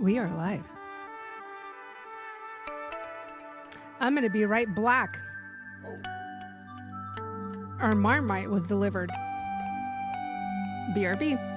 We are live. I'm going to be right black. Our Marmite was delivered. BRB.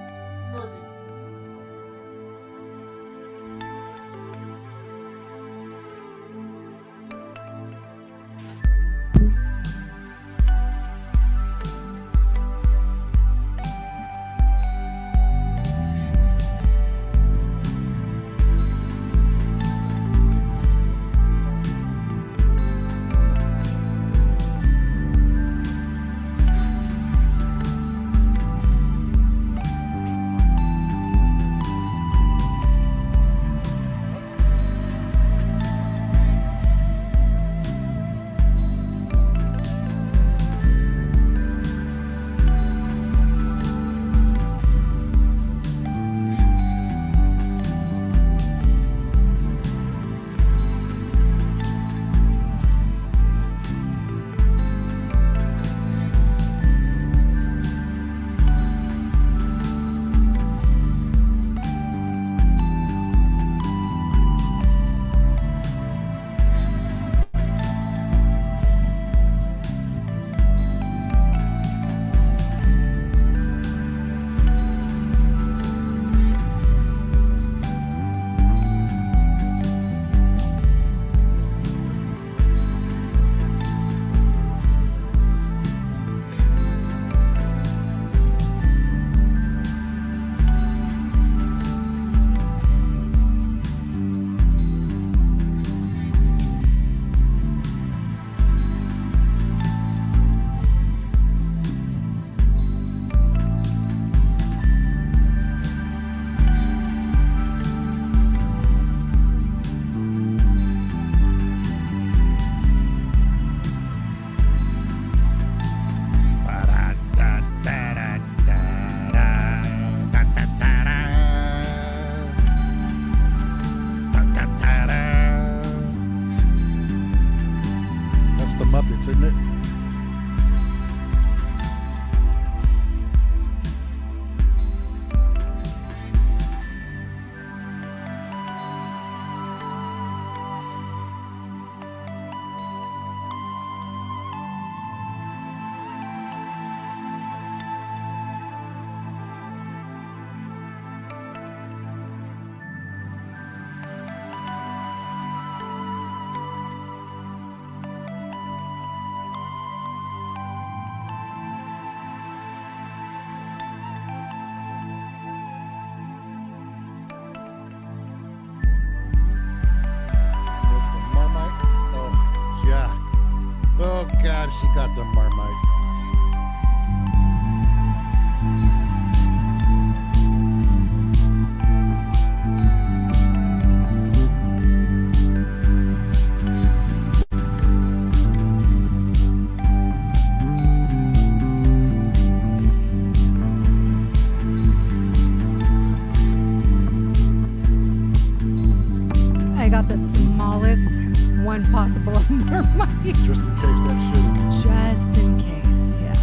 She got the Marmite. I got the smallest one possible Marmite. Just in case that shit. Just in case, yeah.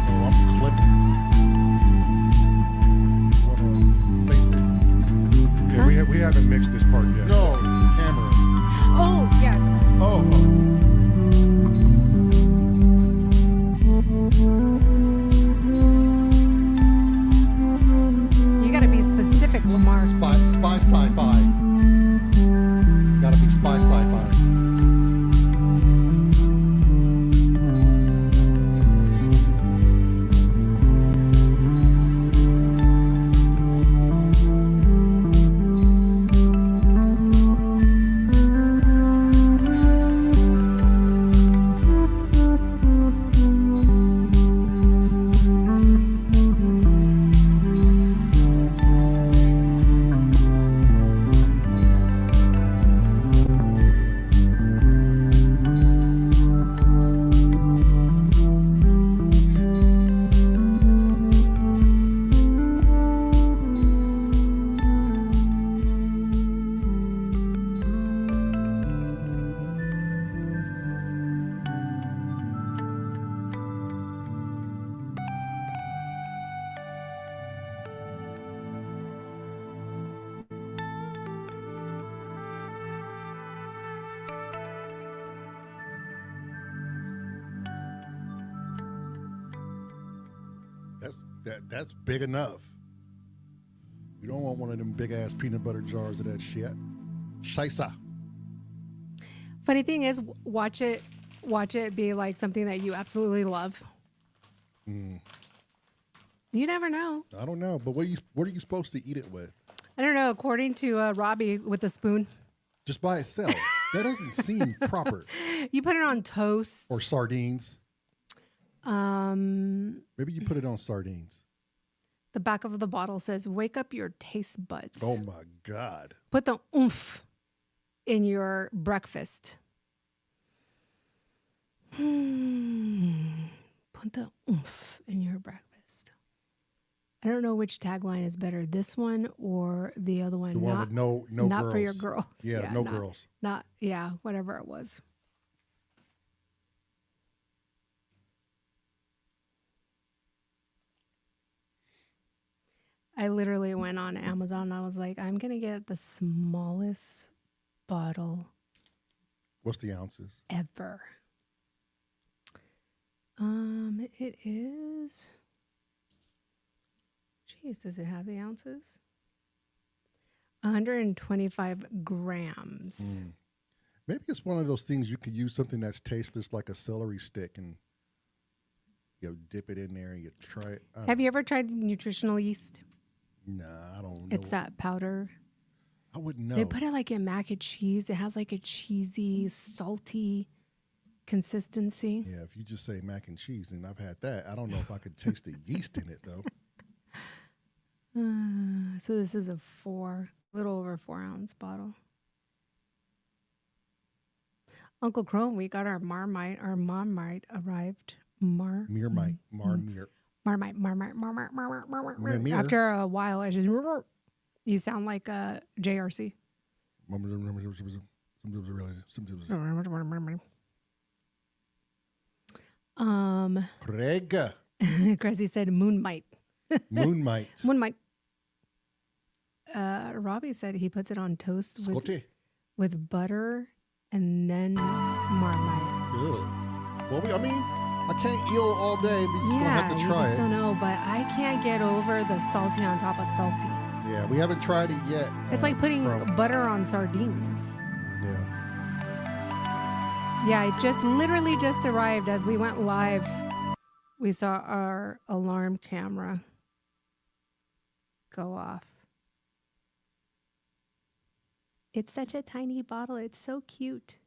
Oh, I'm clipping. You wanna face it? Yeah, we haven't mixed this part yet. No, camera. Oh, yeah. Oh. You gotta be specific, Lamar. Spy sci-fi. Gotta be spy sci-fi. That's big enough. You don't want one of them big ass peanut butter jars of that shit. Scheisse. Funny thing is, watch it be like something that you absolutely love. You never know. I don't know, but what are you supposed to eat it with? I don't know. According to Robbie, with a spoon. Just by itself. That doesn't seem proper. You put it on toast. Or sardines. Maybe you put it on sardines. The back of the bottle says, "Wake up your taste buds." Oh my God. Put the oomph in your breakfast. Put the oomph in your breakfast. I don't know which tagline is better, this one or the other one. The one with no not girls. for your girls. Yeah, no girls. Whatever it was. I literally went on Amazon and I was like, I'm going to get the smallest bottle What's the ounces? ever. It is... Jeez, does it have the ounces? 125 grams. Maybe it's one of those things you could use something that's tasteless like a celery stick and dip it in there and you try it. Have you ever tried nutritional yeast? Nah, I don't know. It's that powder. I wouldn't know. They put it like in mac and cheese. It has like a cheesy, salty consistency. Yeah, if you just say mac and cheese, and I've had that, I don't know if I could taste the yeast in it though. So this is a little over 4 ounce bottle. Uncle Chrome, we got our Marmite arrived. Marmite. Marmite. After a while, I just, you sound like a JRC. Craig. Cressy said Moonmite. Moonmite. Robbie said he puts it on toast Scotty. with butter and then Marmite. Ugh. Well, I can't eat all day, but you just gonna have to you try just it. don't know, but I can't get over the salty on top of salty. Yeah, we haven't tried it yet. It's like putting butter on sardines. Yeah. Yeah, it literally just arrived as we went live. We saw our alarm camera go off. It's such a tiny bottle. It's so cute.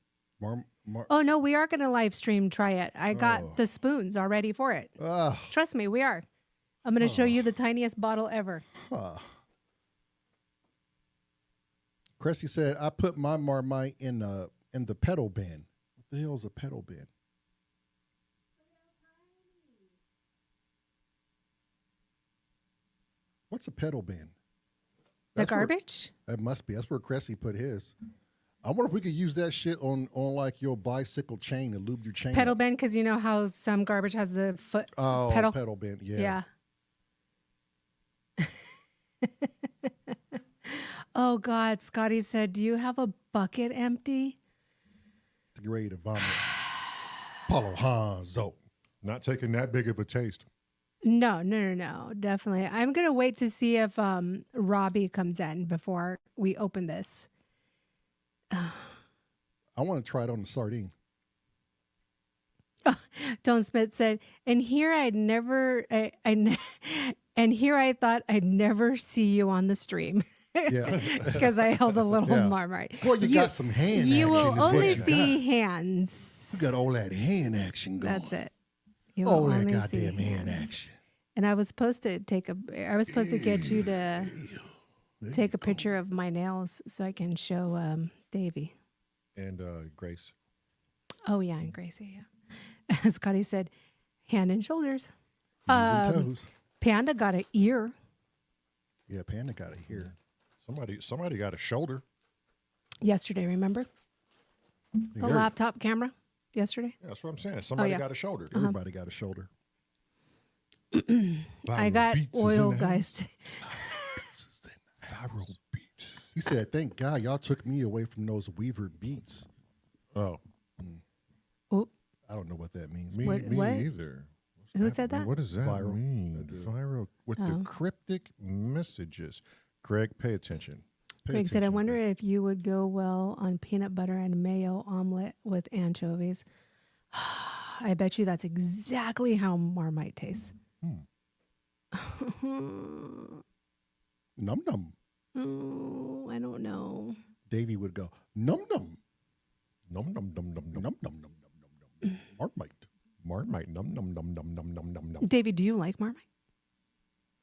Oh, no, we are going to live stream. Try it. I got the spoons already for it. Trust me, we are. I'm going to show you the tiniest bottle ever. Cressy said, I put my Marmite in the pedal bin. What the hell is a pedal bin? What's a pedal bin? The garbage? That must be. That's where Cressy put his. I wonder if we could use that shit on like your bicycle chain and lube your chain. Pedal bin, because you know how some garbage has the foot pedal? Pedal bin, yeah. Oh, God. Scotty said, do you have a bucket empty? To get ready to vomit. Paulo Hanzo. Not taking that big of a taste. No. Definitely. I'm going to wait to see if Robbie comes in before we open this. I want to try it on the sardine. Tone Smith said, and here I thought I'd never see you on the stream. Yeah. Because I held a little Marmite. Well, you got some hand action. You will is only what you see got. hands. You got all that hand action going. That's it. You will All that only goddamn see hand hands. action. And I was supposed to get you to take a picture of my nails so I can show Davey. And Grace. Oh, yeah, and Gracie, yeah. Scotty said, hand and shoulders. Knees and toes. Panda got an ear. Yeah, Panda got it here. Somebody got a shoulder. Yesterday, remember? The laptop camera yesterday. Yeah, that's what I'm saying. Somebody got a shoulder. Everybody got a shoulder. I got oil, guys. Viral beats. He said, thank God y'all took me away from those Weaver beats. Oh. Oh, I don't know what that means. Me What? either. Who said that? What does that Viral. mean? Viral with the cryptic messages. Greg, pay attention. Greg said, I wonder if you would go well on peanut butter and mayo omelet with anchovies. I bet you that's exactly how Marmite tastes. Num num. Oh, I don't know. Davey would go num num. Num num num num num Num num num num num. Marmite. Marmite. Num num num num num num num num. Davey, do you like Marmite?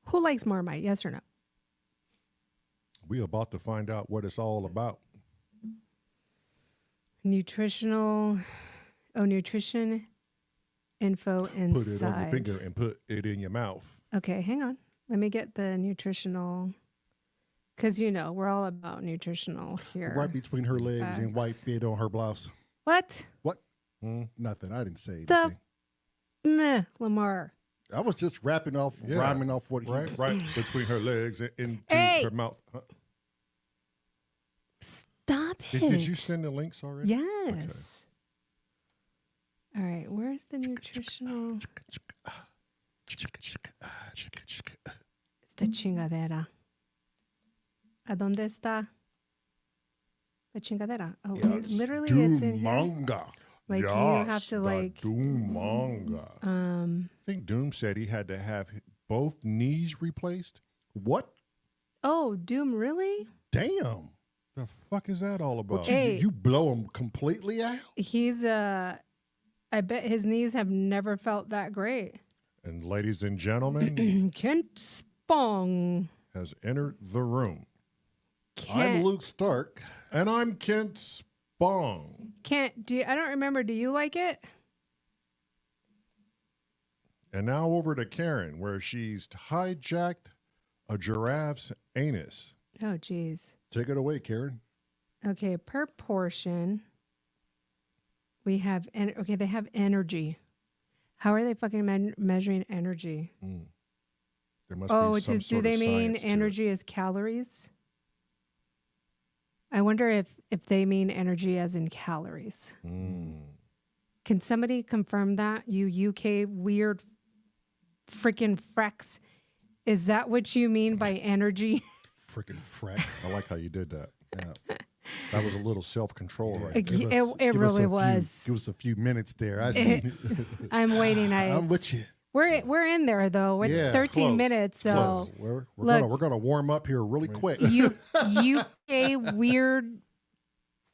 Who likes Marmite? Yes or no? We about to find out what it's all about. Nutrition info inside. Put it on your finger and put it in your mouth. Okay, hang on. Let me get the nutritional, because we're all about nutritional here. Right between her legs and white bit on her blouse. What? What? Nothing. I didn't say The anything. meh, Lamar. I was just rhyming off what he was Right between her legs and into her mouth. Huh? Stop it. Did you send the links already? Yes. Okay. All right, where's the nutritional? Esta chingadera. ¿A dónde está la chingadera? Oh, literally it's in here. Manga. Like you have to like Doom manga. I think Doom said he had to have both knees replaced. What? Oh, Doom, really? Damn. The fuck is that all about? Hey. You blow him completely out? He's I bet his knees have never felt that great. And ladies and gentlemen, Kent Spong has entered the room. I'm Luke Stark. And I'm Kent Spong. I don't remember. Do you like it? And now over to Karen, where she's hijacked a giraffe's anus. Oh, geez. Take it away, Karen. Okay, per portion, we have, they have energy. How are they fucking measuring energy? There must be some do they mean energy as calories? I wonder if they mean energy as in calories. Can somebody confirm that? You UK weird freaking freaks. Is that what you mean by energy? Freaking freaks. I like how you did that. Yeah. That was a little self-control right there. It really was. Give us a few minutes there. I see. I'm waiting. I'm with you. We're in there though. It's 13 close, minutes, so We're look, gonna warm up here really quick. UK weird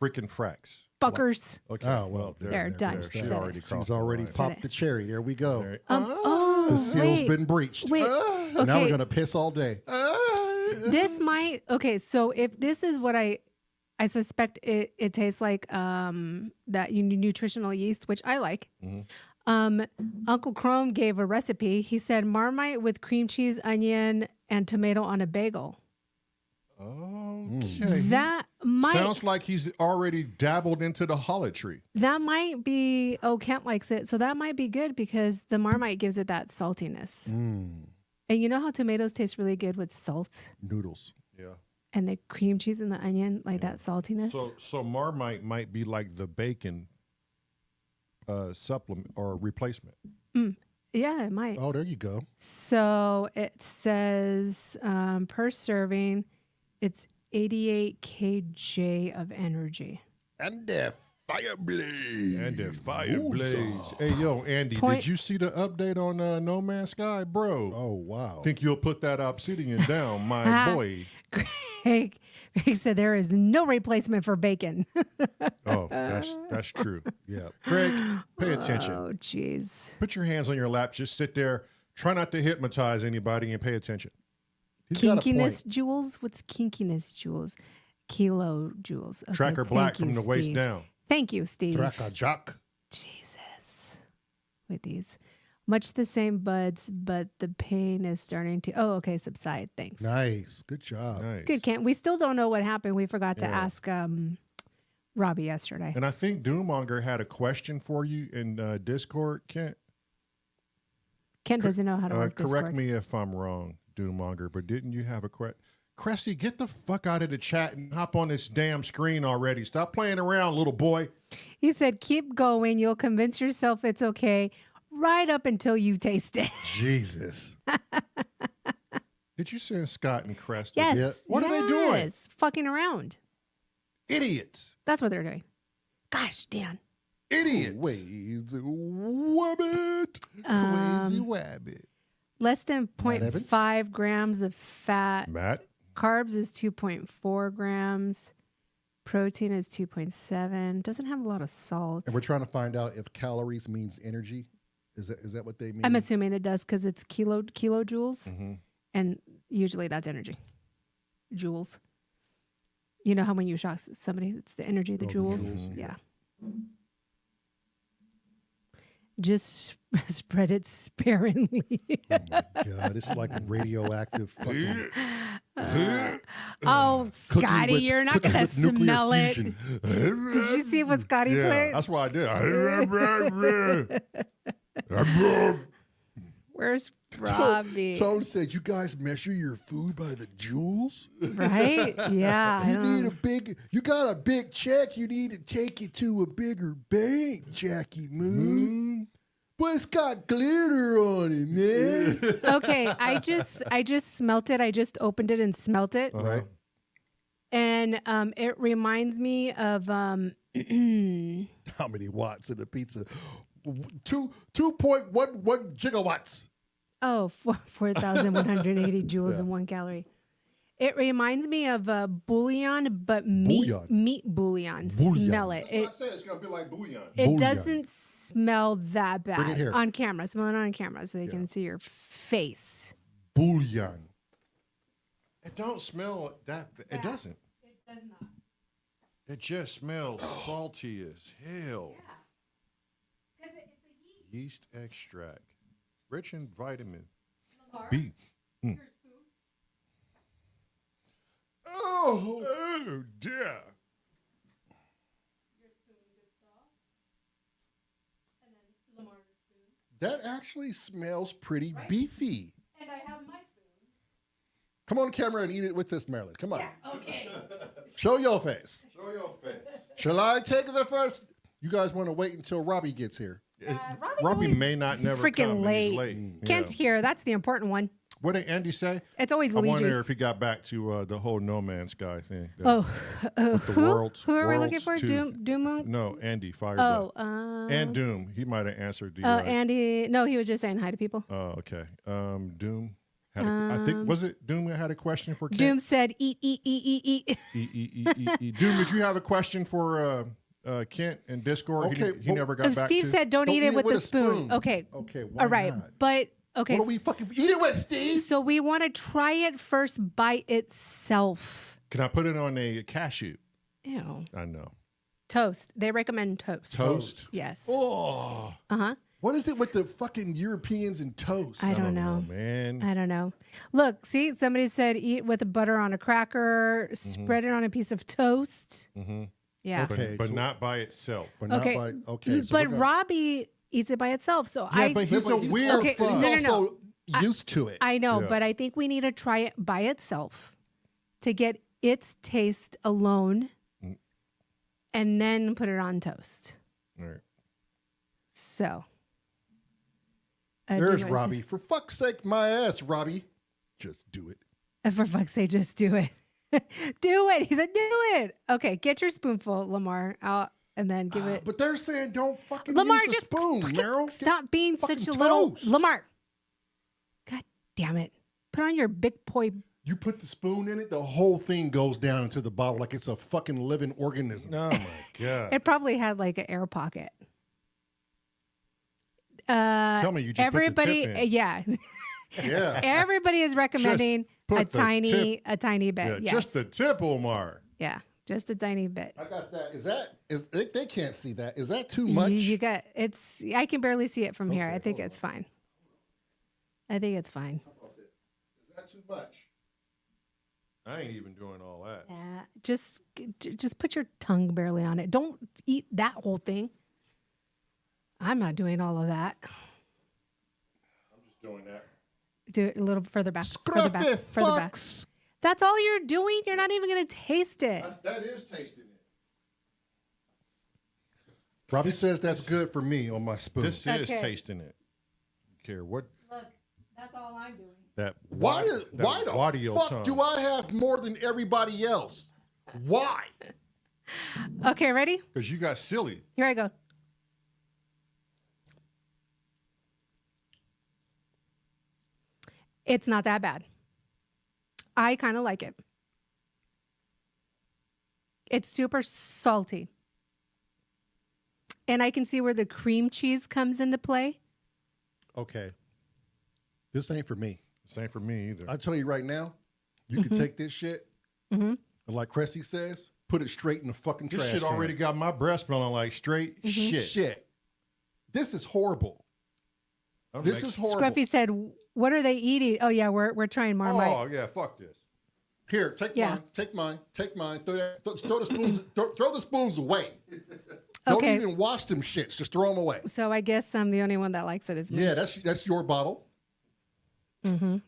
Freaking fracks. fuckers. Okay. Oh well, They're done. She's Said already, it. she's already popped the cherry. There we go. There. The seal's wait, been breached. Wait, okay. Now we're gonna piss all day. This might so if this is what I suspect it tastes like that nutritional yeast, which I like. Uncle Chrome gave a recipe. He said Marmite with cream cheese, onion, and tomato on a bagel. Okay. That might Sounds like he's already dabbled into the holotry. That might be, Kent likes it. So that might be good because the Marmite gives it that saltiness. And you know how tomatoes taste really good with salt? Noodles. Yeah. And the cream cheese and the onion, like that saltiness? So Marmite might be like the bacon supplement or replacement. Yeah, it might. Oh, there you go. So it says per serving, it's 88 kJ of energy. And the fire blaze. And the fire blaze. Hey, yo, Andy, did you see the update on No Man's Sky, bro? Oh, wow. Think you'll put that obsidian down, my boy. Greg said there is no replacement for bacon. Oh, that's true. Yeah. Greg, pay attention. Oh, jeez. Put your hands on your lap. Just sit there. Try not to hypnotize anybody and pay attention. He's got a Kinkiness point. jewels? What's kinkiness jewels? Kilo jewels. Okay, Tracker black thank you, from the waist Steve. down. Thank you, Steve. Tracker jock. Jesus. With these. Much the same buds, but the pain is starting to, subside. Thanks. Nice. Good job. Nice. Good, Kent. We still don't know what happened. We forgot to ask Robbie yesterday. And I think Doommonger had a question for you in Discord, Kent. Kent doesn't know how to work Discord. Correct me if I'm wrong, Doommonger, but didn't you have a question? Cressy, get the fuck out of the chat and hop on this damn screen already. Stop playing around, little boy. He said, keep going. You'll convince yourself it's okay. right up until you taste it. Jesus. Did you send Scott and Crest? Yes. Yeah. What are they doing? Yes. Fucking around. Idiots. That's what they're doing. Gosh, Dan. Idiots. Crazy wabbit. Crazy wabbit. Less than Matt Evans? 0.5 grams of fat. Matt? Carbs is 2.4 grams. Protein is 2.7. Doesn't have a lot of salt. And we're trying to find out if calories means energy. Is that what they mean? I'm assuming it does because it's kilojoules. Mm-hmm. And usually that's energy. Joules. You know how when you shock somebody, it's the energy, the joules? joules, Yeah. Just spread it sparingly. Oh my God, it's like radioactive fucking Oh, cooking Scotty, with- you're not cooking going to with nuclear smell it. fusion. Did you see what Scotty Yeah, put? that's what I did. Where's Robbie? Tone said, "You guys measure your food by the joules. Right? Yeah. I You don't- need you got a big check. You need to take it to a bigger bank, Jackie Moon. But it's got glitter on it, man." Okay, I just smelt it. I just opened it and smelt it. Right. And it reminds me of How many watts in a pizza? 2.11 gigawatts. 4,180 joules in 1 calorie. It reminds me of bouillon, but meat bouillon. Smell it. I said it's gonna be like bouillon. It Bouillon. doesn't smell that Bring it bad here. on camera. Smell it on camera so they can see your face. Bouillon. It don't smell that. It doesn't. It does not. It just smells salty as hell. Because it's a yeast. Yeast extract, rich in vitamin Lamar, B. your spoon. Oh dear. Your spoon, good saw. And then Lamar's spoon. That actually smells pretty beefy. And I have my spoon. Come on camera and eat it with this, Marilyn. Come on. Okay. Show your face. Show your face. Shall I take the first? You guys want to wait until Robbie gets here? Robbie's Robbie always may not never freaking come. late. He's late. Kent's here. That's the important one. What did Andy say? It's always I Luigi. wonder if he got back to the whole No Man's Sky thing. Oh, the who? Worlds- Who are we looking Worlds for? 2. Doom Moon? No, Andy Fireblood. Oh, and Doom. He might have answered the. Andy. No, he was just saying hi to people. Oh, okay. Doom. Had I think was it Doom that had a question for Kent? Doom said, eat, eat, eat, eat, eat. Doom, did you have a question for Kent in Discord? Okay, He never got back Steve to. said, don't eat it with the spoon. Okay. Okay, why All right. not? But, okay. What do we fucking eat it with, Steve? So we want to try it first by itself. Can I put it on a cashew? Ew. I know. Toast. They recommend toast. Toast? Yes. Oh, Uh-huh. what is it with the fucking Europeans and toast? I don't know. Man. I don't know. Look, see, somebody said eat with butter on a cracker, spread it on a piece of toast. Mm-hmm. Yeah. Okay, But so- not by itself. But not Okay. by, okay, so but we're gonna- Robbie eats it by itself. So Yeah, I but he's a weird Okay, fuck. He's no, no, no. also used to it. I know, Yeah. but I think we need to try it by itself to get its taste alone and then put it on toast. All right. So There's you guys- Robbie. For fuck's sake, my ass, Robbie. Just do it. For fuck's sake, just do it. Do it. He said, do it. Okay, get your spoonful, Lamar, out and then give it. But they're saying don't fucking Lamar, use the just spoon, fucking Meryl. stop being fucking such a little toast. Lamar. God damn it. Put on your big boy. You put the spoon in it, the whole thing goes down into the bottle like it's a fucking living organism. Oh my god. It probably had like an air pocket. Tell me you just Everybody, put the tip in. yeah. Yeah. Everybody is recommending put a the tiny Yeah, bit. Yes. just the tip, Omar. Yeah, just a tiny bit. I got that. They can't see that. Is that too much? You got it's. I can barely see it from here. Okay, I think hold it's fine. I think it's fine. Is that too much? I ain't even doing all that. Yeah, just put your tongue barely on it. Don't eat that whole thing. I'm not doing all of that. I'm just doing that. Do it a little further back. Further back. Scruffy Further back. fucks. That's all you're doing. You're not even gonna taste it. That is tasting it. Robbie says that's good for me on my spoon. This is Okay. tasting it. care what. Look, that's all I'm doing. That Why the audio fuck tongue. do I have more than everybody else? Why? Okay, ready? Because you got silly. Here I go. It's not that bad. I kind of like it. It's super salty. And I can see where the cream cheese comes into play. Okay. This ain't for me. This ain't for me either. I tell you right now, you can take this shit, and like Cressy says, put it straight in the fucking trash This shit can. already got my breath smelling like straight shit. Shit. This is horrible. This is horrible. Scruffy said, "What are they eating?" Oh yeah, we're trying Marmite. Oh yeah, fuck this. Here, take mine. Take mine. Take mine. Throw the spoons. Throw the spoons away. Don't even wash them shits. Just throw them away. So I guess I'm the only one that likes it. Is me. Yeah, that's your bottle.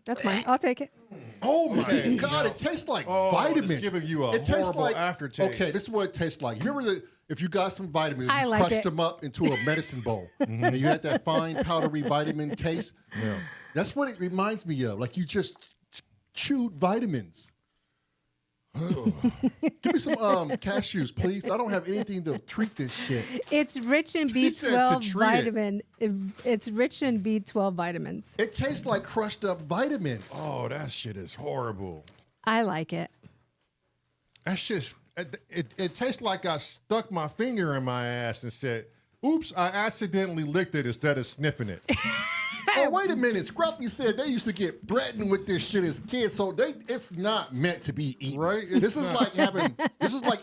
That's mine. I'll take it. Oh my God! It tastes like vitamins. It's giving you a it tastes horrible like, aftertaste. Okay, this is what it tastes like. You remember if you got some vitamins, I you like crushed it. them up into a medicine bowl, and you had that fine powdery vitamin taste. Yeah. That's what it reminds me of. Like you just chewed vitamins. Give me some cashews, please. I don't have anything to treat this shit. It's rich in He said to B12 treat it. vitamin. It's rich in B12 vitamins. It tastes like crushed up vitamins. Oh, that shit is horrible. I like it. That shit, it tastes like I stuck my finger in my ass and said, oops, I accidentally licked it instead of sniffing it. Oh, wait a minute. Scruffy said they used to get threatened with this shit as kids, so it's not meant to be eaten. Right? This is like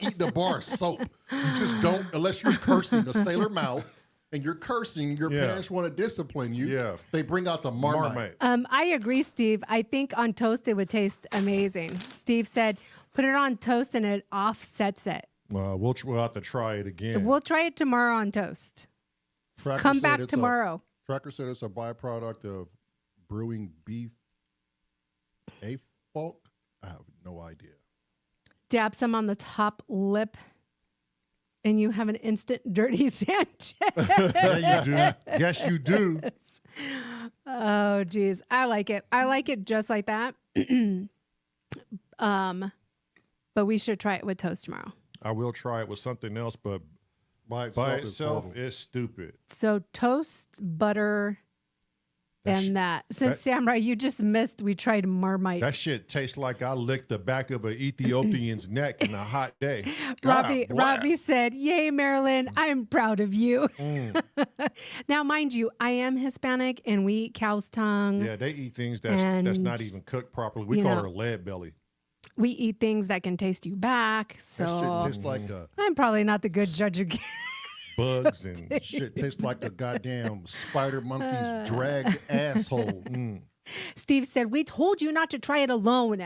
eating a bar of soap. You just don't, unless you're cursing the sailor mouth and you're cursing, your parents want to discipline you. Yeah. They bring out the Marmite. I agree, Steve. I think on toast it would taste amazing. Steve said, put it on toast and it offsets it. We'll have to try it again. We'll try it tomorrow on toast. Tracker Come said back it's tomorrow. Tracker said it's a byproduct of brewing beef folk. I have no idea. Dab some on the top lip and you have an instant dirty Sanchez. Yeah, you do. Yes, you do. Oh, geez. I like it. I like it just like that. But we should try it with toast tomorrow. I will try it with something else, but By itself is stupid. So toast, butter, and that. Since Samurai, you just missed, we tried Marmite. That shit tastes like I licked the back of an Ethiopian's neck in a hot day. Robbie said, "Yay, Marilyn! I'm proud of you." Now, mind you, I am Hispanic, and we eat cow's tongue. Yeah, they eat things that's not even cooked properly. We call her lead belly. We eat things that can taste you back. So That shit tastes like I'm probably not the good judge of bugs and shit tastes like a goddamn spider monkey's dragged asshole. Steve said, "We told you not to try it alone."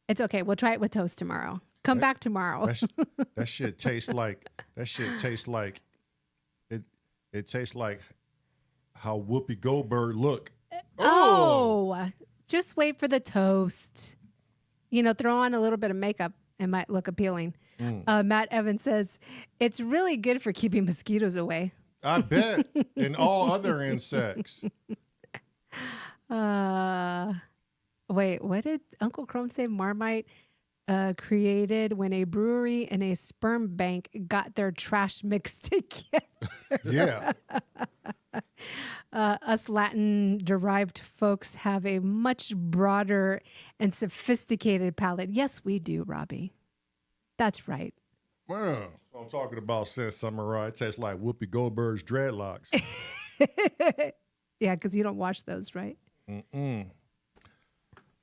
It's okay. We'll try it with toast tomorrow. Come back tomorrow. That shit tastes like it tastes like how Whoopi Goldberg look. Oh, just wait for the toast. You know, throw on a little bit of makeup. It might look appealing. Matt Evans says, it's really good for keeping mosquitoes away. I bet. And all other insects. Wait, what did Uncle Chrome say? Marmite created when a brewery and a sperm bank got their trash mixed together. Yeah. Us Latin-derived folks have a much broader and sophisticated palate. Yes, we do, Robbie. That's right. Wow. I'm talking about since Samurai. It tastes like Whoopi Goldberg's dreadlocks. Yeah, because you don't wash those, right?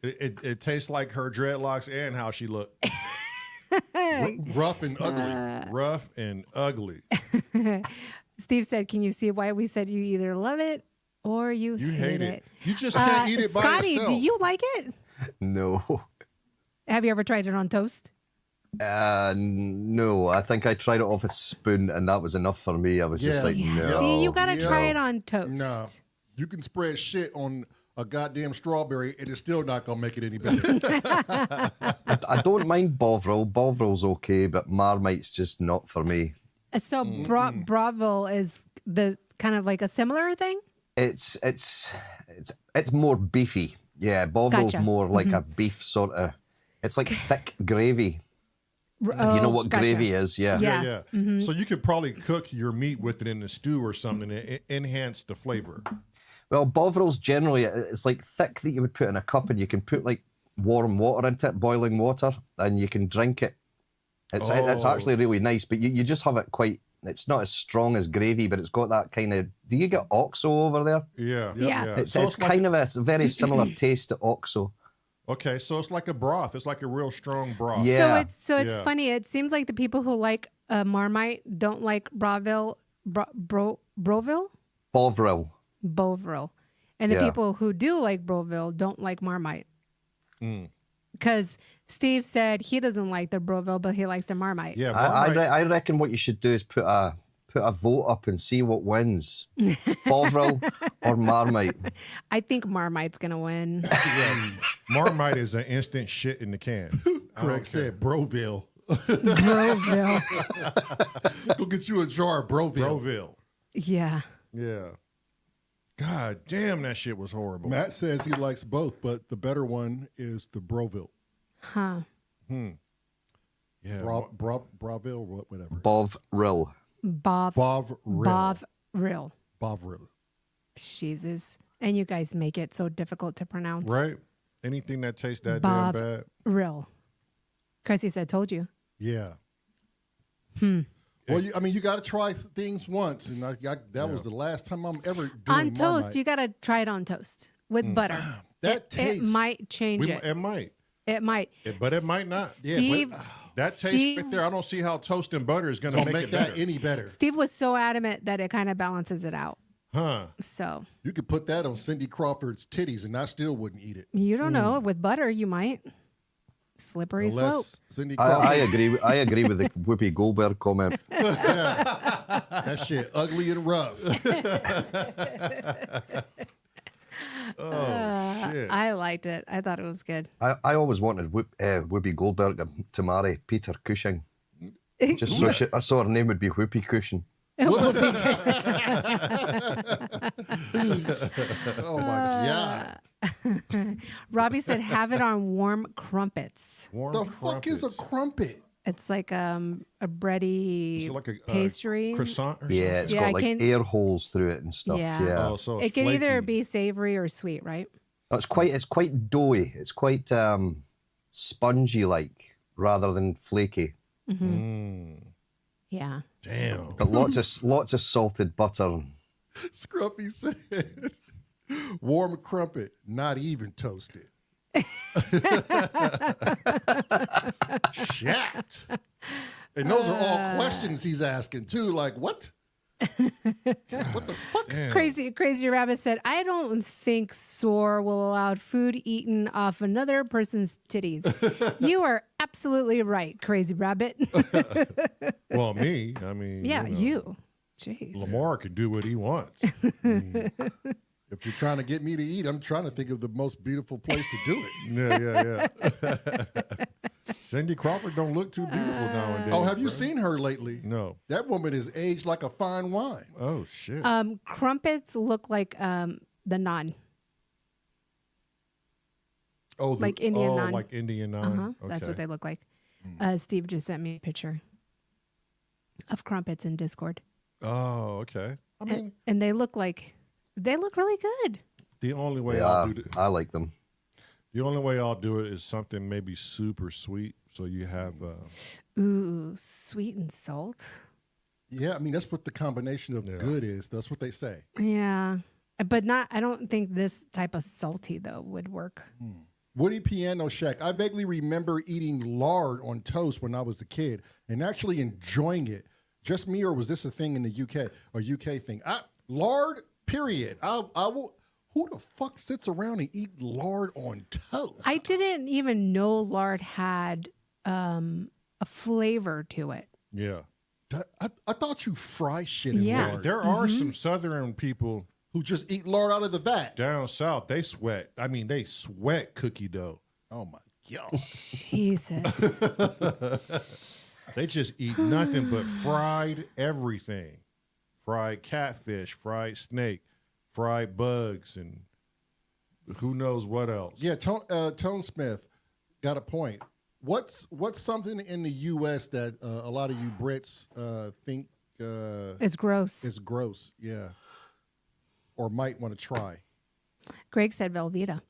It tastes like her dreadlocks and how she looked. Rough and ugly. Rough and ugly. Steve said, can you see why we said you either love it or you hate it? You just can't eat it by Scotty, yourself. do you like it? No. Have you ever tried it on toast? No. I think I tried it off a spoon and that was enough for me. I was just like, no. See, you got to try it on toast. No. You can spread shit on a goddamn strawberry and it's still not going to make it any better. I don't mind Bovril. Bovril's okay, but Marmite's just not for me. So Bravo is the kind of like a similar thing? It's more beefy. Yeah, Bovril's Gotcha. more like a beef sort of. It's like thick gravy. If you know what gravy is, yeah. Yeah. So you could probably cook your meat with it in a stew or something to enhance the flavor. Well, Bovril's generally, it's like thick that you would put in a cup, and you can put like warm water into it, boiling water, and you can drink it. It's actually really nice, but you just have it quite. It's not as strong as gravy, but it's got that kind of. Do you get OXO over there? Yeah. It's So it's kind of a very similar taste to OXO. Okay, so it's like a broth. It's like a real strong broth. Yeah. So it's funny. It seems like the people who like Marmite don't like Bovril, Bovril. and the Yeah. people who do like Bovril don't like Marmite. Because Steve said he doesn't like the Bovril, but he likes the Marmite. Yeah, I reckon what you should do is put a vote up and see what wins, Bovril or Marmite. I think Marmite's gonna win. Marmite is an instant shit in the can. Craig said Broville. Broville. Go get you a jar of Broville. Broville. Yeah. Yeah. God damn, that shit was horrible. Matt says he likes both, but the better one is the Broville. Huh. Yeah. Broville, whatever. Bovril. Bovril. Bovril. Jesus. And you guys make it so difficult to pronounce. Right? Anything that tastes that damn bad. Bovril. Chrissy said, told you. Yeah. Well, you got to try things once, and that was the last time I'm ever doing On toast, Marmite. you got to try it on toast with butter. It might change it. It might. It might. But it might not. Steve, That taste right there, I don't see how toast and butter is going to Don't make make it that better. any better. Steve was so adamant that it kind of balances it out. Huh. So You could put that on Cindy Crawford's titties, and I still wouldn't eat it. you don't know. With butter, you might. Slippery slope. Unless Cindy Crawford, I agree. I agree with the Whoopi Goldberg comment. that shit ugly and rough. Shit. I liked it. I thought it was good. I always wanted Whoopi Goldberg to marry Peter Cushing. Just so I saw her name would be Whoopi Cushion. Oh my God. Robbie said, have it on warm crumpets. Warm The fuck is a crumpet? It's like a bready Is it like a pastry. croissant or something? Yeah, it's Yeah, got I like can- air holes through it and stuff. Yeah. Yeah, Oh, so it's It can either flaky. be savory or sweet, right? it's quite doughy. It's quite spongy like rather than flaky. Yeah. Damn. But lots of salted butter. Scruffy said, warm crumpet, not even toasted. Shit. And those are all questions he's asking too. Like, what? What the fuck? Damn. Crazy Rabbit said, I don't think S.O.R will allow food eaten off another person's titties. You are absolutely right, Crazy Rabbit. Well, me, I mean. Yeah, you. Know, you. Jeez. Lamar can do what he wants. If you're trying to get me to eat, I'm trying to think of the most beautiful place to do it. Yeah. Cindy Crawford don't look too beautiful nowadays. Oh, have you bro. seen her lately? No. That woman is aged like a fine wine. Oh, shit. Crumpets look like the naan. Oh, like Indian naan. like Indian naan. That's Okay. what they look like. Steve just sent me a picture of crumpets in Discord. Oh, okay. I mean, And they look really good. the only way Yeah, I'll do it. I like them. The only way I'll do it is something maybe super sweet. So you have Ooh, sweet and salt. Yeah, I mean, that's what the combination of good is. That's what they say. Yeah. But I don't think this type of salty though would work. Woody Piano Shack. I vaguely remember eating lard on toast when I was a kid and actually enjoying it. Just me, or was this a thing in the UK? A UK thing? Lard, period. I will. Who the fuck sits around and eat lard on toast? I didn't even know lard had a flavor to it. yeah. I thought you fry shit in Yeah. lard. There are some Southern people Who just eat lard out of the vat. down south. They sweat. I mean, they sweat cookie dough. Oh my God. Jesus. They just eat nothing but fried everything. Fried catfish, fried snake, fried bugs and who knows what else. Yeah, Tone Smith got a point. What's something in the U.S. that a lot of you Brits think it's gross? It's gross, yeah, or might want to try. Greg said Velveeta.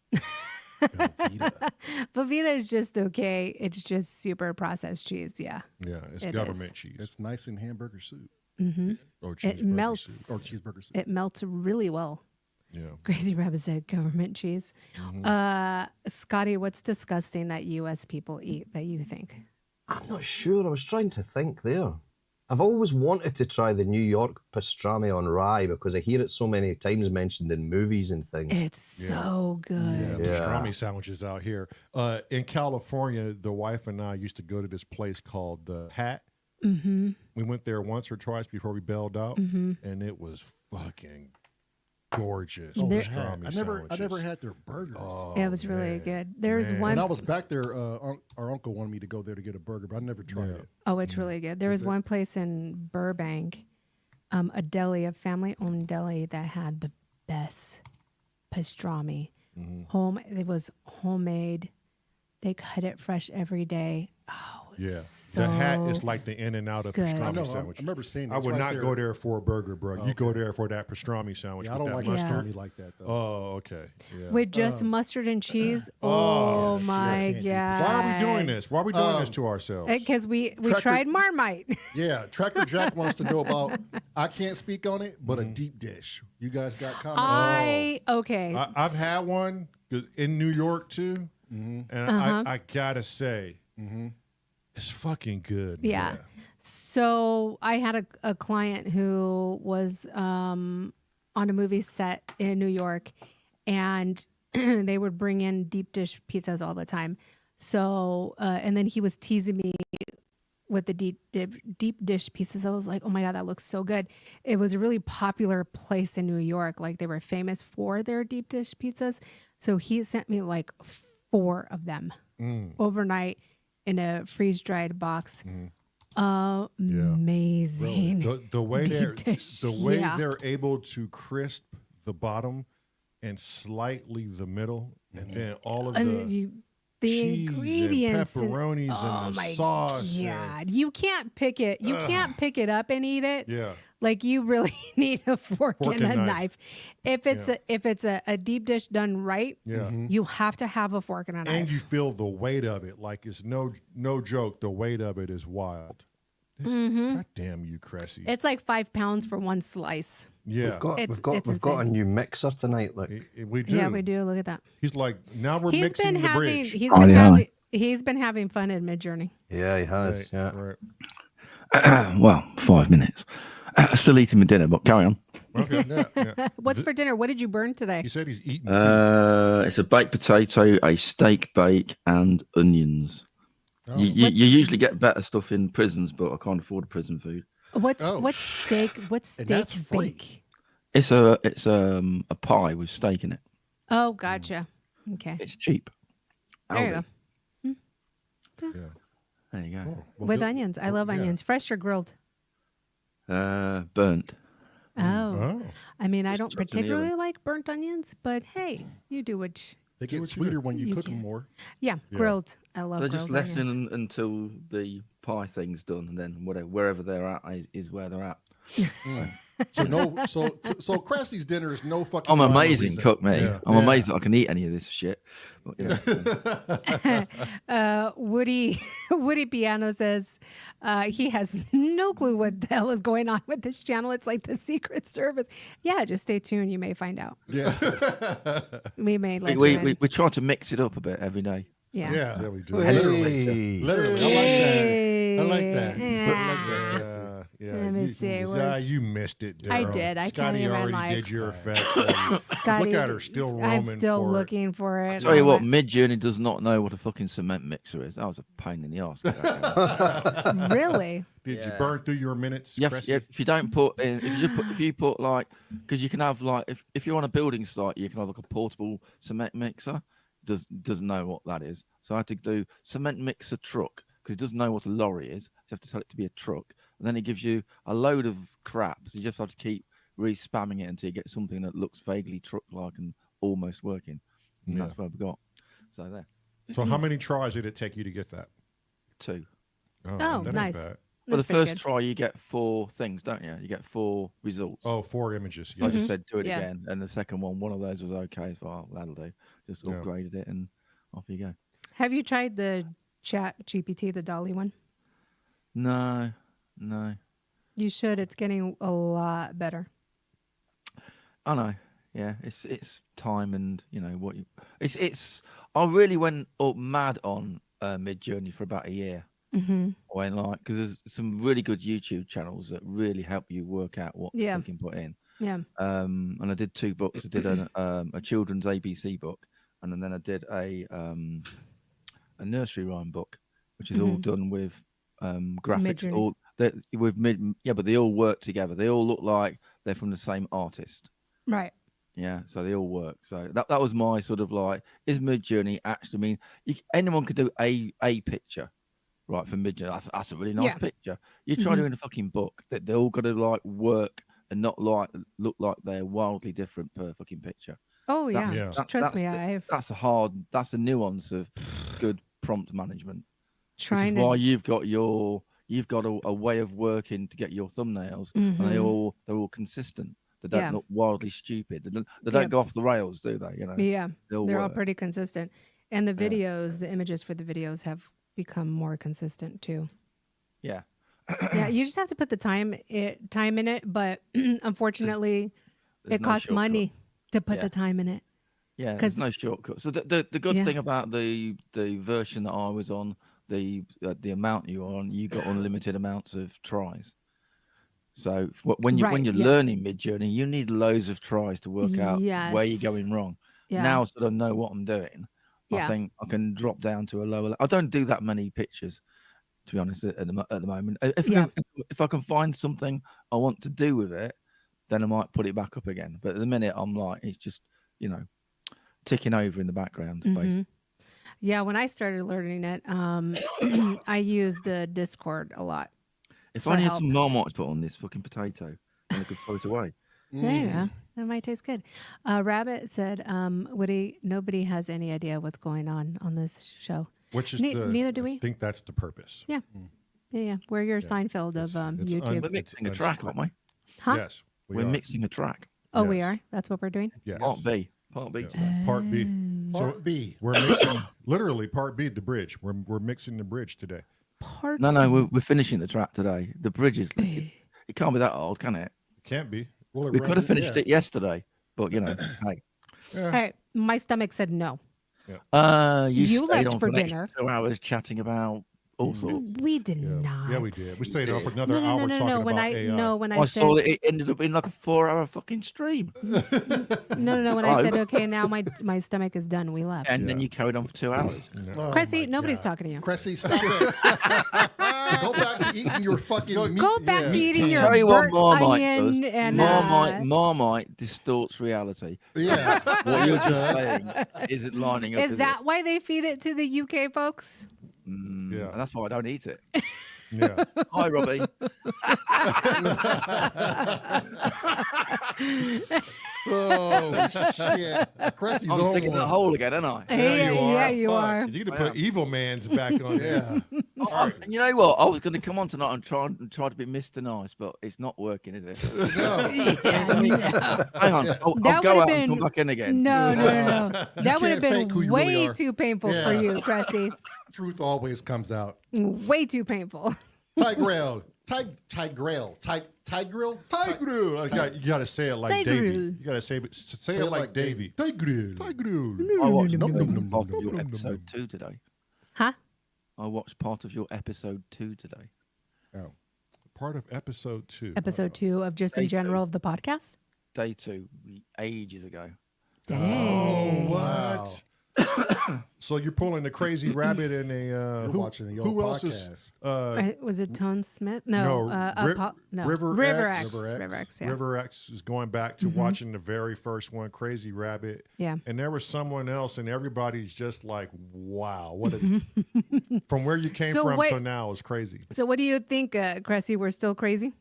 Velveeta is just okay. It's just super processed cheese. Yeah. Yeah, it's government cheese. It's nice in hamburger soup. Mm-hmm. Or it melts. Soup. Or cheeseburger soup. It melts really well. Yeah. Crazy Rabbit said government cheese. Scotty, what's disgusting that U.S. people eat that you think? I'm not sure. I was trying to think there. I've always wanted to try the New York pastrami on rye because I hear it so many times mentioned in movies and things. It's so good. Yeah, pastrami sandwiches out here. In California, the wife and I used to go to this place called The Hat. Mm-hmm. We went there once or twice before we bailed out, and it was fucking gorgeous. I Pastrami never had their burgers. It was really good. There's one. When I was back there, our uncle wanted me to go there to get a burger, but I never tried it. Oh, it's really good. There was one place in Burbank, a deli, a family-owned deli that had the best pastrami. It was homemade. They cut it fresh every day. Oh, so the Hat is like the in and out of pastrami sandwiches. I remember seeing that. I would not go there for a burger, bro. You go there for that pastrami sandwich. Yeah, I don't like pastrami like that, though. Oh, okay. Yeah. With just mustard and cheese. Oh my God. Why are we doing this? Why are we doing this to ourselves? Because we tried Marmite. Yeah, Tracker Jack wants to know about, I can't speak on it, but a deep dish. You guys got comments? I've had one in New York, too. And I gotta say, it's fucking good. Yeah. So I had a client who was on a movie set in New York, and they would bring in deep dish pizzas all the time. So and then he was teasing me with the deep dish pieces. I was like, oh my God, that looks so good. It was a really popular place in New York. Like they were famous for their deep dish pizzas. So he sent me like 4 of them overnight in a freeze-dried box. Amazing. Really. The way they're able to crisp the bottom and slightly the middle, and then all of the cheese ingredients and pepperonis and the sauce. Yeah, you can't pick it. You can't pick it up and eat it. Yeah. Like you really need a fork and a knife. If it's a deep dish done right, you have to have a fork and a knife. And you feel the weight of it. Like it's no joke. The weight of it is wild. God damn you, Cressy. It's like 5 pounds for one slice. Yeah. We've got a new mixer tonight. Look. We do. Yeah, we do. Look at that. He's like, now we're mixing the bridge. He's been having fun in Mid-Journey. Yeah, he has. Right, yeah. Right. Well, 5 minutes. Still eating my dinner, but carry on. Okay. What's for dinner? What did you burn today? He said he's eating It's a baked potato, a steak bake, and onions. Oh. You usually get better stuff in prisons, but I can't afford prison food. What's steak? What's steak bake? It's a pie with steak in it. Oh, gotcha. Okay. It's cheap. There you go. Yeah. There you go. Well, With onions. I love onions. Fresh or grilled? Burnt. Oh. I mean, I don't chucked in the particularly oven. like burnt onions, but hey, you do what they get sweeter when you cook them more. Yeah, grilled. I love They're grilled just left onions. in until the pie thing's done, and then wherever they're at is where they're at. So Cressy's dinner is no fucking. I'm rhyme or amazing reason. cook, mate. Yeah. I'm amazed that I can eat any of this shit. But, Woody Piano says he has no clue what the hell is going on with this channel. It's like the Secret Service. Yeah, just stay tuned. You may find out. Yeah. We may let you in. we try to mix it up a bit every day. Yeah. Yeah, we do. Hey. Literally. I like that. Yeah. Let me see. You missed it, Daryl. I did. I Scotty can't even already lie. did your effect. For you. Scotty, Look at her, still roaming. I'm still for looking for it. Tell you what, Mid-Journey does not know what a fucking cement mixer is. That was a pain in the arse. Really? Did you burn through your minutes? Yeah, Cressy? if you don't put in, if you put like, because you can have like, if you're on a building site, you can have like a portable cement mixer. Doesn't know what that is. So I had to do cement mixer truck because it doesn't know what a lorry is. So you have to tell it to be a truck. And then it gives you a load of crap. So you just have to keep really spamming it until you get something that looks vaguely truck-like and almost working. And that's where we got. So there. So how many tries did it take you to get that? 2. Oh, that ain't nice. bad. For the first try, you get 4 things, don't you? You get 4 results. Oh, 4 images. So I just said, do it again. And the second one of those was okay. So that'll do. Just upgraded it and off you go. Have you tried the Chat GPT, the Dolly one? No. You should. It's getting a lot better. I know. Yeah, it's time and what you. It's. I really went up mad on Midjourney for about a year. I went because there's some really good YouTube channels that really help you work out what you can put in. Yeah. And I did 2 books. I did a children's ABC book, and then I did a nursery rhyme book, which is all done with graphics. Midjourney. All that with but they all work together. They all look like they're from the same artist. Right. Yeah, so they all work. So that was my sort of like, is Midjourney actually? I mean, anyone could do a picture, right? For Midjourney, that's a really nice picture. You try doing a fucking book that they're all got to like work and not like look like they're wildly different per fucking picture. Oh yeah, trust me, that's a nuance of good prompt management. Trying Which is why you've got a way of working to get your thumbnails, and they're all consistent. They don't look wildly stupid. They don't go off the rails, do they? Yeah, they're all pretty consistent. And the videos, the images for the videos have become more consistent too. Yeah. Yeah, you just have to put the time in it, but unfortunately, it costs money to put the time in it. Yeah, there's no shortcut. So the good thing about the version that I was on, the amount you were on, you got unlimited amounts of tries. So when you're learning Midjourney, you need loads of tries to work out where you're going wrong. Yeah. Now I sort of know what I'm doing. I think I can drop down to a lower level. I don't do that many pictures, to be honest, at the moment. If I can find something I want to do with it, then I might put it back up again. But at the minute, I'm like, it's just, ticking over in the background, basically. Yeah, when I started learning it, I used the Discord a lot. If I had some Marmite to put on this fucking potato, and I could throw it away. There you go. That might taste good. Rabbit said, Woody, nobody has any idea what's going on this show. Which is neither do we. I think that's the purpose. Yeah. Yeah. We're your Seinfeld of YouTube. We're mixing a track, aren't we? Huh? Yes. We're mixing a track. Oh, we are? That's what we're doing? Yes. Part B. Yeah. Part B. Part B. We're mixing, literally, part B, the bridge. We're mixing the bridge today. No, we're finishing the track today. The bridge is, it can't be that old, can it? It can't be. Well, we could have finished it yesterday, but hey. Hey, my stomach said no. Yeah. You left for dinner. 2 hours chatting about all sorts. We did not. Yeah, we did. We stayed on for another hour talking about AI. When I said saw it ended up being like a 4-hour fucking stream. No. When I said, okay, now my stomach is done, we left. And then you carried on for 2 hours. Oh, Cressy, nobody's talking to you. Cressy, stop it. Go back to eating your fucking meat. Go back to eating your Tell you what burnt Marmite onion does. and Marmite distorts reality. Yeah. What you're just saying isn't lining up. Is that why they feed it to the UK folks? Yeah, and that's why I don't eat it. Yeah. Hi, Robbie. Oh shit! Cressy's I'm sticking that hole again, aren't I? Yeah, you are. You need to put Evil Man's back on there. And you know what? I was going to come on tonight and try to be Mr. Nice, but it's not working, is it? No. Hang on. I'll go out and come back in again. No. That would have been way too painful for you, Cressy. Truth always comes out. Way too painful. Tigrel. You got to say it like Davey. You got to say it like Davey. Tigrel. I watched part of your episode 2 today. Huh? I watched part of your episode 2 today. Oh. Part of episode 2. Episode 2 of just in general of the podcast? Day 2, ages ago. Dang. Oh, what? So you're pulling the crazy rabbit and who, watching the who old else podcast. is was it Tone Smith? No, River X. Yeah. River X is going back to watching the very first one, Crazy Rabbit. Yeah. And there was someone else, and everybody's just like, wow, what from where you came from to now is crazy. So what do you think, Cressy? We're still crazy?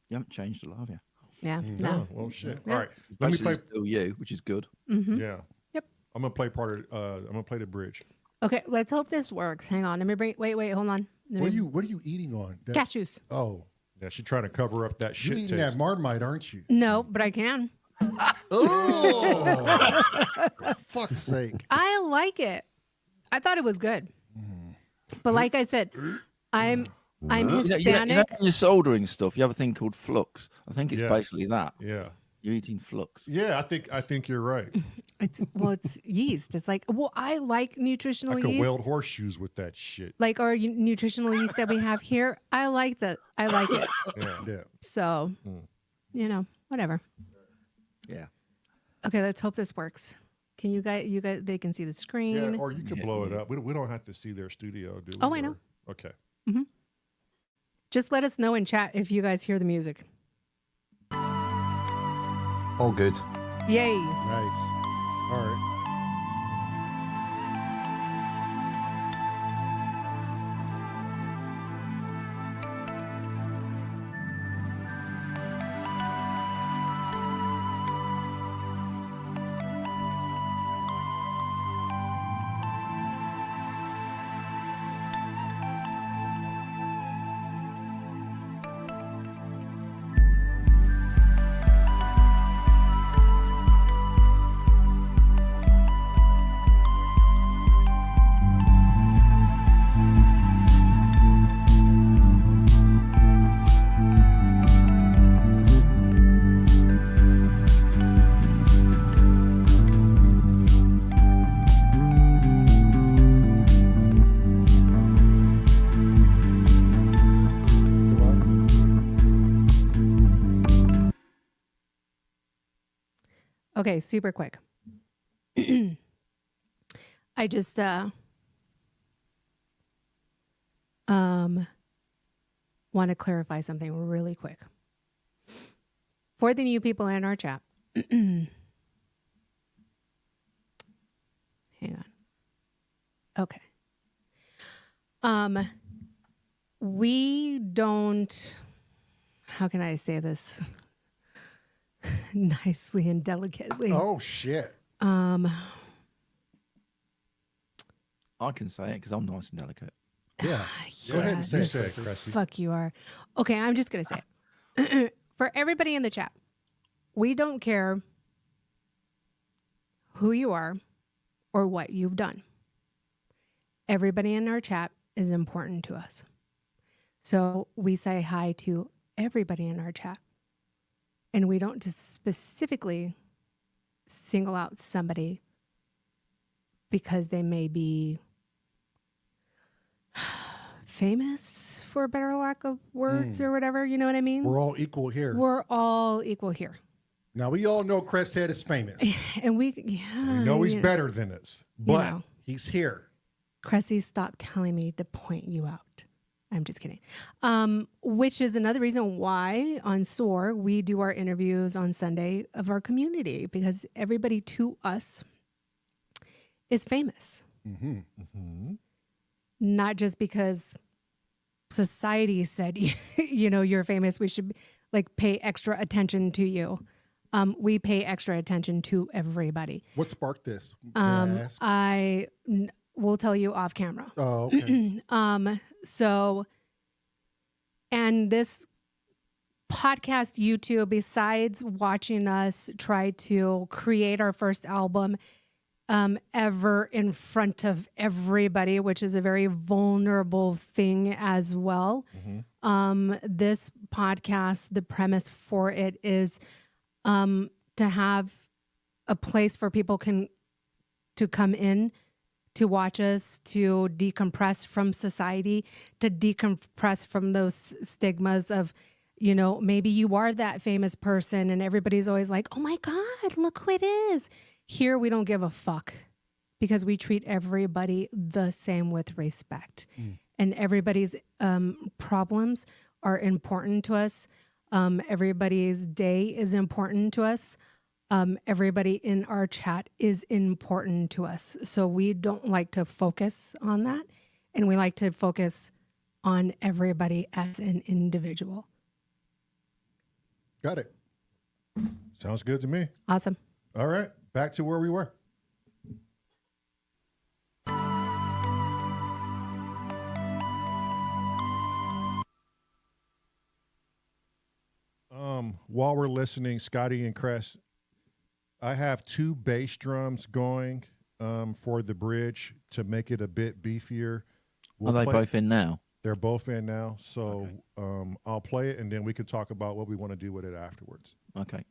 You haven't changed a lot, have you? Yeah. No. No. Well, shit. Yeah. All right. Let me play. Still you, which is good. Mm-hmm. Yeah. Yep. I'm gonna play I'm gonna play the bridge. Okay. Let's hope this works. Hang on. Let me bring. Wait. Hold on. What are you eating on? Cashews. Oh, Yeah, she's trying to cover up that you shit eating taste. that Marmite, aren't you? No, but I can. Oh, for fuck's sake! I like it. I thought it was good. But like I said, I'm Hispanic. When you're soldering stuff, you have a thing called flux. I think it's Yes. basically that. Yeah. You're eating flux. Yeah, I think you're right. It's yeast. It's like, well, I like nutritional I could yeast. weld horseshoes with that shit. Like our nutritional yeast that we have here. I like that. I like it. Yeah. So, whatever. Yeah. Okay, let's hope this works. Can you guys, they can see the screen. Yeah, or you could blow it up. We don't have to see their studio, do we? Oh, I know. Okay. Just let us know in chat if you guys hear the music. All good. Yay. Nice. All right. Okay, super quick. I just want to clarify something really quick. For the new people in our chat. Hang on. Okay. We don't, how can I say this nicely and delicately? Oh shit. I can say it because I'm nice and delicate. Yeah. Go ahead and say you it, Cressy. Fuck you are. Okay, I'm just going to say it. For everybody in the chat, we don't care who you are or what you've done. Everybody in our chat is important to us. So we say hi to everybody in our chat. And we don't just specifically single out somebody because they may be famous, for a better lack of words or whatever. You know what I mean? We're all equal here. We're all equal here. Now, we all know Cresshead is famous. And we know he's better than us, but he's here. Cressy, stop telling me to point you out. I'm just kidding. Which is another reason why on S.O.R we do our interviews on Sunday of our community, because everybody to us is famous. Mm-hmm. Mm-hmm. Not just because society said, you're famous, we should pay extra attention to you. We pay extra attention to everybody. What sparked this? I will tell you off camera. Oh, okay. So, and this podcast, YouTube, besides watching us try to create our first album ever in front of everybody, which is a very vulnerable thing as well. Mm-hmm. This podcast, the premise for it is to have a place for people to come in, to watch us, to decompress from society, to decompress from those stigmas of, maybe you are that famous person and everybody's always like, oh my God, look who it is. Here, we don't give a fuck because we treat everybody the same with respect. And everybody's problems are important to us. Everybody's day is important to us. Everybody in our chat is important to us. So we don't like to focus on that. And we like to focus on everybody as an individual. Got it. Sounds good to me. Awesome. All right, back to where we were. While we're listening, Scotty and Cress, I have 2 bass drums going for the bridge to make it a bit beefier. Are they both in now? They're both in now. So I'll play it, and then we can talk about what we want to do with it afterwards. Okay.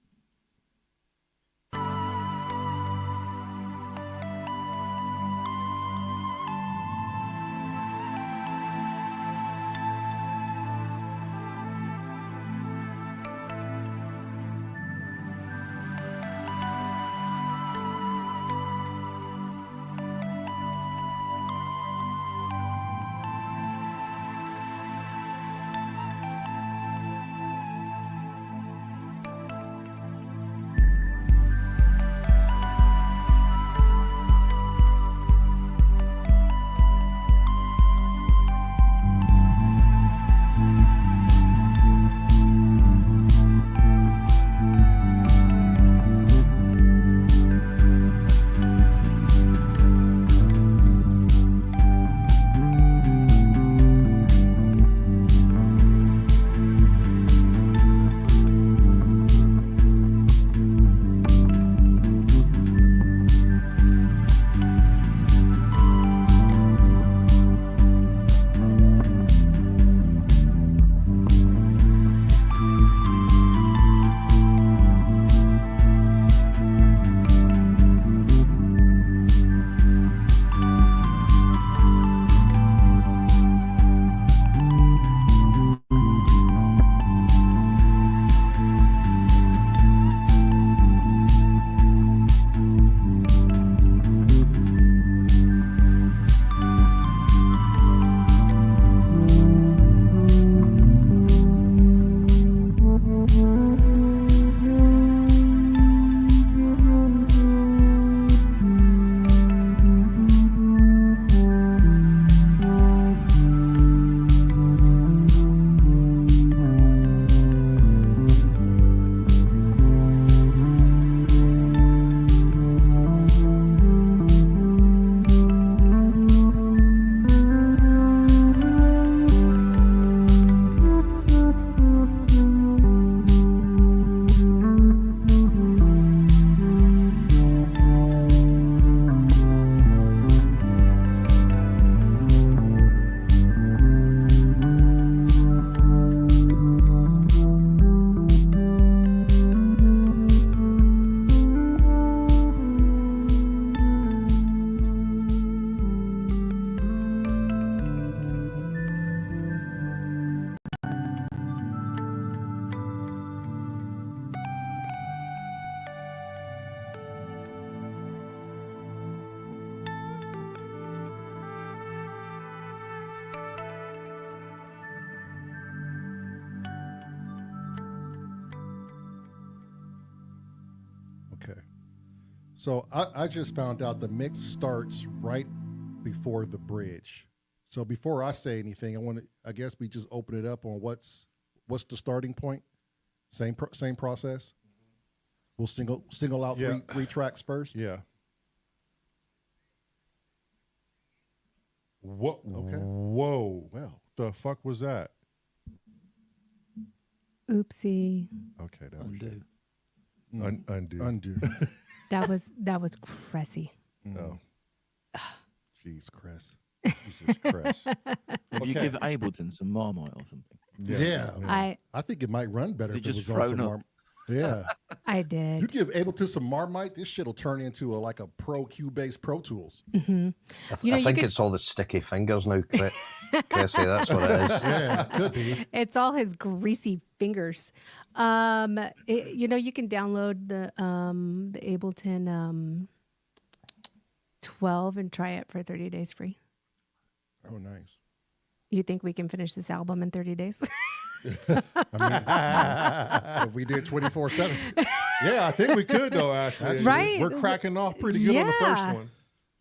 Okay. So I just found out the mix starts right before the bridge. So before I say anything, I guess we just open it up on what's the starting point. Same process. We'll single out three tracks first. Yeah. What? Okay. Whoa. Well, the fuck was that? Oopsie. Okay, that Undo. was undo. Undo. That was Cressy. Oh, Jeez, Chris. Jesus Christ. If you give Ableton some Marmite or something. Yeah. I think it might run better You if it just was on some thrown up. Marmite. Yeah. I did. You give Ableton some Marmite, this shit'll turn into a Pro Cubase Pro Tools. Mm-hmm. I think it's all the sticky fingers now, Cressy. That's what it is. Yeah, it could be. It's all his greasy fingers. You can download the Ableton 12 and try it for 30 days free. Oh, nice. You think we can finish this album in 30 days? I mean, we did 24/7. Yeah, I think we could though, Ashley. Right? We're cracking off pretty good on the first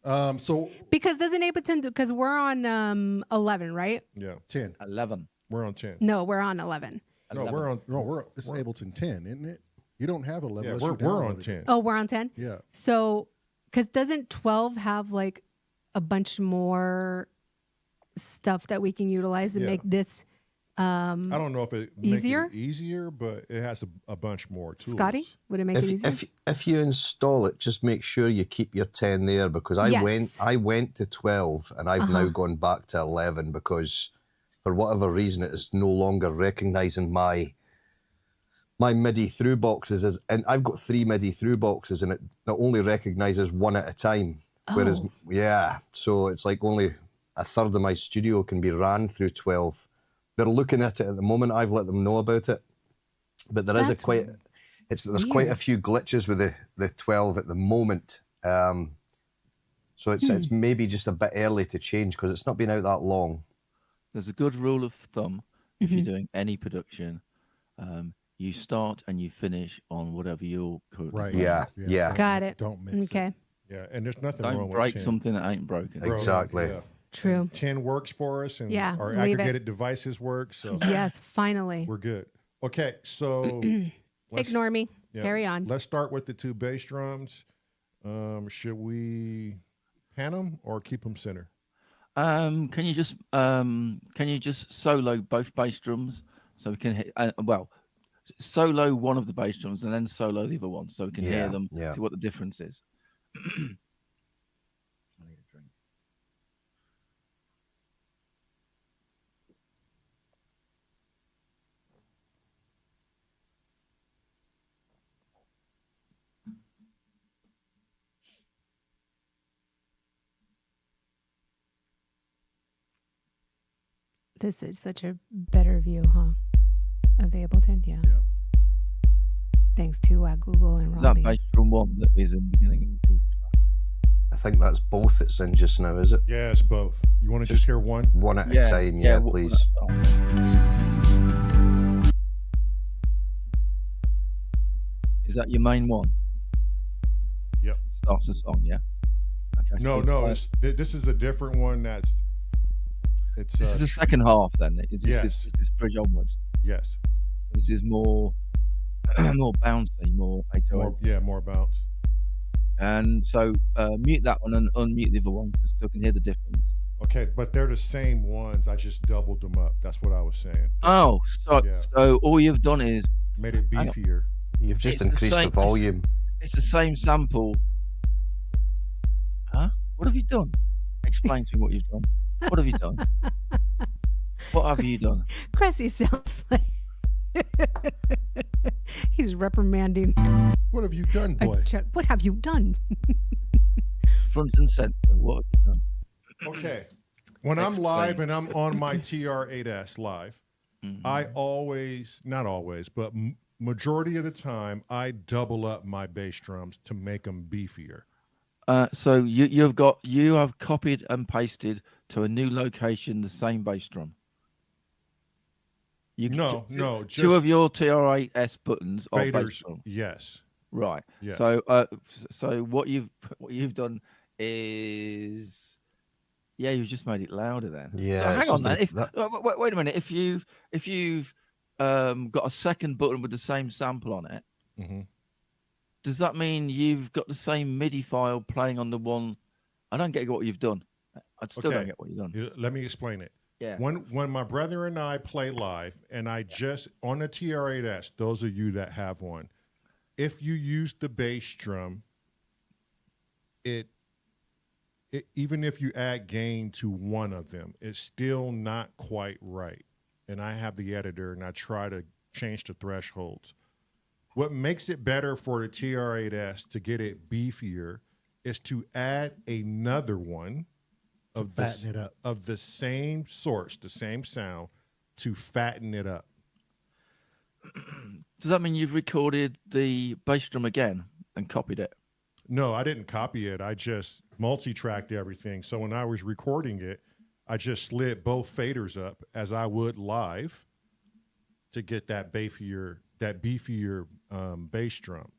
one. So Because doesn't Ableton because we're on 11, right? Yeah. 11. We're on 10. No, we're on 11. No, we're on. No, this is Ableton 10, isn't it? You don't have 11. Yeah, unless we're on downloaded 10. Oh, we're on 10? Yeah. So, because doesn't 12 have like a bunch more stuff that we can utilize and make this I don't know if it easier? makes it easier, but it has a bunch more tools. Scotty, would it make it easier? If you install it, just make sure you keep your 10 there, because I went to 12 and I've now gone back to 11 because for whatever reason it is no longer recognizing my MIDI through boxes, and I've got 3 MIDI through boxes, and it only recognizes one at a time. Whereas, so it's like only a third of my studio can be ran through 12. They're looking at it at the moment. I've let them know about it, but there is there's quite a few glitches with the 12 at the moment. So it's maybe just a bit early to change because it's not been out that long. There's a good rule of thumb if you're doing any production. You start and you finish on whatever you're currently Right. playing. Yeah. Got it. Don't mix Okay. it. Yeah, and there's nothing Don't wrong break with 10. something that ain't broken. Exactly. Yeah. True. And 10 works for us, and Yeah, our leave it. aggregated devices work, so Yes, finally. we're good. Okay, so Ignore me. Carry on. Let's start with the 2 bass drums. Should we pan them or keep them center? Can you just solo both bass drums so we can hit? Solo one of the bass drums and then solo the other one so we can hear them. See what the difference is. I need a drink. This is such a better view, huh? Of the Ableton, yeah. Thanks to Google and Is that Robbie. bass drum 1 that is in the beginning of the I think that's both it's in just now, is it? Yeah, it's both. You want to just hear one? One at a time, please. Is that your main one? Yep. Starts the song, yeah. Okay. No. This is a different one. This is the second half, then. Is this bridge onwards? Yes. So this is more more bouncy, more 808. More bounce. And so mute that one and unmute the other one so we can hear the difference. Okay, but they're the same ones. I just doubled them up. That's what I was saying. Oh, so all you've done is made it beefier. You've just increased the volume. It's the same sample. Huh? What have you done? Explain to me what you've done. What have you done? What have you done? Cressy sounds like he's reprimanding. What have you done, boy? What have you done? Front and center. What have you done? Okay. When I'm live and I'm on my TR-8S live, I always, not always, but majority of the time, I double up my bass drums to make them beefier. So you have copied and pasted to a new location the same bass drum. No, just 2 of your TR-8S buttons are bass faders. drum. Yes. Right. Yes. So what you've done is, you've just made it louder then. Yeah. So hang on, then. Wait a minute. If you've got a second button with the same sample on it, does that mean you've got the same MIDI file playing on the one? I don't get what you've done. I still don't get what you've done. Let me explain it. Yeah. When my brother and I play live, and I just on the TR-8S, those of you that have one, if you use the bass drum, it even if you add gain to one of them, it's still not quite right. And I have the editor, and I try to change the thresholds. What makes it better for the TR-8S to get it beefier is to add another one of the same source, the same sound, to fatten it up. Does that mean you've recorded the bass drum again and copied it? No, I didn't copy it. I just multi-tracked everything. So when I was recording it, I just slid both faders up as I would live to get that beefier bass drum.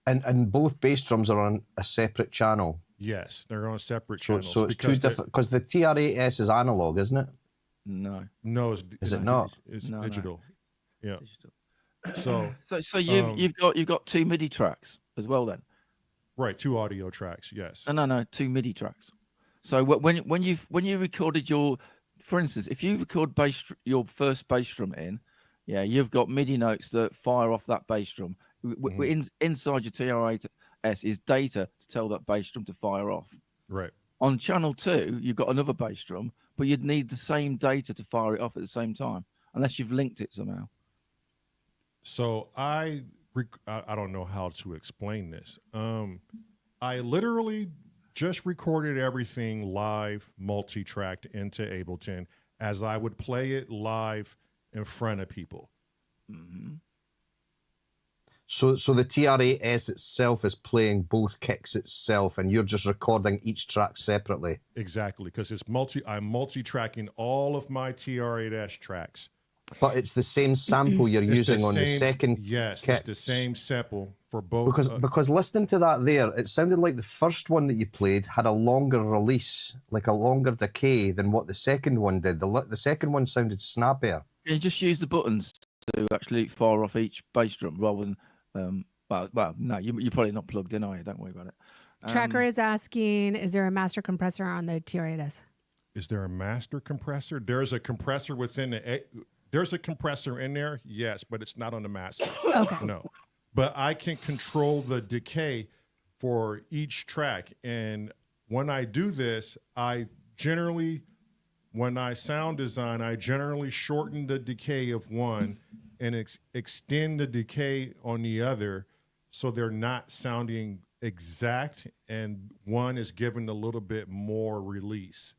And both bass drums are on a separate channel. Yes, they're on separate channels. So it's 2 different, because the TR-8S is analog, isn't it? No. No, is it not? It's digital. Yeah. Digital. So you've got 2 MIDI tracks as well then. right, 2 audio tracks. Yes. No, 2 MIDI tracks. So when you recorded your, for instance, if you record your first bass drum in, yeah, you've got MIDI notes that fire off that bass drum. Inside your TR-8S is data to tell that bass drum to fire off. Right. On channel 2, you've got another bass drum, but you'd need the same data to fire it off at the same time, unless you've linked it somehow. So I don't know how to explain this. I literally just recorded everything live, multi-tracked into Ableton as I would play it live in front of people. Mm-hmm. So the TR-8S itself is playing both kicks itself, and you're just recording each track separately. Exactly, because I'm multi-tracking all of my TR-8S tracks. But it's the same sample you're using on the second Yes, kick. it's the same sample for both. Because listening to that there, it sounded like the first one that you played had a longer release, like a longer decay than what the second one did. The second one sounded snappier. Can you just use the buttons to actually fire off each bass drum rather than... well, no, you're probably not plugged in, are you? Don't worry about it. Tracker is asking, is there a master compressor on the TR-8S? Is there a master compressor? There's a compressor within the... There's a compressor in there, yes, but it's not on the master. Okay. No. But I can control the decay for each track. And when I do this, when I sound design, I generally shorten the decay of one and extend the decay on the other so they're not sounding exact, and one is given a little bit more release.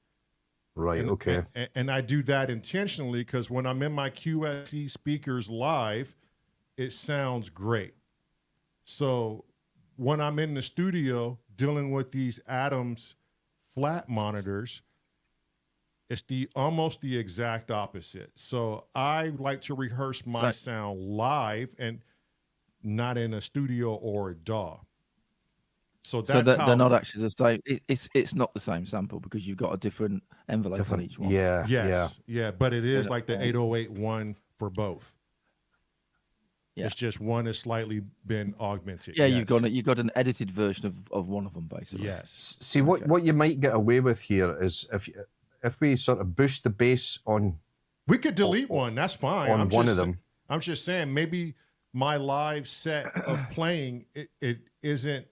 Right, okay. And I do that intentionally because when I'm in my QSE speakers live, it sounds great. So when I'm in the studio dealing with these Adams flat monitors, it's almost the exact opposite. So I like to rehearse my sound live and not in a studio or a DAW. So they're not actually the same. It's not the same sample because you've got a different envelope on each one. Yeah. But it is like the 808 one for both. Yeah. It's just one has slightly been augmented. Yeah, you've got an edited version of one of them basically. Yes. See, what you might get away with here is if we sort of boost the bass on... We could delete one. That's fine. On one of them. I'm just saying maybe my live set of playing, it isn't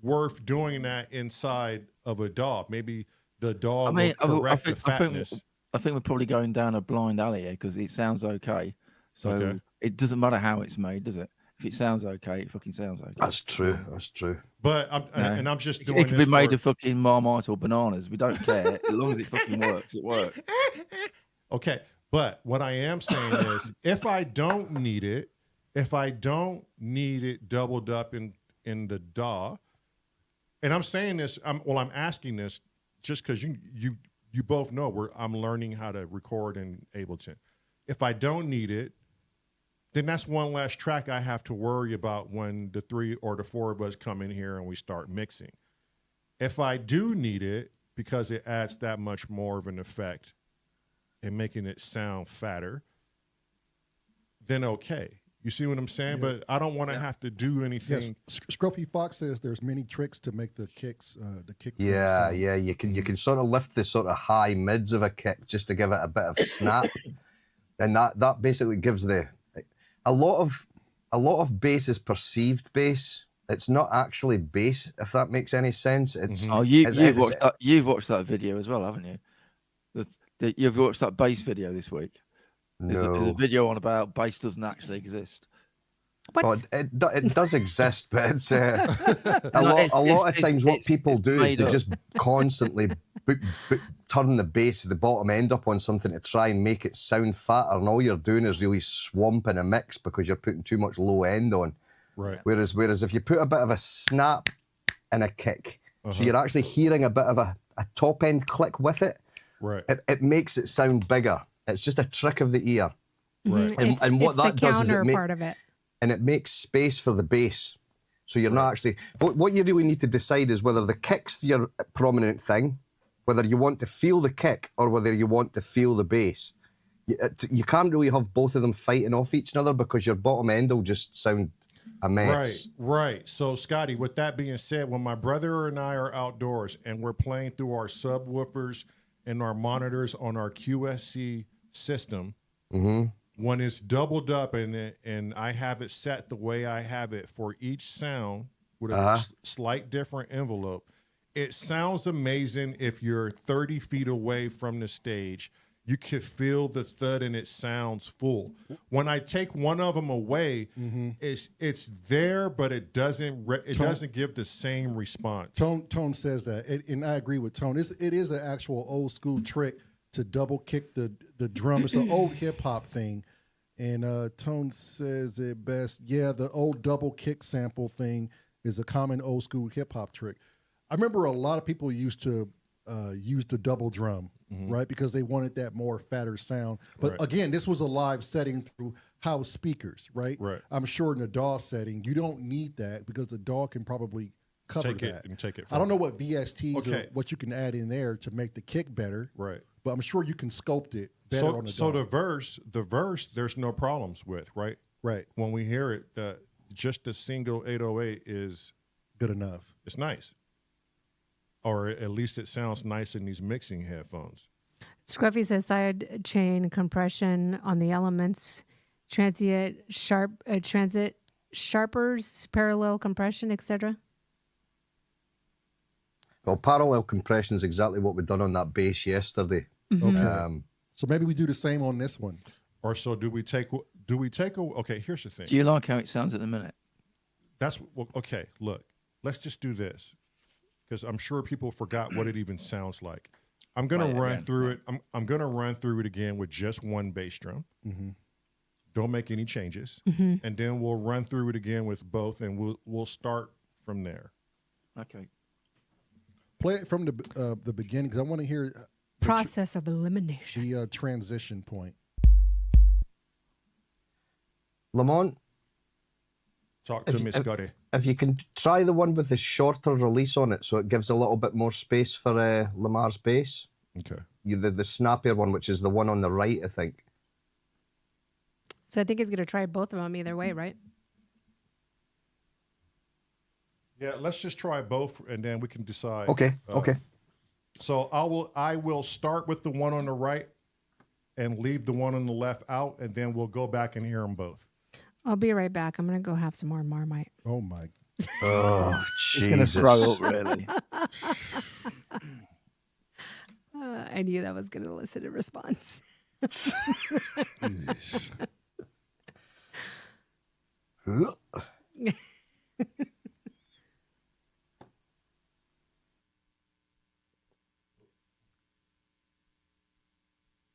worth doing that inside of a DAW. Maybe the DAW will correct the fatness. I think we're probably going down a blind alley here because it sounds okay. So it doesn't matter how it's made, does it? If it sounds okay, it fucking sounds okay. That's true. But I'm just doing it could be made of fucking Marmite or bananas. We don't care. As long as it fucking works, it works. Okay. But what I am saying is if I don't need it doubled up in the DAW, and I'm saying this, I'm asking this just because you both know I'm learning how to record in Ableton. If I don't need it, then that's one less track I have to worry about when the 3 or the 4 of us come in here and we start mixing. If I do need it, because it adds that much more of an effect and making it sound fatter, then okay. You see what I'm saying? Yeah. But I don't want to have to do anything. Yes. Scruffy Fox says there's many tricks to make the kicks, Yeah. You can sort of lift the sort of high mids of a kick just to give it a bit of snap, and that basically gives a lot of bass is perceived bass. It's not actually bass, if that makes any sense. It's you've watched that video as well, haven't you? You've watched that bass video this week. No. There's a video on about bass doesn't actually exist. Oh, it does exist, but it's a lot of times what people do is they just constantly turn the bass, the bottom end up on something to try and make it sound fatter, and all you're doing is really swamping a mix because you're putting too much low end on. Right. Whereas if you put a bit of a snap in a kick, so you're actually hearing a bit of a top end click with it, right? It makes it sound bigger. It's just a trick of the ear. Right. And what that does is it makes space for the bass. So you're not actually... What you really need to decide is whether the kick's your prominent thing, whether you want to feel the kick or whether you want to feel the bass. You can't really have both of them fighting off each other because your bottom end will just sound a mess. Right. So, Scotty, with that being said, when my brother and I are outdoors and we're playing through our subwoofers and our monitors on our QSC system, when it's doubled up and I have it set the way I have it for each sound with a slight different envelope, it sounds amazing. If you're 30 feet away from the stage, you can feel the thud and it sounds full. When I take one of them away, it's there, but it doesn't give the same response. Tone says that, and I agree with Tone. It is an actual old school trick to double kick the drum. It's an old hip hop thing, and Tone says it best. Yeah, the old double kick sample thing is a common old school hip hop trick. I remember a lot of people used to use the double drum, right? Because they wanted that more fatter sound. But again, this was a live setting through house speakers, right? I'm sure in the DAW setting, you don't need that because the DAW can probably cover that. I don't know what VSTs or what you can add in there to make the kick better. Right. But I'm sure you can sculpt it better on the DAW. So the verse, there's no problems with, right? Right. When we hear it, just the single 808 is good enough. It's nice. Or at least it sounds nice in these mixing headphones. Scruffy says side chain compression on the elements, transit sharpers, parallel compression, etc. Well, parallel compression is exactly what we've done on that bass yesterday. Okay. So maybe we do the same on this one. Or so do we take okay, here's the thing. Do you like how it sounds at the minute? Okay, look. Let's just do this. Because I'm sure people forgot what it even sounds like. I'm gonna run through it. I'm gonna run through it again with just one bass drum. Don't make any changes, and then we'll run through it again with both, and we'll start from there. Okay. Play it from the beginning because I want to hear process of elimination. The transition point. Lamont, talk to me, Scotty. If you can try the one with the shorter release on it, so it gives a little bit more space for Lamar's bass. Okay. The snappier one, which is the one on the right, I think. So I think he's going to try both of them either way, right? Yeah, let's just try both, and then we can decide. Okay. Okay. So I will start with the one on the right, and leave the one on the left out, and then we'll go back and hear them both. I'll be right back. I'm going to go have some more Marmite. Oh, my. Oh, Jesus. He's going to throw up, really. I knew that was going to elicit a response.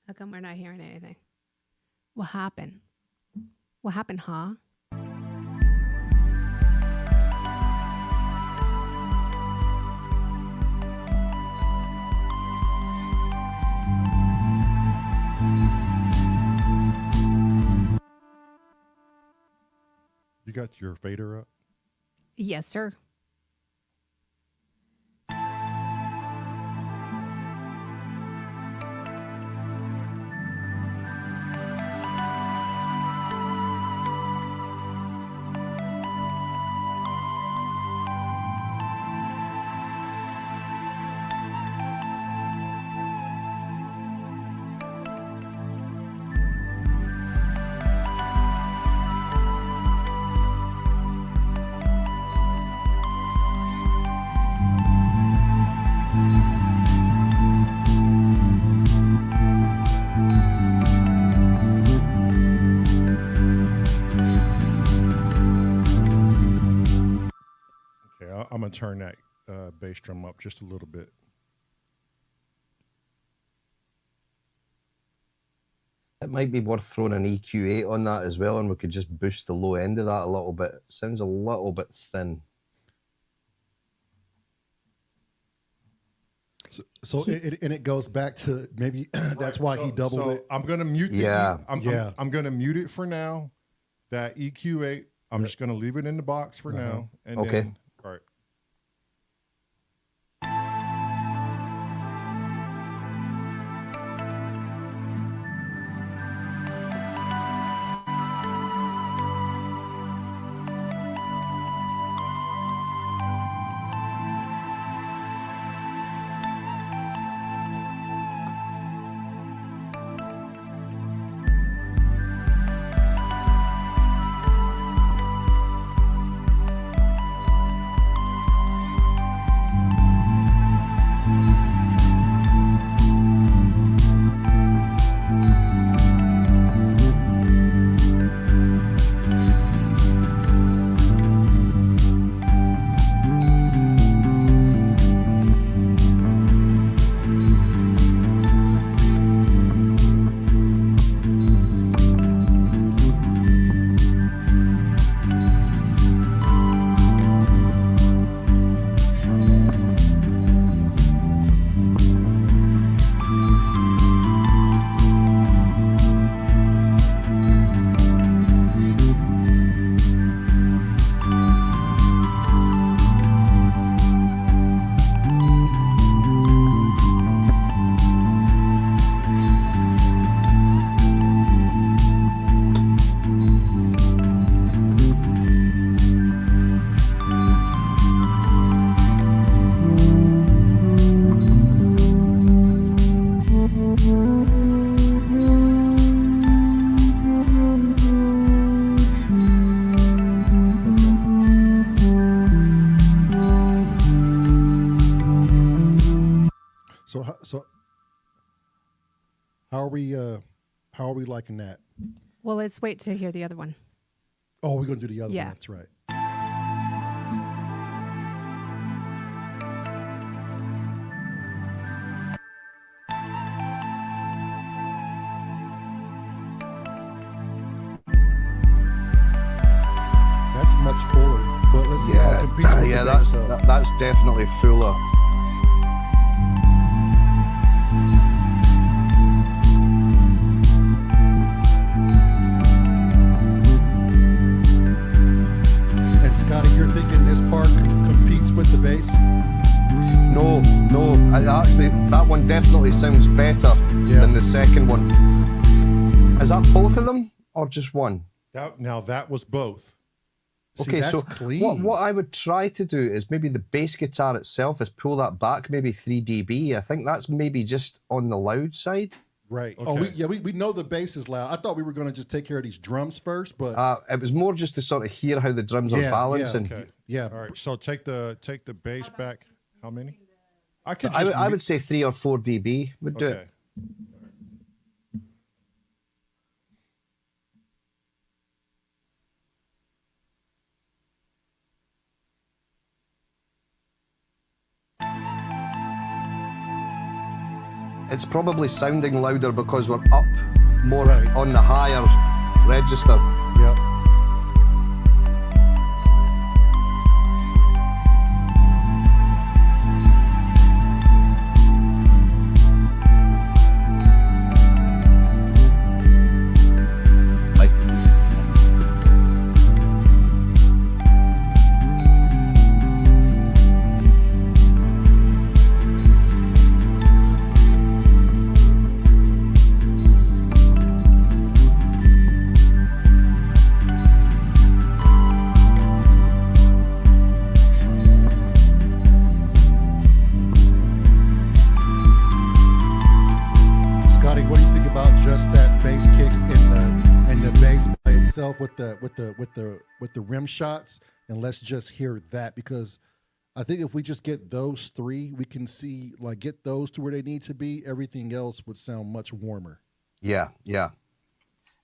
How come we're not hearing anything? What happened? What happened, huh? You got your fader up? Yes, sir. I'm going to turn that bass drum up just a little bit. It might be worth throwing an EQ8 on that as well, and we could just boost the low end of that a little bit. It sounds a little bit thin. So it goes back to maybe that's why he doubled it. I'm going to mute. I'm going to mute it for now. That EQ8, I'm just going to leave it in the box for now. And okay. Then, all right. So how are we liking that? Well, let's wait to hear the other one. Oh, we're gonna do the other Yeah. one. That's right. That's much fuller, but let's see how it competes with yeah, the bass, that's definitely fuller. And Scotty, you're thinking this part competes with the bass? No, actually, that one definitely sounds better than the second one. Is that both of them or just one? Now that was both. Okay, See, so clean. what I would try to do is maybe the bass guitar itself is pull that back maybe 3 dB. I think that's maybe just on the loud side. Right. Okay. Oh, we know the bass is loud. I thought we were going to just take care of these drums first, but It was more just to sort of hear how the drums are balancing. Okay. yeah. All right. So take the bass back. How many? I could. I would say 3 or 4 dB would do it. It's probably sounding louder because we're up more on the higher register. Yep. Scotty, what do you think about just that bass kick and the bass by itself with the rim shots? And let's just hear that, because I think if we just get those three, we can see, like, get those to where they need to be. Everything else would sound much warmer. Yeah.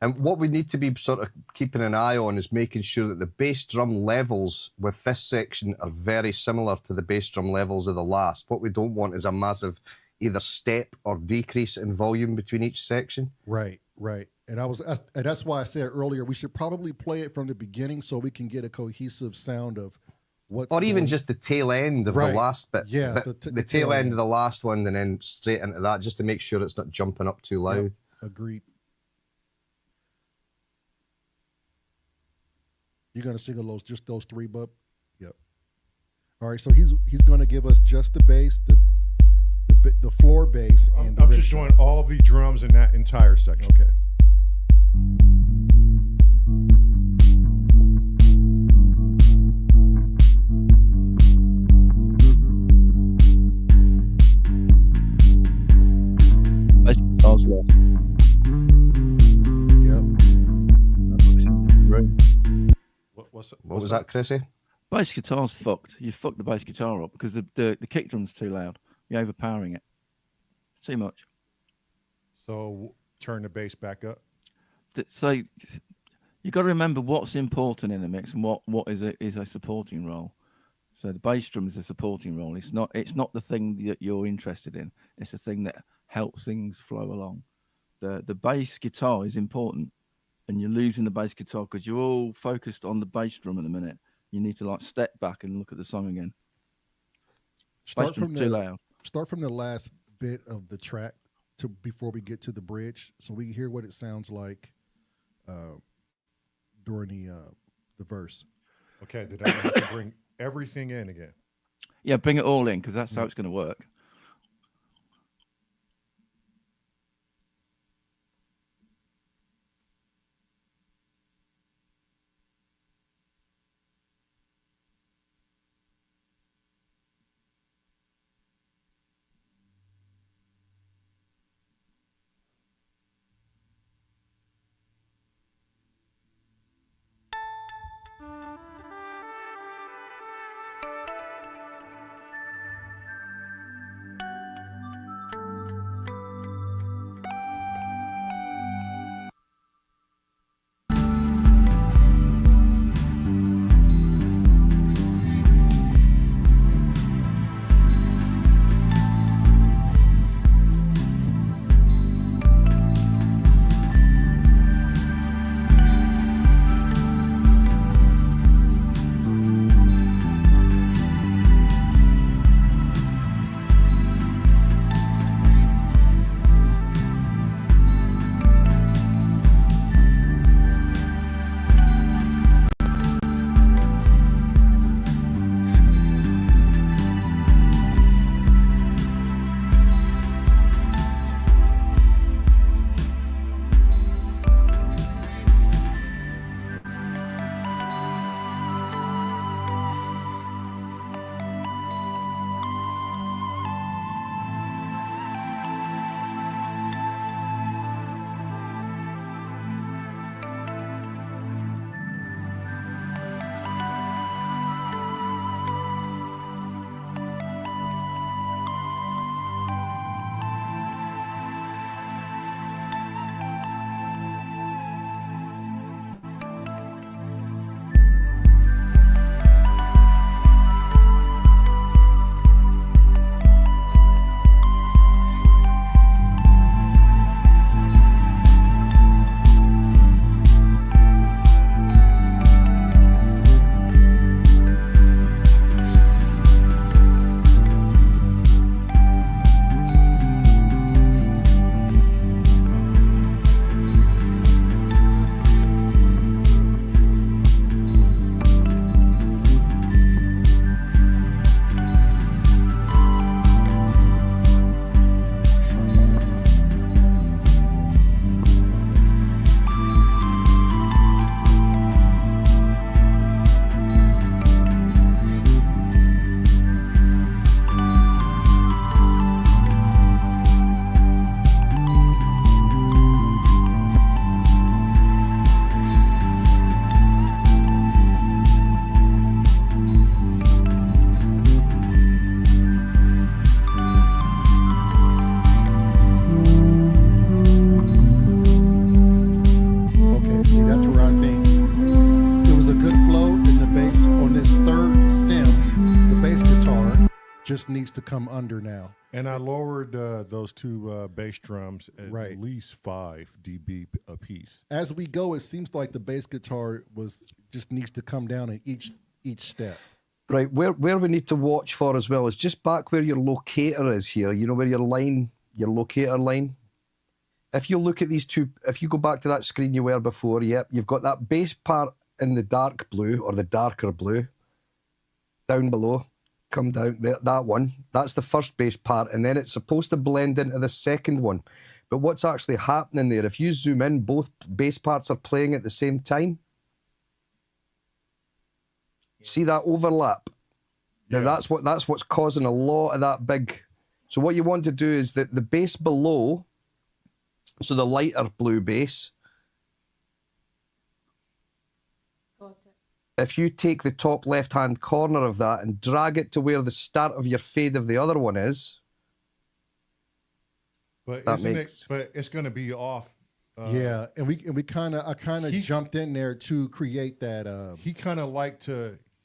And what we need to be sort of keeping an eye on is making sure that the bass drum levels with this section are very similar to the bass drum levels of the last. What we don't want is a massive either step or decrease in volume between each section. Right. And that's why I said earlier we should probably play it from the beginning so we can get a cohesive sound of what's Or even going- just the tail end of the last bit. Yeah, But the the tail end of the last one and then straight into that, just to make sure it's not jumping up too loud. Yep, agreed. You're gonna sing just those three, bub? Yep. All right, so he's gonna give us just the bass, the floor bass, and I'm just doing all the drums in that entire section. Okay. Bass guitar's left. Yep. What was that, Chrissy? Bass guitar's fucked. You fucked the bass guitar up because the kick drum's too loud. You're overpowering it. It's too much. So turn the bass back up. So you got to remember what's important in the mix and what is a supporting role. So the bass drum is a supporting role. It's not the thing that you're interested in. It's the thing that helps things flow along. The bass guitar is important, and you're losing the bass guitar because you're all focused on the bass drum at the minute. You need to like step back and look at the song again. Start from too loud. Start from the last bit of the track before we get to the bridge, so we hear what it sounds like during the verse. Okay, did I have to bring everything in again? Yeah, bring it all in because that's how it's going to work. needs to come under now. And I lowered those two bass drums at Right. least 5 dB a piece. As we go, it seems like the bass guitar just needs to come down in each step. Right, where we need to watch for as well is just back where your locator is here. You know where your locator line. If you look at these two, if you go back to that screen you were before, yep, you've got that bass part in the dark blue or the darker blue down below. Come down there, that one. That's the first bass part, and then it's supposed to blend into the second one. But what's actually happening there? If you zoom in, both bass parts are playing at the same time. See that overlap? Now that's what's causing a lot of that big. So what you want to do is that the bass below, so the lighter blue bass, if you take the top left-hand corner of that and drag it to where the start of your fade of the other one is, but it's going to be off. Yeah, and I kind of jumped in there to create that. He kind of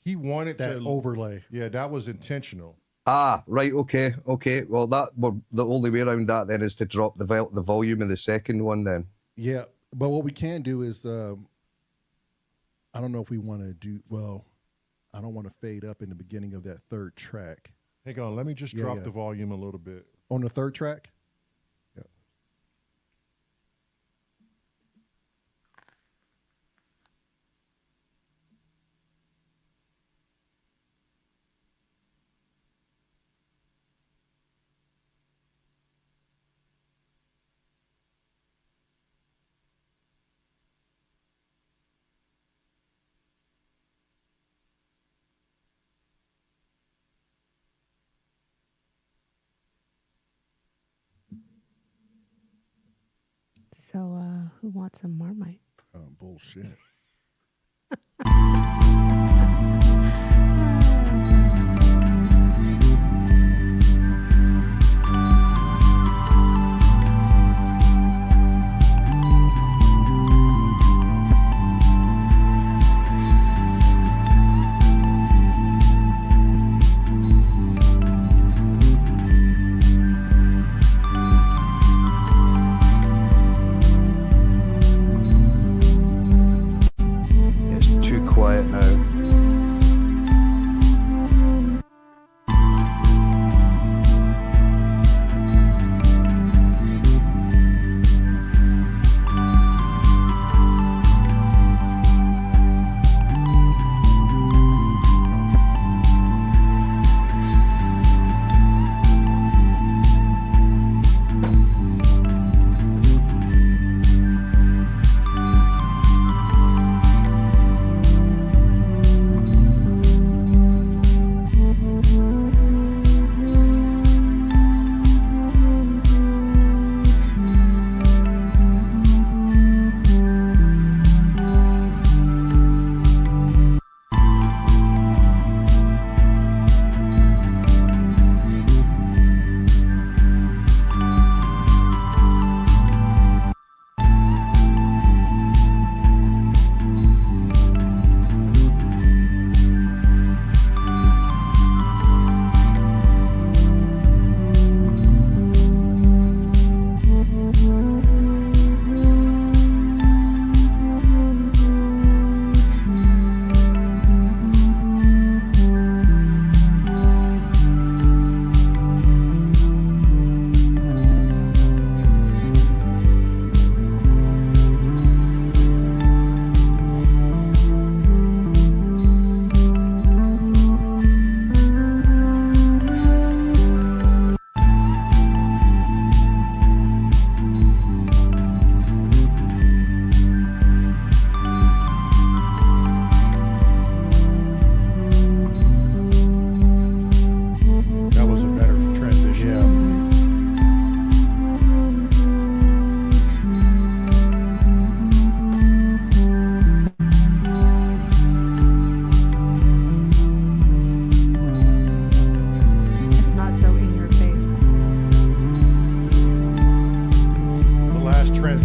he wanted that overlay. Yeah, that was intentional. Ah, right, okay. Well, the only way around that then is to drop the volume in the second one then. Yeah, but what we can do is, I don't know if we want to do, well, I don't want to fade up in the beginning of that third track. Hang on, let me just drop the volume a little bit. On the third track? Yeah. So, who wants some Marmite? Bullshit.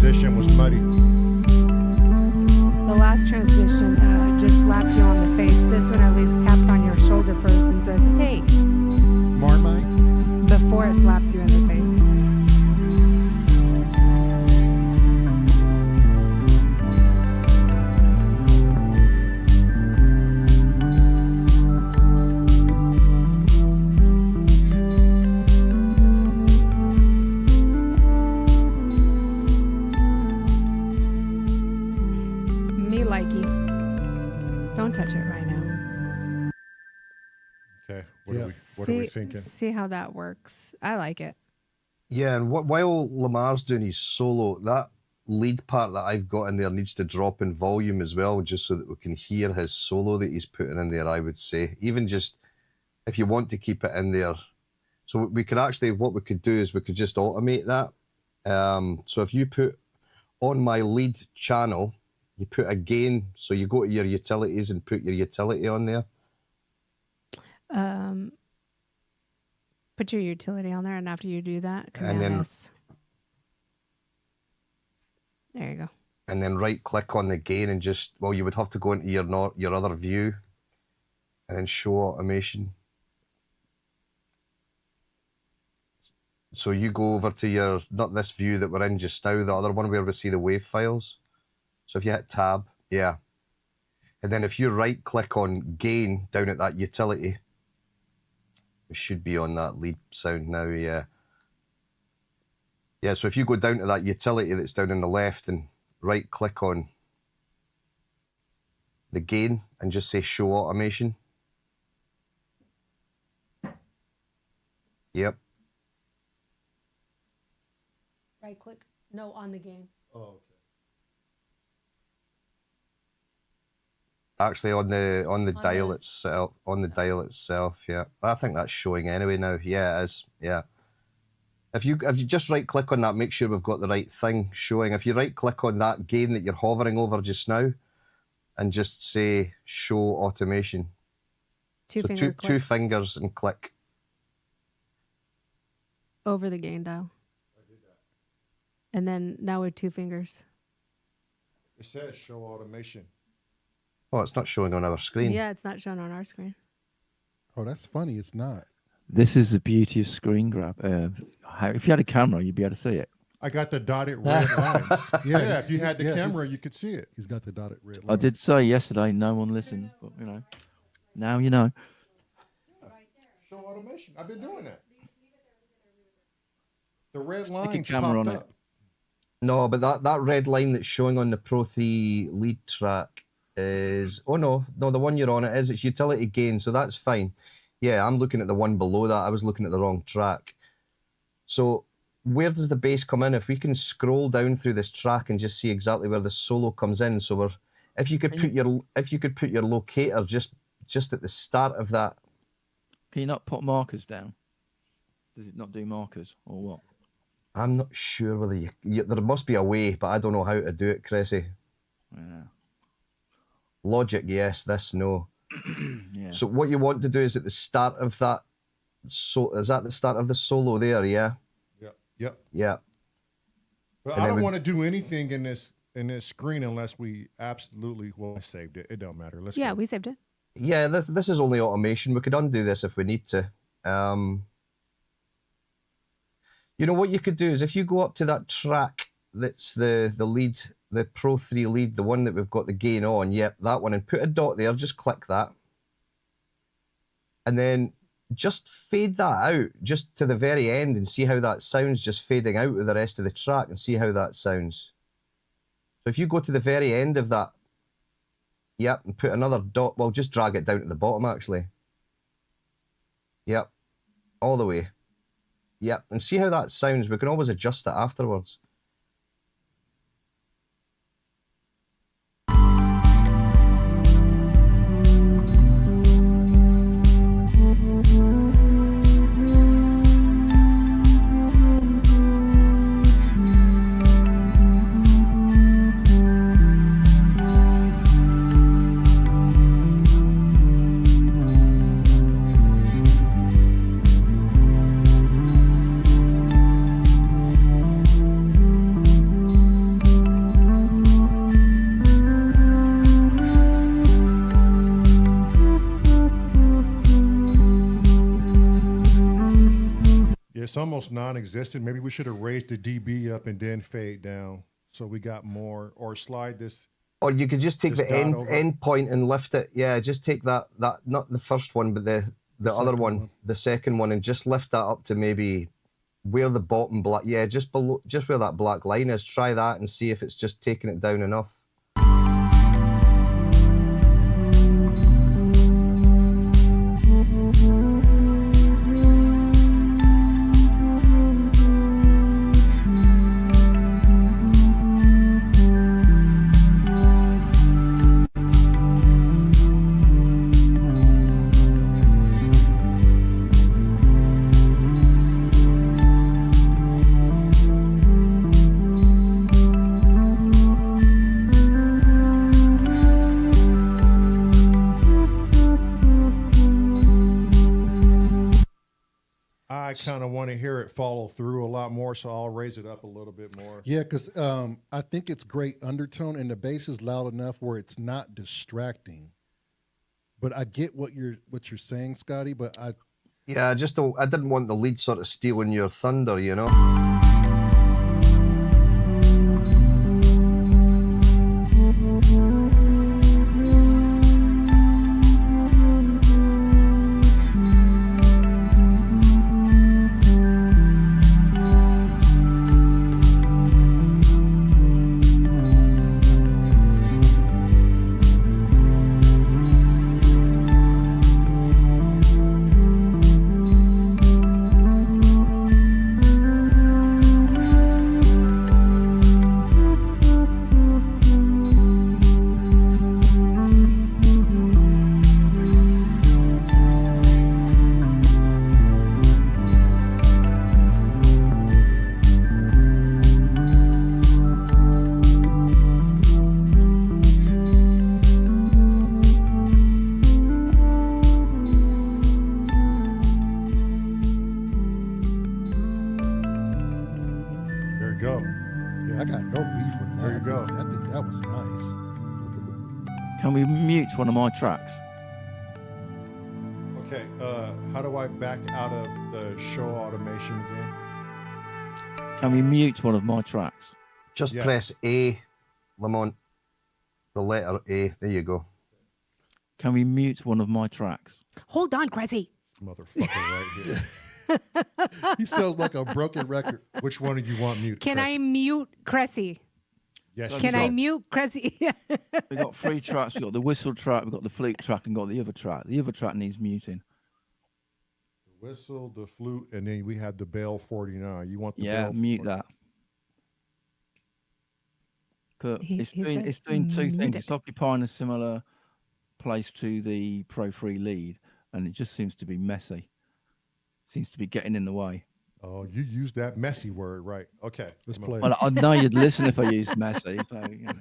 transition was muddy. The last transition just slapped you on the face. This one at least taps on your shoulder first and says, hey. Marmite? before it slaps you in the face. Me likey. Don't touch it right now. Okay. What are we thinking? See how that works. I like it. Yeah, and while Lamar's doing his solo, that lead part that I've got in there needs to drop in volume as well, just so that we can hear his solo that he's putting in there, I would say. Even just if you want to keep it in there. So we could actually, what we could do is we could just automate that. So if you put on my lead channel, you put a gain, so you go to your utilities and put your utility on there. Put your utility on there, and after you do that, And then- there you go. And then right click on the gain and just, well, you would have to go into your other view and then show automation. So you go over to your, not this view that we're in just now, the other one where we see the wave files. So if you hit tab, yeah. And then if you right click on gain down at that utility, it should be on that lead sound now, yeah. Yeah, so if you go down to that utility that's down on the left and right click on the gain and just say show automation. Yep. Right click. No, on the gain. Oh, okay. Actually, on the dial the- itself, dial itself, yeah. I think that's showing anyway now. Yeah, it is. Yeah. If you just right click on that, make sure we've got the right thing showing. If you right click on that gain that you're hovering over just now, and just say show automation. Two fingers and click over the gain dial. And then now with 2 fingers. It says show automation. Oh, it's not showing on our screen. Yeah, it's not shown on our screen. Oh, that's funny. It's not. This is the beauty of screen grab. If you had a camera, you'd be able to see it. I got the dotted red lines. Yeah, if you had the camera, you could see it. He's got the dotted red I line. did say yesterday, no one listened, but you know, now you know. Show automation. I've been doing that. The red a lines camera popped on it. up. No, but that red line that's showing on the Pro 3 lead track is, oh no, the one you're on, it's utility gain, so that's fine. Yeah, I'm looking at the one below that. I was looking at the wrong track. So where does the bass come in? If we can scroll down through this track and just see exactly where the solo comes in. So if you could put your locator just at the start of that. Can you not put markers down? Does it not do markers or what? I'm not sure whether there must be a way, but I don't know how to do it, Cressy. Yeah. Logic, yes. This, no. Yeah. So what you want to do is at the start of that. So is that the start of the solo there? Yeah. Yep. Yeah. But And I then don't want to do anything in this screen unless we absolutely. Well, I saved it. It don't matter. Let's Yeah, go. we saved it. Yeah. This is only automation. We could undo this if we need to. You know what you could do is if you go up to that track that's the lead, the Pro 3 lead, the one that we've got the gain on, yep, that one, and put a dot there, just click that. And then just fade that out just to the very end and see how that sounds, just fading out with the rest of the track and see how that sounds. So if you go to the very end of that, yep, and put another dot, well, just drag it down to the bottom actually. Yep, all the way. Yep, and see how that sounds. We can always adjust it afterwards. It's almost non-existent. Maybe we should have raised the dB up and then fade down so we got more, or slide this. Or you could just take This the dot over. end point and lift it. Yeah, just take that not the first one, but the other one, the second one, and just lift that up to maybe where the bottom black, yeah, just below, just where that black line is. Try that and see if it's just taking it down enough. I kind of want to hear it follow through a lot more, so I'll raise it up a little bit more. Yeah, because I think it's great undertone, and the bass is loud enough where it's not distracting. But I get what you're saying, Scotty. But I didn't want the lead sort of stealing your thunder, you know. One of my tracks. Okay, how do I back out of the show automation again? Can we mute one of my tracks? Just press A, Lamont. The letter A. There you go. Can we mute one of my tracks? Hold on, Cressy. Motherfucker right here. He sounds like a broken record. Which one do you want mute? Can I mute Cressy? Yes. Can I mute Cressy? We've got 3 tracks. We've got the whistle track, we've got the flute track, and got the other track. The other track needs muting. The whistle, the flute, and then we had the bell 49. You want the bell? Yeah, mute that. It's doing 2 things. It's occupying a similar place to the Pro 3 lead, and it just seems to be messy. Seems to be getting in the way. Oh, you used that messy word, right? Okay, let's play. Well, I know you'd listen if I used messy. So, you know.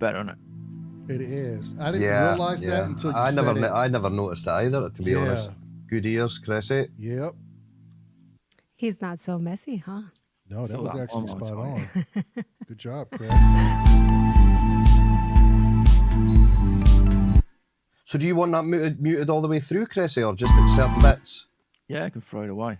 Better on it. It is. I didn't realize that until you said it. I never noticed it either, to be honest. Good ears, Chrissy. Yep. He's not so messy, huh? No, that was actually spot on. Good job, Chris. So do you want that muted all the way through, Chrissy, or just at certain bits? Yeah, I can throw it away.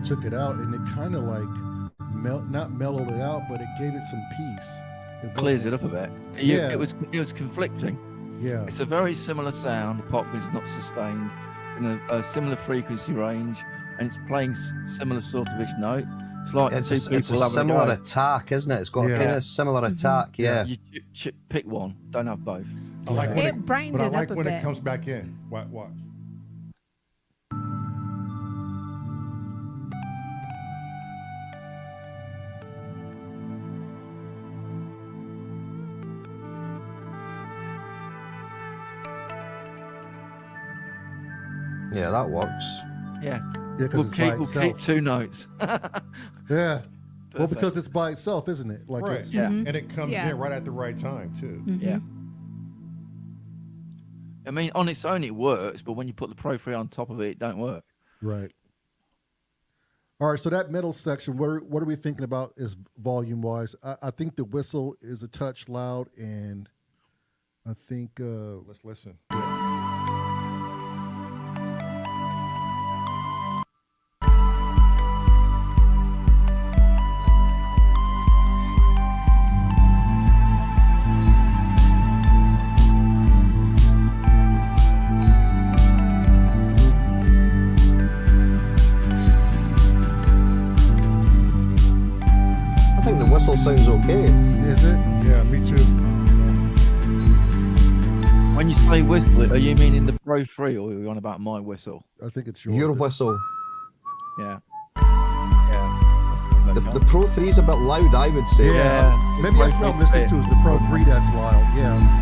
Took it out, and it kind of like not mellowed it out, but it gave it some peace. It clears it up a bit. Yeah, it was conflicting. Yeah, it's a very similar sound, apart from it's not sustained in a similar frequency range, and it's playing similar sort of ish notes. It's like it's a similar attack, isn't it? It's got a kind of similar attack. Yeah. You pick one. Don't have both. I like when it brightened it up a when bit. It comes back in. Watch. Yeah, that works. Yeah. We'll keep two notes. Yeah. Well, because it's by itself, isn't it? Like right. It's, yeah. And it comes in right at the right time too. Yeah. I mean, on its own it works, but when you put the Pro 3 on top of it, it don't work. Right. All right. So that middle section, what are we thinking about is volume wise? I think the whistle is a touch loud, and I think let's listen. Yeah. Whistle sounds okay. Is it? Yeah, me too. When you say whistle, are you meaning the Pro 3 or are you on about my whistle? I think it's your whistle. Yeah. Yeah. The Pro 3 is a bit loud, I would say. Yeah. Maybe that's what I'm listening to is the Pro 3 that's loud. Yeah.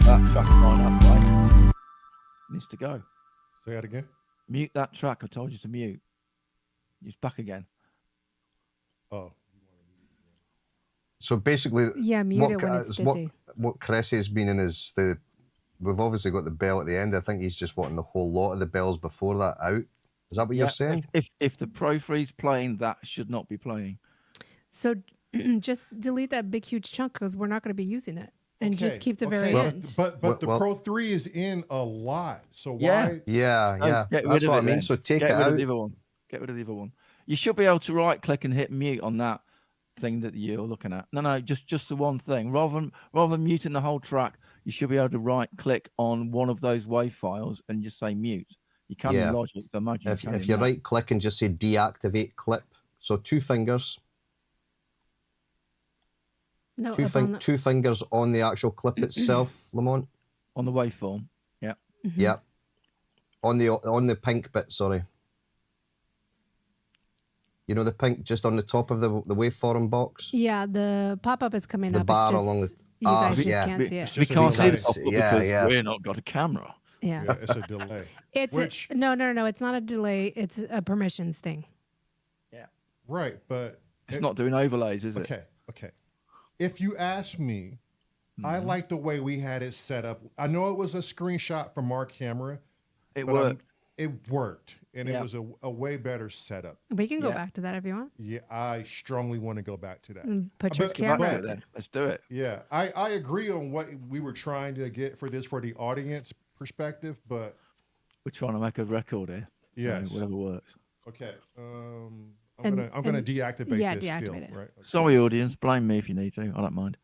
That track line up, right? Needs to go. Say that again. Mute that track. I told you to mute. It's back again. Oh. So basically, mute it when it's busy. What Chris is meaning is we've obviously got the bell at the end. I think he's just wanting the whole lot of the bells before that out. Is that what you're saying? If the Pro 3's playing, that should not be playing. So just delete that big huge chunk because we're not going to be using it. And just keep the very end. But the Pro 3 is in a lot. So why? Yeah. Yeah. That's what I mean. So take it out. Get rid of the other one. You should be able to right click and hit mute on that thing that you're looking at. No, just the one thing. Rather than muting the whole track, you should be able to right click on one of those WAV files and just say mute. You can in Logic, so imagine. If you right click and just say deactivate clip, so 2 fingers. No, two fingers on the actual clip itself, Lamont. On the waveform, yeah. Mm-hmm. Yeah. On the pink bit, sorry. You know the pink just on the top of the waveform box? Yeah, the pop-up is coming the up. Bar It's along just, the, you guys just can't see it. We can't see the delay. pop-up because we're not got a camera. Yeah. Yeah, it's a delay. No. It's not a delay. It's a permissions thing. Yeah. Right, but it's not doing overlays, is it? Okay. If you ask me, I like the way we had it set up. I know it was a screenshot from our camera. It worked. It worked, and it was a way better setup. We can go back to that if you want. Yeah, I strongly want to go back to that. Put your camera. Then. Let's do it. Yeah, I agree on what we were trying to get for this for the audience perspective, but we're trying to make a record here. Yes, so whatever works. Okay, I'm gonna deactivate this deactivate still, it. right? Okay. Sorry, audience. Blame me if you need to. I don't mind.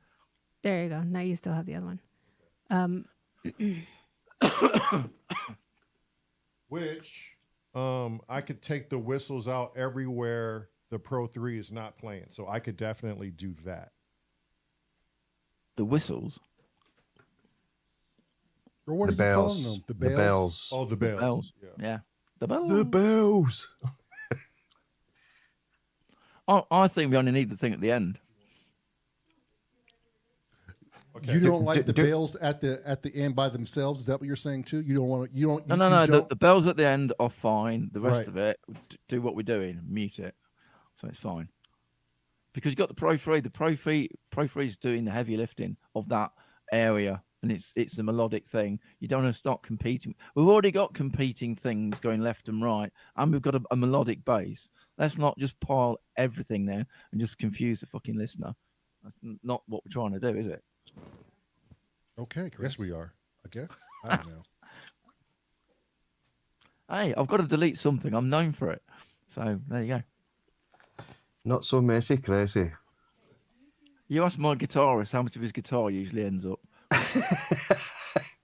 There you go. Now you still have the other one. Which I could take the whistles out everywhere the Pro 3 is not playing, so I could definitely do that. The whistles. Or what the are you bells. calling them? The bells. Oh, the bells. The bells. Yeah. The bells. The bells. I think we only need the thing at the end. Okay. You don't like the bells at the end by themselves? Is that what you're saying too? You don't want to. You don't. No. The bells at the end are fine. The rest Right. of it, do what we're doing, mute it, so it's fine. Because you've got the Pro 3. The Pro 3 is doing the heavy lifting of that area, and it's a melodic thing. You don't want to start competing. We've already got competing things going left and right, and we've got a melodic bass. Let's not just pile everything there and just confuse the fucking listener. That's not what we're trying to do, is it? Okay, Chris. Yes, we are. I guess. I don't know. Hey, I've got to delete something. I'm known for it. So there you go. Not so messy, Cressy. You ask my guitarist how much of his guitar usually ends up.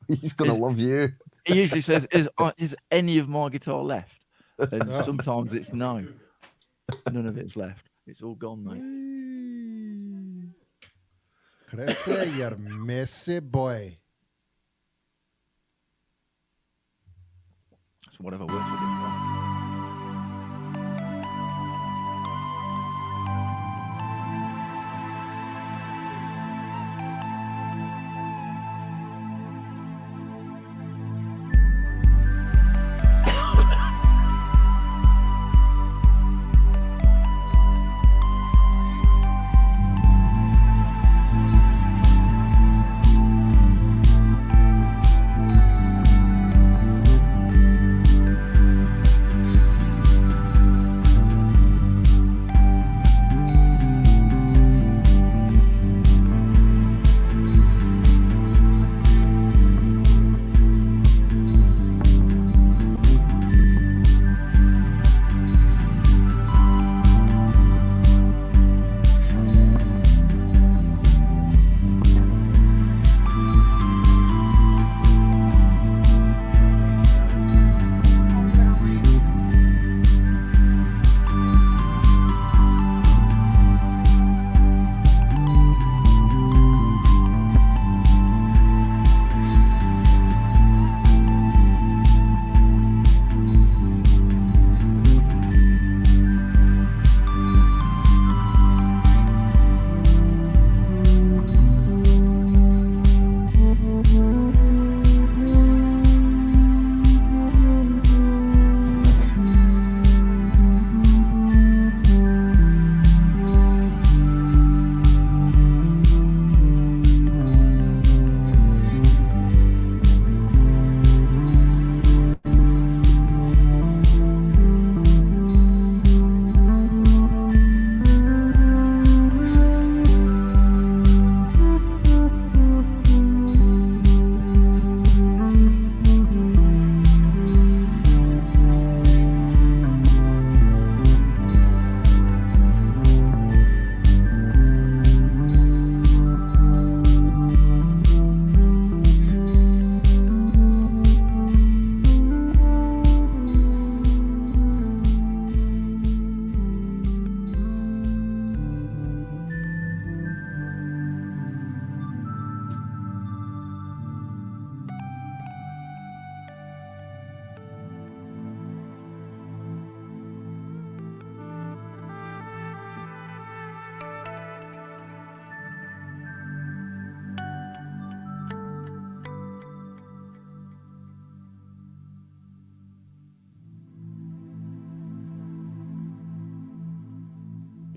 He's going to love you. He usually says, is any of my guitar left? And sometimes it's no. None of it's left. It's all gone, mate. Could I say you're a messy boy? That's whatever works with this guy.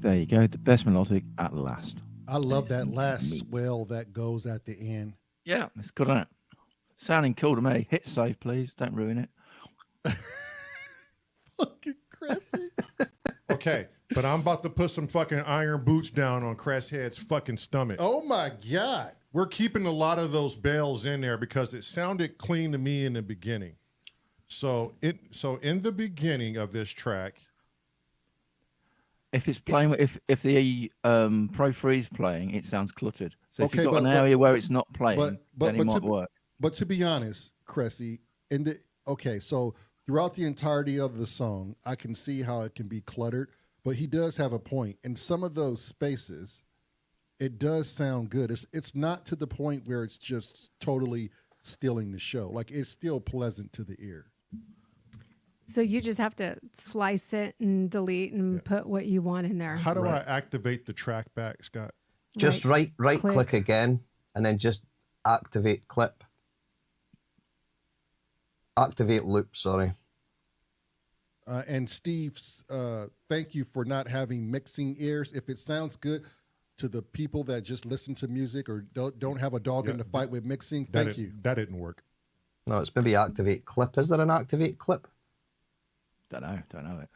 There you go. The best melodic at last. I love that last swell that goes at the end. Yeah, it's good, isn't it? Sounding cool to me. Hit save, please. Don't ruin it. Fucking Cressy. Okay, but I'm about to put some fucking iron boots down on Cresshead's fucking stomach. Oh my God. We're keeping a lot of those bells in there because it sounded clean to me in the beginning. So in the beginning of this track, if it's playing, if the Pro Free's playing, it sounds cluttered. So if Okay, you've got an area where it's not playing, then it might work. But to be honest, Cressy, so throughout the entirety of the song, I can see how it can be cluttered, but he does have a point. In some of those spaces, it does sound good. It's not to the point where it's just totally stealing the show. Like, it's still pleasant to the ear. So you just have to slice it and delete and put what you want in there. How do I activate the track back, Scott? Just right click again, and then just activate clip. Activate loop, sorry. And Steve, thank you for not having mixing ears. If it sounds good to the people that just listen to music or don't have a dog in the fight with mixing, thank you. That didn't work. No, it's maybe activate clip. Is there an activate clip? Don't know it.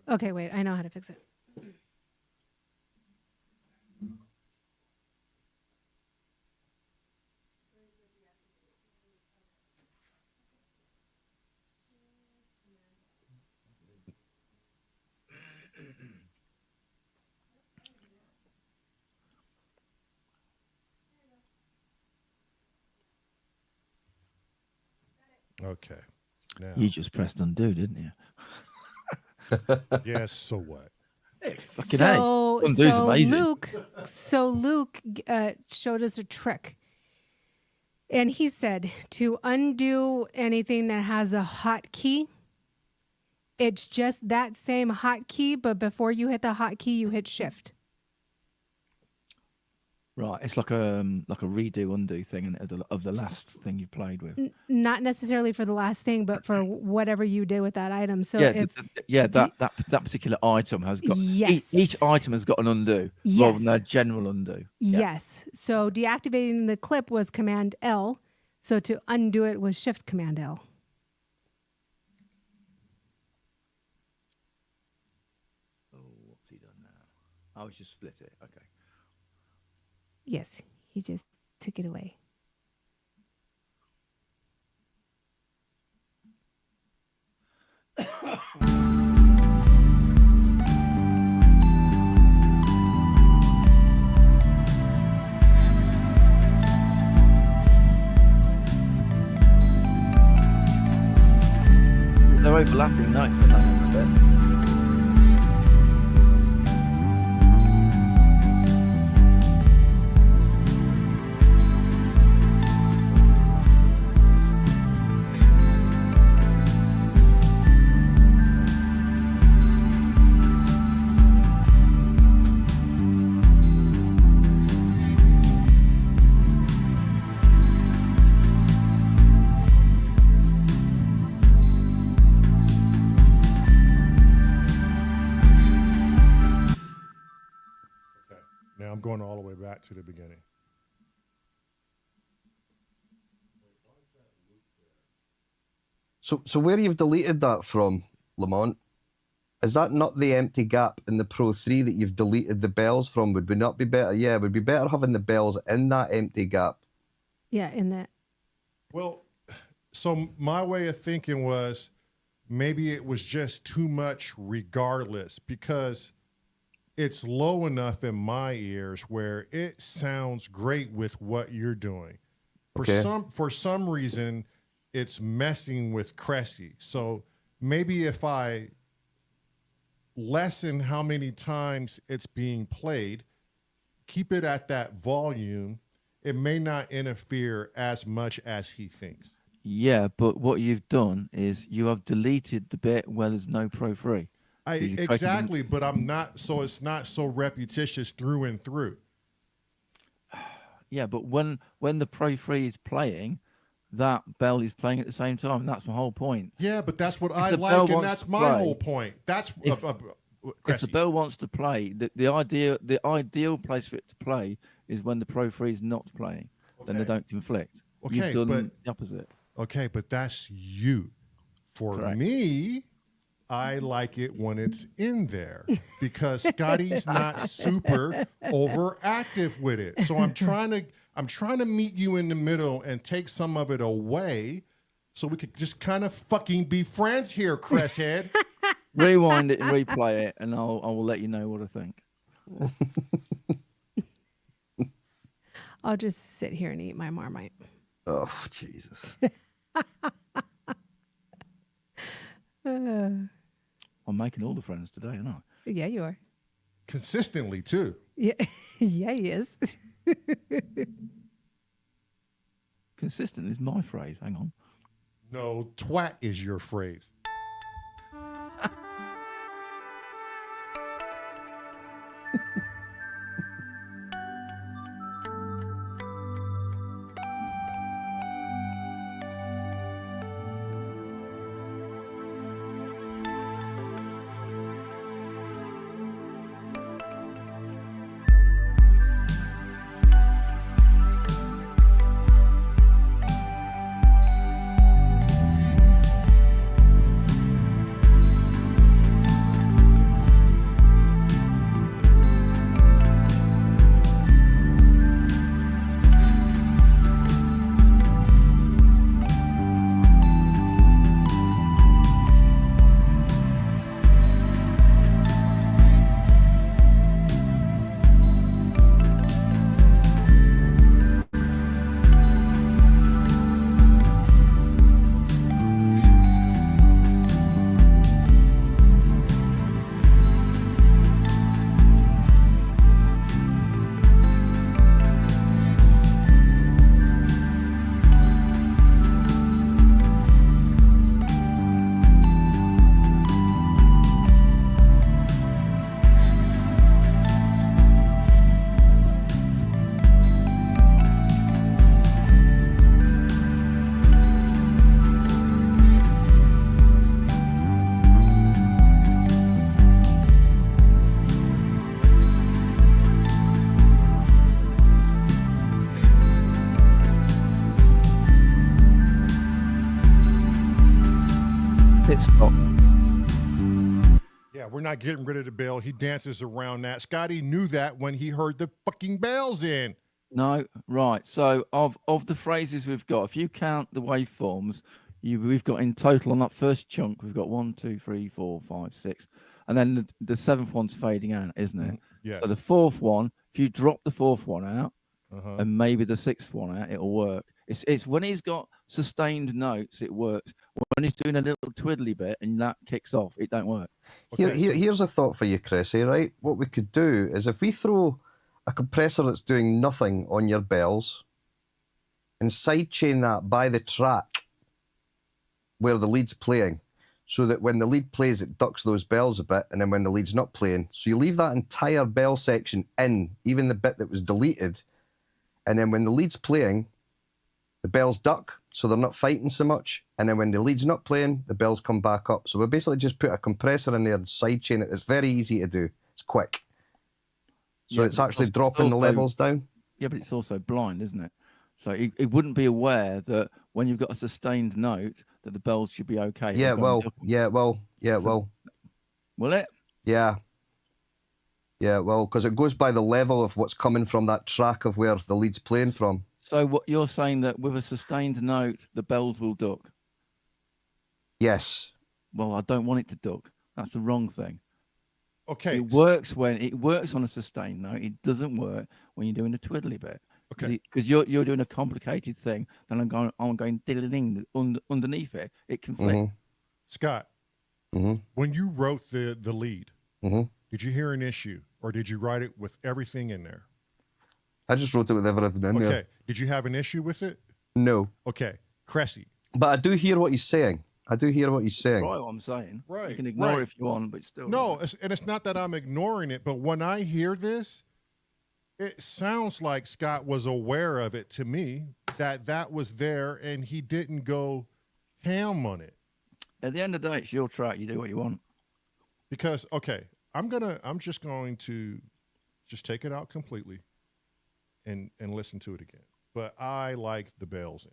Okay, wait. I know how to fix it. Okay. Now. You just pressed undo, didn't you? Yes, so what? Hey, fucking undo's amazing. Luke showed us a trick. And he said to undo anything that has a hot it's just that same hotkey, but before you hit the hotkey, you hit shift. Right, it's like a redo undo thing of the last thing you played with. Not necessarily for the last thing, but for whatever you did with that item. So that particular item has got each item has got an undo rather than a general undo. Yes. So deactivating the clip was Command L. So to undo it was Shift Command L. Oh, what's he done now? Oh, he's just split it. Okay. Yes, he just took it away. They're overlapping notes on that one a bit. Now I'm going all the way back to the beginning. So where you've deleted that from, Lamont, is that not the empty gap in the Pro 3 that you've deleted the bells from? Would we not be better? Yeah, would be better having the bells in that empty gap. Yeah, in that. Well, so my way of thinking was maybe it was just too much regardless, because it's low enough in my ears where it sounds great with what you're doing. For some reason, it's messing with Cressy. So maybe if I lessen how many times it's being played, keep it at that volume, it may not interfere as much as he thinks. Yeah, but what you've done is you have deleted the bit where there's no Pro 3. Exactly, but I'm not, so it's not so repetitious through and through. Yeah, but when the Pro 3 is playing, that bell is playing at the same time. And that's my whole point. Yeah, but that's what If I the like, bell and wants that's to my play- whole point. That's If the bell wants to play, the ideal place for it to play is when the Pro 3 is not playing. Then they Okay. don't conflict. Okay, You've done but- the opposite. Okay, but that's you. For Correct. me, I like it when it's in there because Scotty's not super overactive with it. So I'm trying to meet you in the middle and take some of it away so we could just kind of fucking be friends here, Cresshead. Rewind it and replay it, and I will let you know what I think. I'll just sit here and eat my Marmite. Oh, Jesus. I'm making all the friends today, aren't I? Yeah, you are. Consistently, too. Yeah, yeah, he is. Consistent is my phrase. Hang on. No, twat is your phrase. Pit stop. Yeah, we're not getting rid of the bell. He dances around that. Scotty knew that when he heard the fucking bells in. No, right. So of the phrases we've got, if you count the waveforms, we've got in total on that first chunk, we've got 1, 2, 3, 4, 5, 6, and then the seventh one's fading out, isn't it? Yes. So the fourth one, if you drop the fourth one out Uh-huh. and maybe the sixth one out, it'll work. It's when he's got sustained notes, it works. When he's doing a little twiddly bit and that kicks off, it don't work. Here's a thought for you, Chrissy, right? What we could do is if we throw a compressor that's doing nothing on your bells and sidechain that by the track where the lead's playing, so that when the lead plays, it ducks those bells a bit, and then when the lead's not playing, so you leave that entire bell section in, even the bit that was deleted, and then when the lead's playing, the bells duck, so they're not fighting so much, and then when the lead's not playing, the bells come back up. So we basically just put a compressor in there and sidechain it. It's very easy to do. It's quick. So Yeah, it's but actually it's dropping the also- levels down. Yeah, but it's also blind, isn't it? So it wouldn't be aware that when you've got a sustained note, that the bells should be okay. if Yeah, they're going well, ducking. yeah, well, yeah, well, Will it? yeah. Yeah, well, because it goes by the level of what's coming from that track of where the lead's playing from. So what you're saying that with a sustained note, the bells will duck? Yes. Well, I don't want it to duck. That's the wrong thing. Okay. It works when it works on a sustained note. It doesn't work when you're doing a twiddly bit. Okay. Because you're doing a complicated thing, then I'm going diddling underneath it. It conflicts. Scott, when you wrote the lead, did you hear an issue or did you write it with everything in there? I just wrote it with everything in Okay. there. Did you have an issue with it? No. Okay. Cressy. But I do hear what he's saying. I do hear what he's saying. Right, what I'm saying. Right, You can ignore right. it if you want, but still. No, and it's not that I'm ignoring it, but when I hear this, it sounds like Scott was aware of it to me, that was there, and he didn't go ham on it. At the end of the day, it's your track. You do what you want. Because, okay, I'm just going to just take it out completely and listen to it again. But I like the bells in.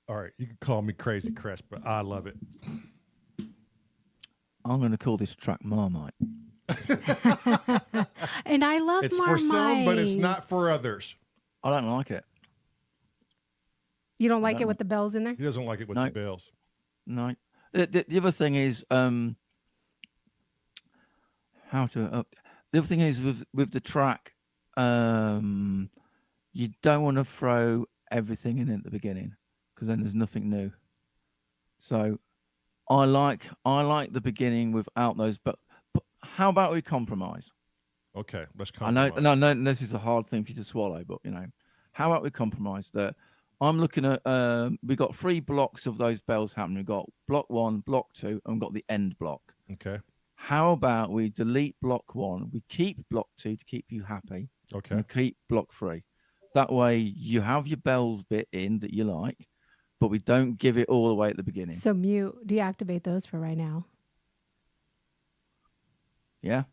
All right, you can call me Crazy Crest, but I love it. I'm going to call this track Marmite. And I love It's Marmite. for some, but it's not for others. I don't like it. You don't like it with the bells in there? He doesn't like it with No. the bells. No. The other thing is, the other thing is with the track, you don't want to throw everything in at the beginning because then there's nothing new. So I like the beginning without those, but how about we compromise? Okay, let's compromise. I know, this is a hard thing for you to swallow, but how about we compromise that? I'm looking at, we got 3 blocks of those bells happening. We've got block 1, block 2, and we've got the end block. Okay. How about we delete block 1, we keep block 2 to keep you happy. Okay. And keep block 3. That way you have your bells bit in that you like, but we don't give it all away at the beginning. So deactivate those for right now. Yeah.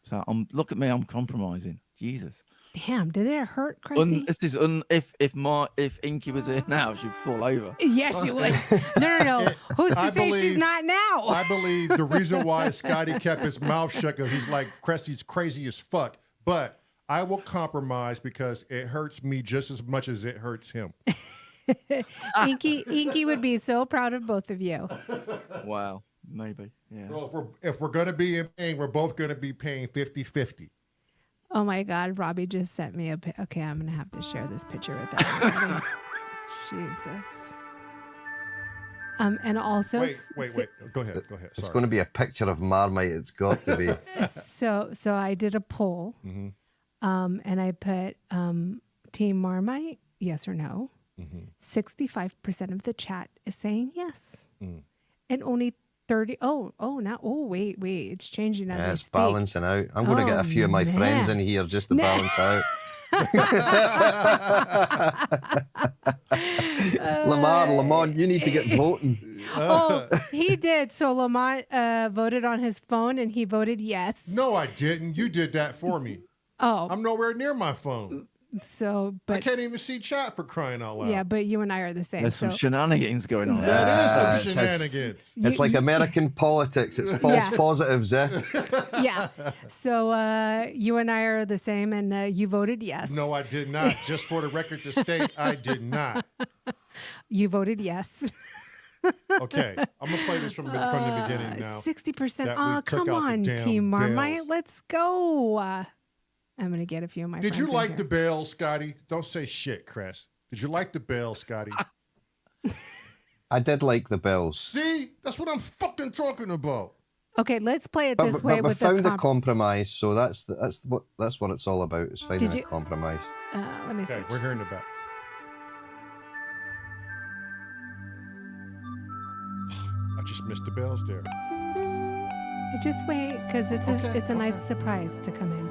So look at me, I'm compromising. Jesus. Damn, did it hurt, Chrissy? If Inky was here now, she'd fall over. Yes, she would. No. Who's to say she's not now? I believe the reason why Scotty kept his mouth shut, because he's like, Cressy's crazy as fuck. But I will compromise because it hurts me just as much as it hurts him. Inky would be so proud of both of you. Wow. Maybe. Yeah. So if we're going to be in pain, we're both going to be paying 50-50. Oh my God, Robbie just sent me a okay, I'm gonna have to share this picture with everybody. Jesus. And also Wait. Go ahead. It's Sorry. going to be a picture of Marmite. It's got to be. So I did a poll, and I put Team Marmite, yes or no. 65% of the chat is saying yes, and only 30. Wait, it's changing as I It's speak. balancing out. I'm going to get a few of my friends in here just to balance out. Lamont, you need to get voting. Oh, he did. So Lamont voted on his phone, and he voted yes. No, I didn't. You did that for me. Oh, I'm nowhere near my phone. so I but can't even see chat for crying out loud. yeah, but you and I are the same. There's some so shenanigans going on. That is some shenanigans. It's like American politics. It's false positives, eh? yeah. So you and I are the same, and you voted yes. No, I did not. Just for the record to state, I did not. You voted yes. Okay, I'm gonna play this from the beginning now. 60%. that we Oh, took come out the on, damn Team Marmite. bells. Let's go. I'm gonna get a few of my. Did friends you in like here. the bells, Scotty? Don't say shit, Cress. Did you like the bells, Scotty? I did like the bells. See, that's what I'm fucking talking about. Okay, let's play it But, this way but we with found the a compromise, so that's what it's all about. Is finding Did a you- compromise. Let me Okay, switch. we're hearing the back. I just missed the bells there. Just wait, because it's a nice surprise to come in.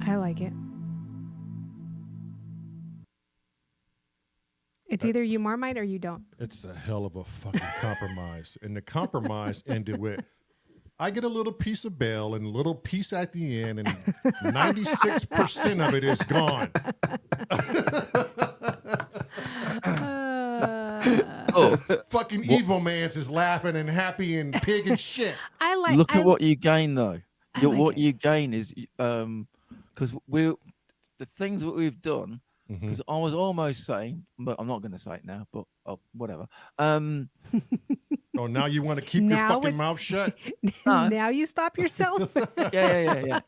I like it. It's either you Marmite or you don't. It's a hell of a fucking compromise. And the compromise ended with, I get a little piece of bail and a little piece at the end, and 96% of it is gone. Fucking evil man's is laughing and happy and pig and shit. Look at what you gain though. What you gain is because the things that we've done. Because I was almost saying, but I'm not going to say it now. But whatever. Oh, now you want to keep your fucking mouth shut? Now you stop yourself. Yeah.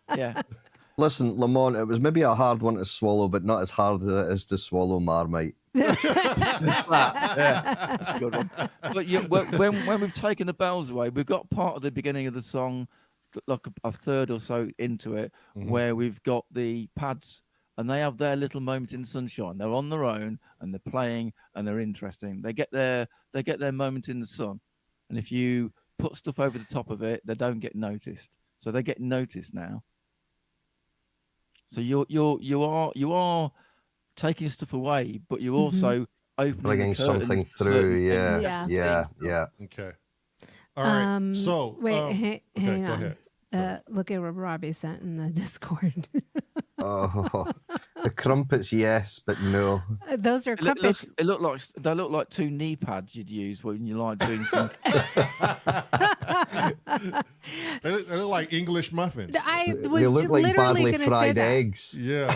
Listen, Lamont, it was maybe a hard one to swallow, but not as hard as it is to swallow Marmite. That's a good one. But when we've taken the bells away, we've got part of the beginning of the song, like a third or so into it, where we've got the pads, and they have their little moment in the sunshine. They're on their own, and they're playing, and they're interesting. They get their moment in the sun, and if you put stuff over the top of it, they don't get noticed. So they get noticed now. So you are taking stuff away, but you're also opening bringing something through. Yeah. Okay. All right. So wait, hang go on. ahead. Look at what Robbie sent in the Discord. The crumpets, yes, but no. Those are crumpets. They look like two knee pads you'd use when you like doing something. They look like English muffins. I They was look like literally badly gonna fried say that. eggs. Yeah.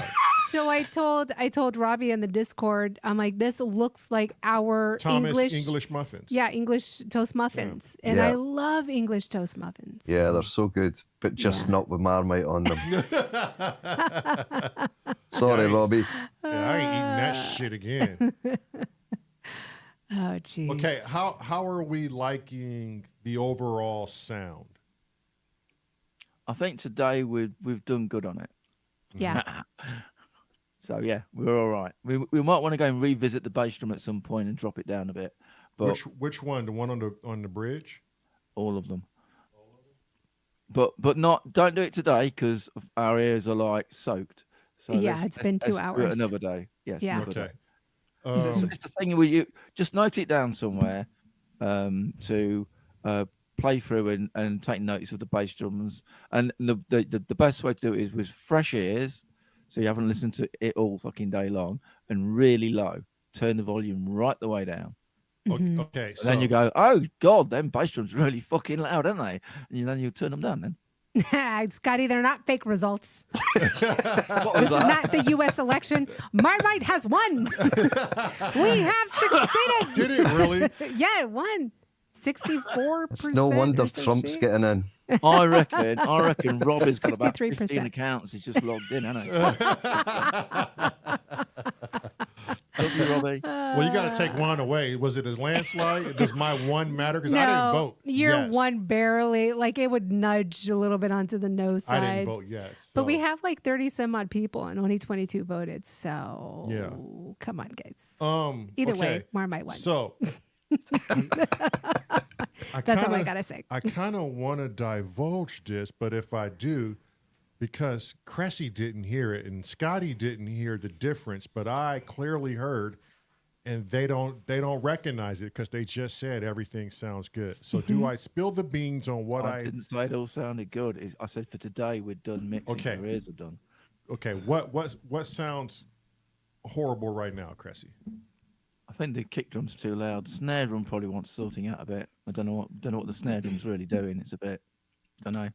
So I told Robbie in the Discord, I'm like, this looks like our English muffins. Yeah, English toast muffins. And I love English toast muffins. Yeah, they're so good, but just not with Marmite on them. Sorry, Robbie. Yeah, I ain't eating that shit again. Oh, geez. Okay, how are we liking the overall sound? I think today we've done good on it. Yeah. So yeah, we're all right. We might want to go and revisit the bass drum at some point and drop it down a bit. But which one? The one on the bridge? all of them. But don't do it today because our ears are like soaked. So it's been 2 hours. Do it another day. Yes. Yeah. Another Okay. day. It's the thing where you just note it down somewhere to play through and take notice of the bass drums. And the best way to do it is with fresh ears, so you haven't listened to it all fucking day long, and really low. Turn the volume right the way down. Okay. And then you go, oh God, them bass drums are really fucking loud, aren't they? And then you turn them down then. Scotty, they're not fake results. What was This is that? not the U.S. election. Marmite has won. We have succeeded. Did it really? Yeah, it won. 64%. It's no wonder or some Trump's shit. getting in. I reckon Rob has got about 63%. 15 accounts. He's just logged in, hasn't he? Love you, Robbie. Well, you got to take one away. Was it a landslide? Does my one matter? Because I didn't vote. Your yes. one barely, like it would nudge a little bit onto the no side. I didn't vote yes. But we so- have like 30 some odd people and only 22 voted. So Yeah. come on, guys. Either okay. way, Marmite won. So That's all I gotta say. I kind of want to divulge this, but if I do, because Cressy didn't hear it and Scotty didn't hear the difference, but I clearly heard, and they don't recognize it because they just said everything sounds good. So do I spill the beans on what I didn't say it all sounded good. I said for today we're done mixing. Okay. Our ears are done. Okay, what sounds horrible right now, Cressy? I think the kick drum's too loud. Snare drum probably wants sorting out a bit. I don't know what the snare drum's really doing. It's a bit, don't know.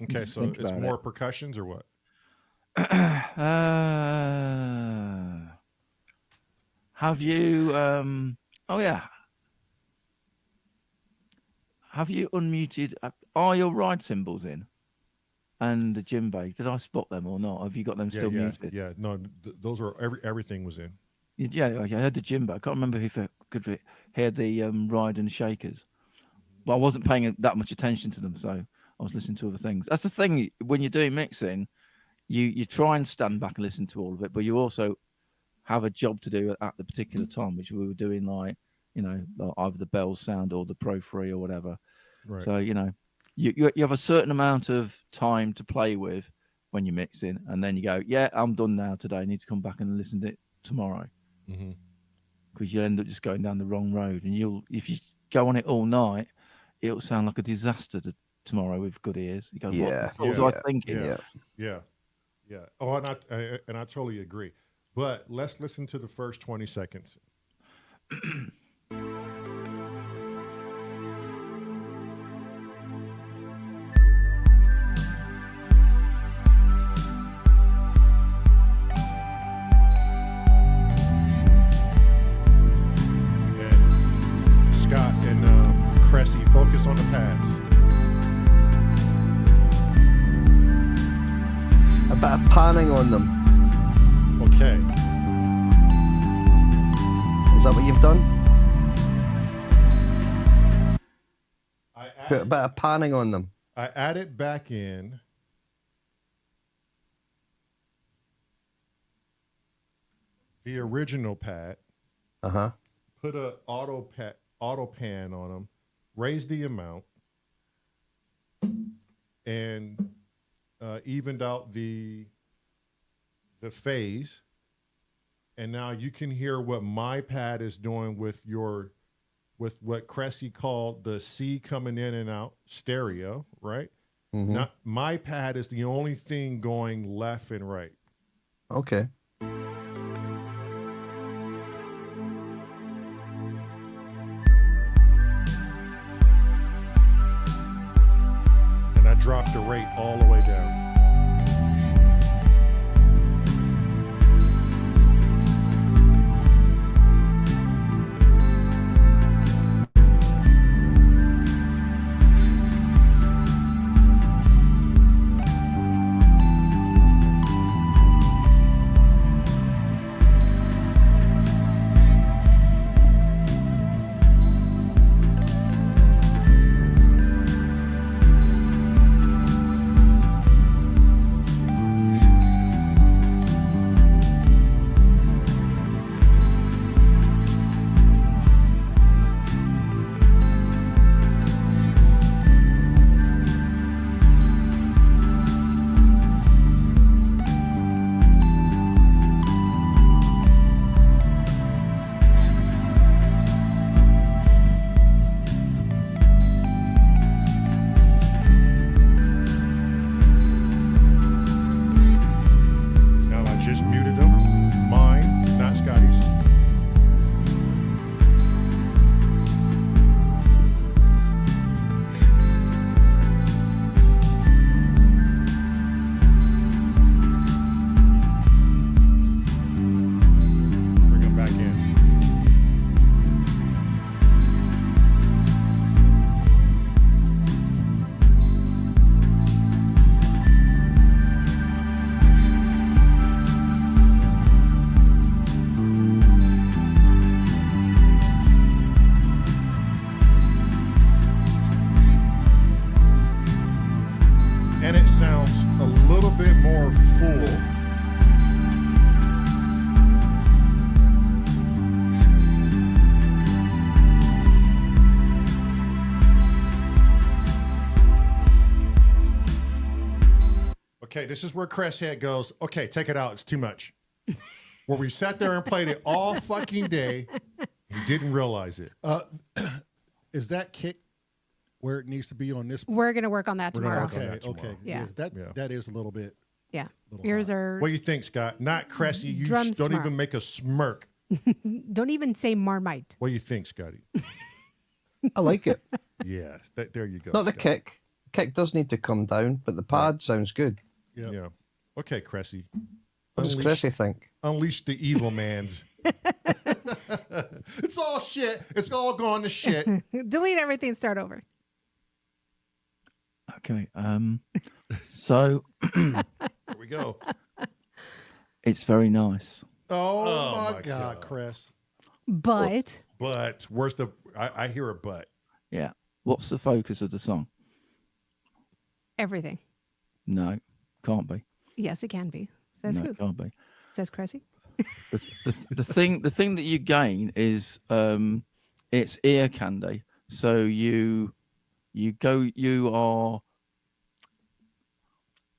Okay, so Think it's about more percussions or what? Have you? Oh yeah. Have you unmuted? Are your ride cymbals in? And the djembe, did I spot them or not? Have you got them still muted? Yeah, no, those are everything was in. Yeah, I heard the djembe. I can't remember if I could hear the ride and shakers. But I wasn't paying that much attention to them, so I was listening to other things. That's the thing, when you're doing mixing, you try and stand back and listen to all of it, but you also have a job to do at the particular time, which we were doing, like, either the Bell sound or the Pro 3 or whatever. Right. So, you have a certain amount of time to play with, when you're mixing, and then you go, yeah, I'm done now today. I need to come back and listen to it tomorrow. Because you'll end up just going down the wrong road, and if you go on it all night, it'll sound like a disaster tomorrow with good ears. You go, what was I thinking? Yeah. Oh, and I totally agree. But let's listen to the first 20 seconds. Cressy, focus on the pads. A bit of panning on them. Okay. Is that what you've done? Put a bit of panning on them. I added back in the original pad. Put a auto pan on them. Raise the amount and evened out the phase, and now you can hear what my pad is doing with what Cressy called the C coming in and out stereo, right? Now, my pad is the only thing going left and right. Okay. Drop the rate all the way down. Okay, this is where Cresshead goes, okay, take it out. It's too much. Where we sat there and played it all fucking day and didn't realize it. Is that kick where it needs to be on this? We're going to work on that tomorrow. Okay. Yeah. That is a little bit. Yeah. Yours are. What do you think, Scott? Not Cressy. You Drum don't smart. even make a smirk. Don't even say Marmite. What do you think, Scotty? I like it. Yeah, there you go. Not the Scott. kick. The kick does need to come down, but the pad sounds good. Yeah. Okay, Cressy. What does Cressy think? Unleash the evil mans. It's all shit. It's all gone to shit. Delete everything. Start over. Okay. So Here we go. it's very nice. Oh my God, Chris. But where's the? I hear a but. Yeah. What's the focus of the song? everything. No, can't be. Yes, it can be. Says No, who? it can't be. Says Cressy. The thing that you gain is it's ear candy. So you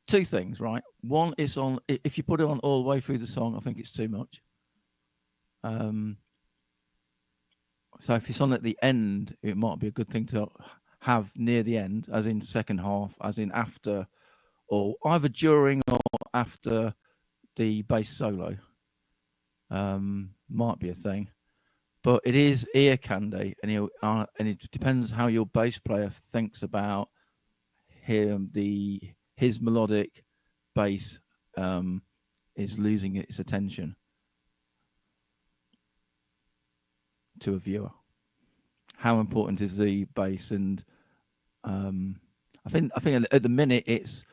two things, right? One is on if you put it on all the way through the song, I think it's too much. So if it's on at the end, it might be a good thing to have near the end, as in the second half, as in after, or either during or after the bass solo. Might be a thing, but it is ear candy, and it depends how your bass player thinks about his melodic bass is losing its attention to a viewer. How important is the bass? And I think at the minute it's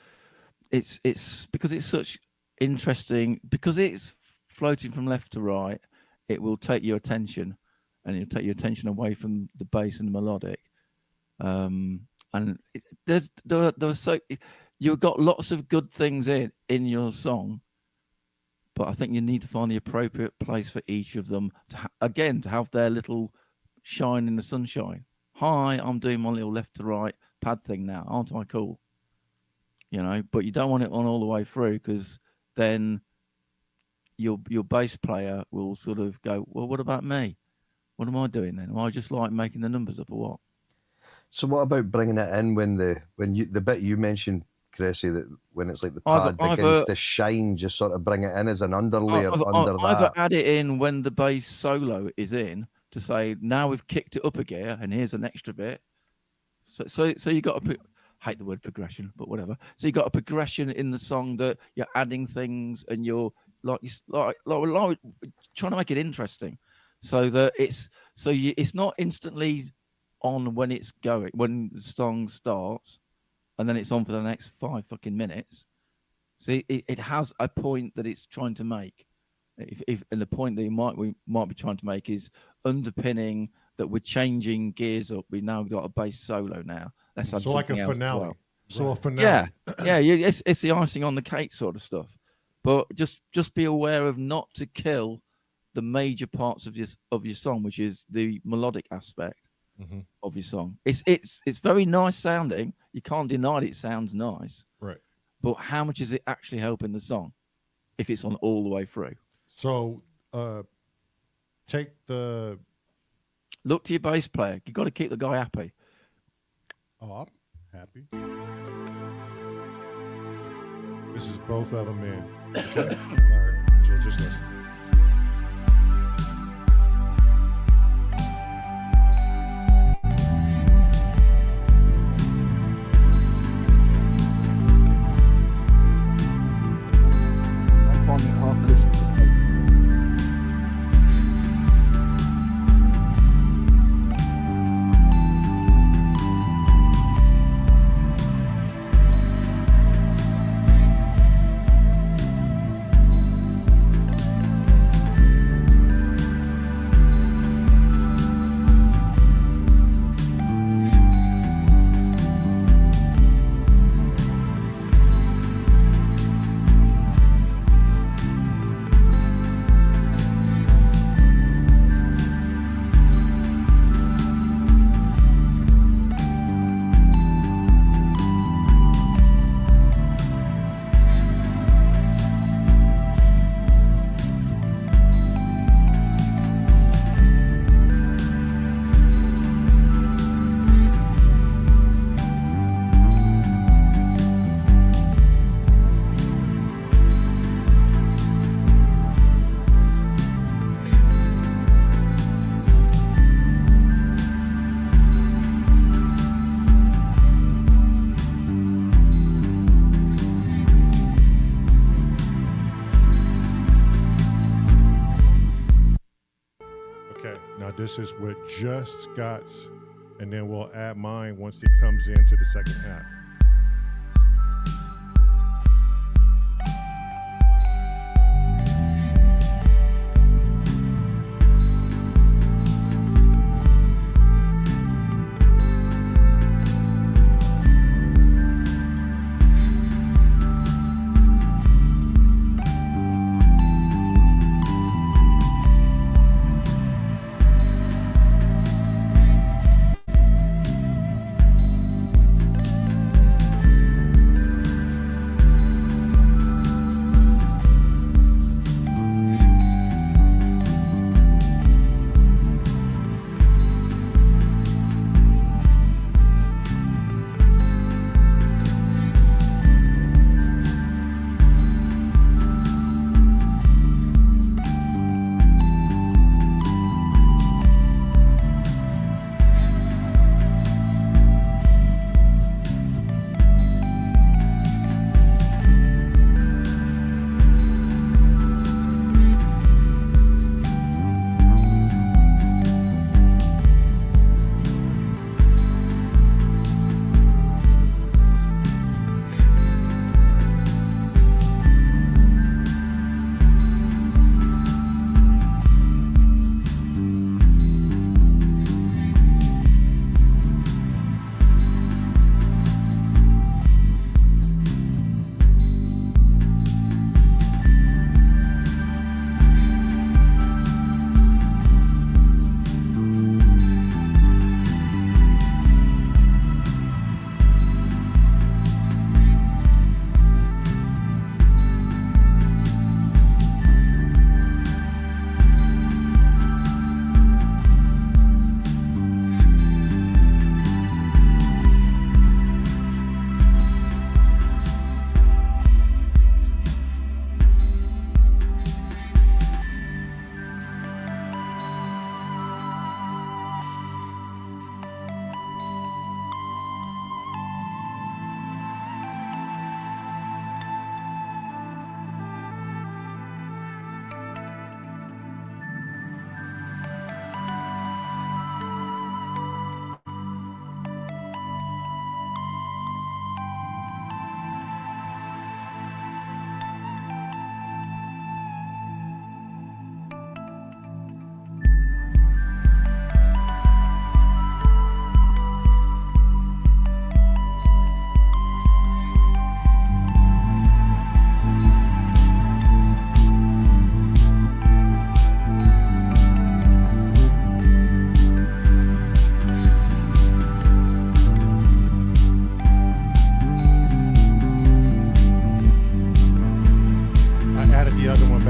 because it's such interesting, because it's floating from left to right, it will take your attention, and it'll take your attention away from the bass and the melodic. And you've got lots of good things in your song, but I think you need to find the appropriate place for each of them to have their little shine in the sunshine. Hi, I'm doing my little left to right pad thing now. Aren't I cool? You know, but you don't want it on all the way through, because then your bass player will sort of go, well, what about me? What am I doing then? Am I just like making the numbers up or what? So what about bringing it in when the bit you mentioned, Cressy, that when it's like the pad begins to shine, just sort of bring it in as an underlayer under that? Either add it in when the bass solo is in, to say, now we've kicked it up a gear and here's an extra bit. So you got to hate the word progression, but whatever. So you got a progression in the song that you're adding things, and you're like trying to make it interesting, so that it's not instantly on when it's going, when the song starts, and then it's on for the next 5 fucking minutes. See, it has a point that it's trying to make. And the point that we might be trying to make is underpinning that we're changing gears up. We've now got a bass solo now. Let's have like a finale. Well. So a finale. Yeah. It's the icing on the cake sort of stuff. But just be aware of not to kill the major parts of your song, which is the melodic aspect of your song. It's very nice sounding. You can't deny it sounds nice. Right. But how much is it actually helping the song if it's on all the way through? So look to your bass player. You got to keep the guy happy. Oh, I'm happy. This is both of them in. Okay? All right. So just listen. I'm finding it hard to listen to. This is with just Scott's, and then we'll add mine once it comes into the second half.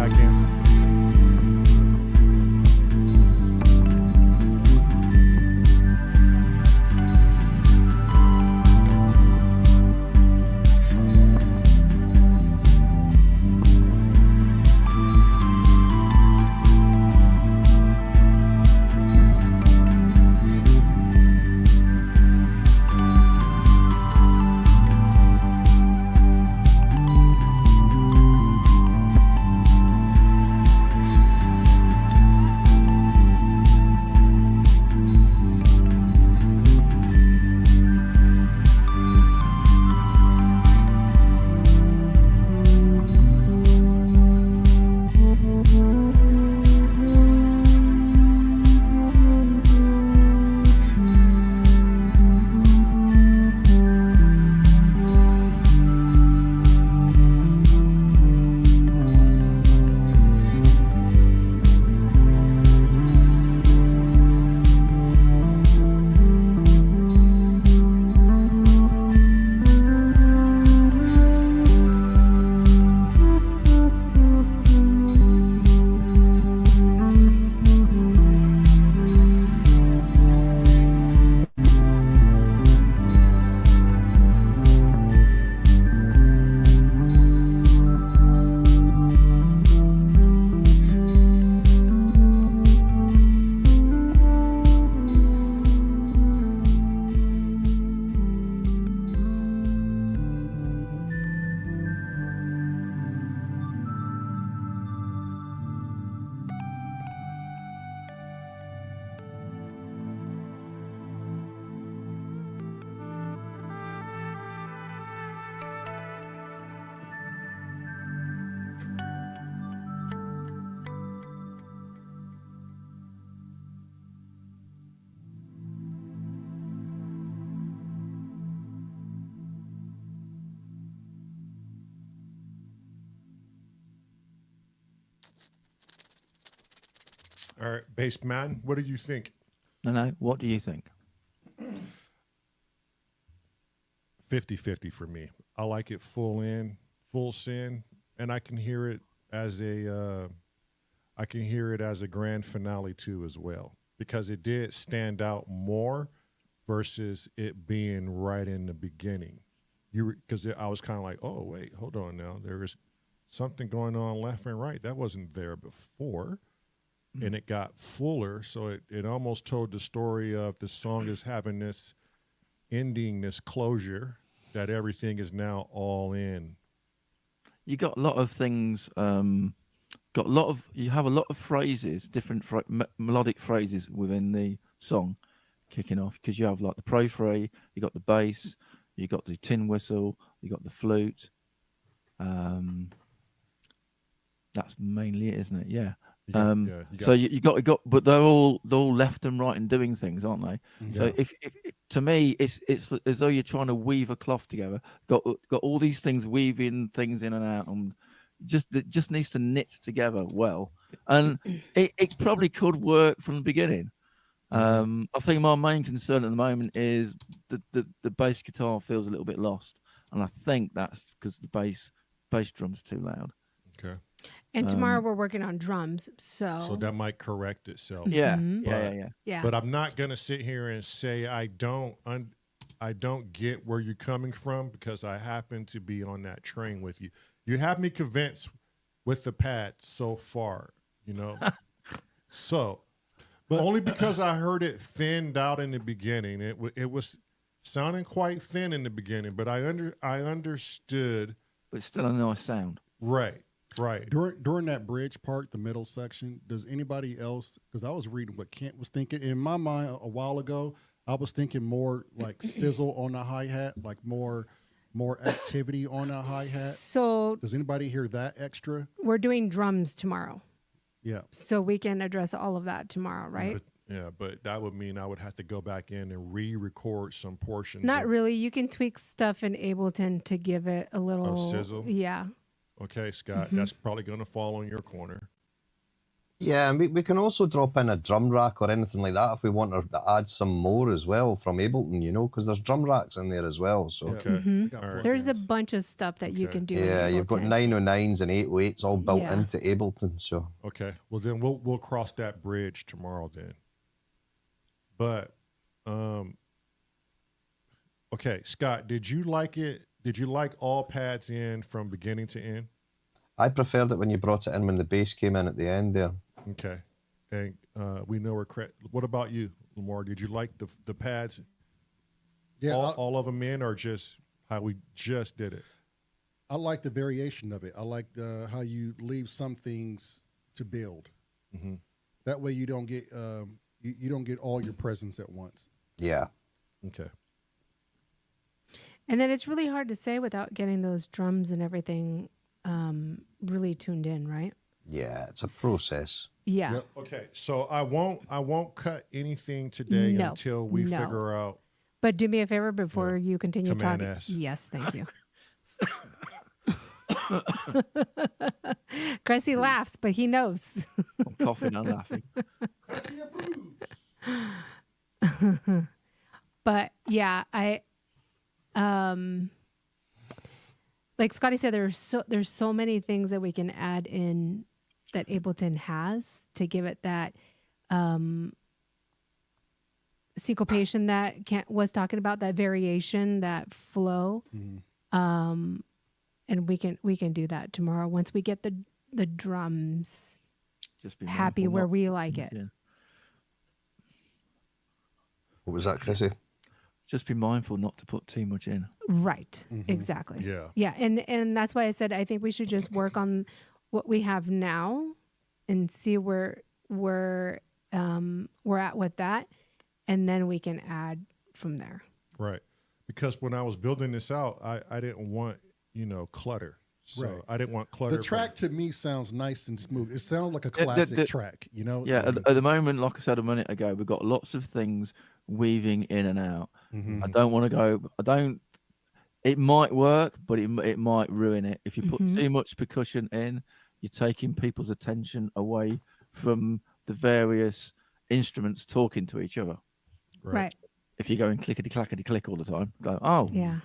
back in. All right, bass man, what do you think? No. What do you think? 50-50 for me. I like it full in, full send, and I can hear it as a grand finale too as well, because it did stand out more versus it being right in the beginning. Because I was kind of like, oh wait, hold on now, there is something going on left and right that wasn't there before. And it got fuller, so it almost told the story of the song is having this ending, this closure, that everything is now all in. You got a lot of things. You have a lot of phrases, different melodic phrases within the song, kicking off, because you have like the pro fray, you got the bass, you got the tin whistle, you got the flute. That's mainly it, isn't it? Yeah. So you got, but they're all left and right and doing things, aren't they? Yeah. So if to me, it's as though you're trying to weave a cloth together. Got all these things weaving things in and out, and it just needs to knit together well. And it probably could work from the beginning. I think my main concern at the moment is the bass guitar feels a little bit lost, and I think that's because the bass drum's too loud. Okay. Um, And tomorrow we're working on drums, so that might correct itself. Yeah, Mhm. yeah. But I'm not gonna sit here and say I don't get where you're coming from, because I happen to be on that train with you. You have me convinced with the pad so far, you know. So, but only because I heard it thinned out in the beginning. It was sounding quite thin in the beginning, but I understood. But it's still a nice sound. Right. Right. During that bridge part, the middle section, does anybody else, because I was reading what Kent was thinking. In my mind a while ago, I was thinking more like sizzle on the hi-hat, like more activity on the hi-hat. So does anybody hear that extra? we're doing drums tomorrow. Yeah. So we can address all of that tomorrow, right? But that would mean I would have to go back in and re-record some portions. Not really. You can tweak stuff in Ableton to give it a little sizzle? Yeah. Okay, Scott, that's probably going to fall on your corner. Yeah, and we can also drop in a drum rack or anything like that if we want to add some more as well from Ableton, you know, because there's drum racks in there as well. So Okay. There's a bunch of stuff that you can do. yeah, in you've got Ableton. 909s and 808s all built Yeah. into Ableton. So Okay. Well, then we'll cross that bridge tomorrow then. But, okay, Scott, did you like it? Did you like all pads in from beginning to end? I preferred it when you brought it in when the bass came in at the end there. Okay. And we know we're correct. What about you, Lamar? Did you like the pads? Yeah, all of them in, or just how we just did it? I like the variation of it. I like how you leave some things to build. Mm-hmm. That way you don't get you don't get all your presents at once. Yeah. Okay. And then it's really hard to say without getting those drums and everything really tuned in, right? Yeah, it's a process. Yeah. Yep. Okay. So I won't cut anything today No. until we No. figure out. But do me a favor before you continue Command talking. S. Yes, thank you. Cressy laughs, but he knows. I'm coughing and laughing. But yeah, I like Scotty said, there's so many things that we can add in that Ableton has to give it that syncopation that Kent was talking about, that variation, that flow. And we can do that tomorrow once we get the drums Just be happy mindful where not- we like it. Yeah. What was that, Chrissy? Just be mindful not to put too much in. Right. Exactly. Yeah. Yeah. And that's why I said I think we should just work on what we have now and see where we're at with that. And then we can add from there. Right. Because when I was building this out, I didn't want, clutter. So Right. I didn't want clutter. The track to me sounds nice and smooth. It sounds like a classic track, you know? Yeah, It's at the moment, like I said a minute ago, we've got lots of things weaving in and out. I don't want to go. It might work, but it might ruin it. If you put too much percussion in, you're taking people's attention away from the various instruments talking to each other. Right. If you're going clickety clackety click all the time, go, oh yeah.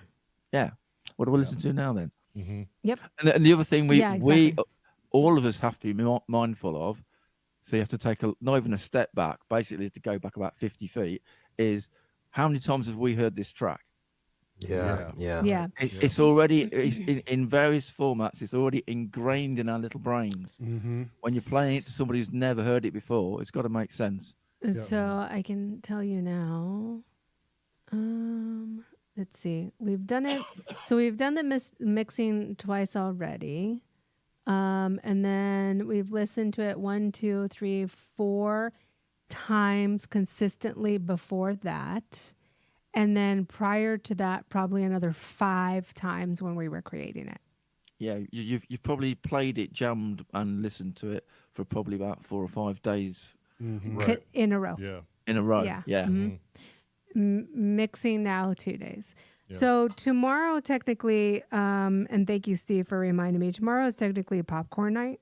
What do I listen to now then? Yep. And the other thing we exactly. all of us have to be mindful of, so you have to take not even a step back, basically to go back about 50 feet, is how many times have we heard this track? Yeah. It's already in various formats. It's already ingrained in our little brains. When you're playing it to somebody who's never heard it before, it's got to make sense. So I can tell you now. Let's see. We've done it. So we've done the mixing twice already. And then we've listened to it 1, 2, 3, 4 times consistently before that. And then prior to that, probably another 5 times when we were creating it. Yeah, you've probably played it, jammed, and listened to it for probably about 4 or 5 days Right. In a row. Yeah. in a row. Yeah. Mixing now 2 days. So tomorrow, technically, and thank you, Steve, for reminding me. Tomorrow is technically popcorn night.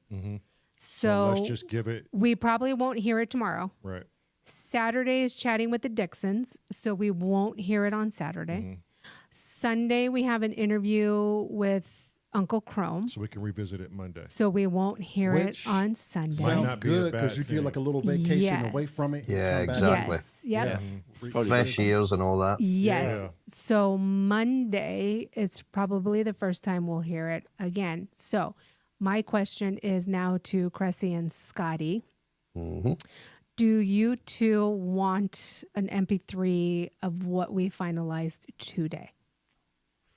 So let's just give it. we probably won't hear it tomorrow. Right. Saturday is chatting with the Dixons, so we won't hear it on Saturday. Sunday, we have an interview with Uncle Chrome, So we can revisit it Monday. so we won't hear Which it on Sunday. Might sounds not be a good bad because you thing. get like a little vacation Yes. away from it. Yeah, Come back. exactly. Yes. Yep. Yeah. Fresh ears and all that. Yes. Yeah. So Monday is probably the first time we'll hear it again. So my question is now to Cressy and Scotty. Do you two want an MP3 of what we finalized today?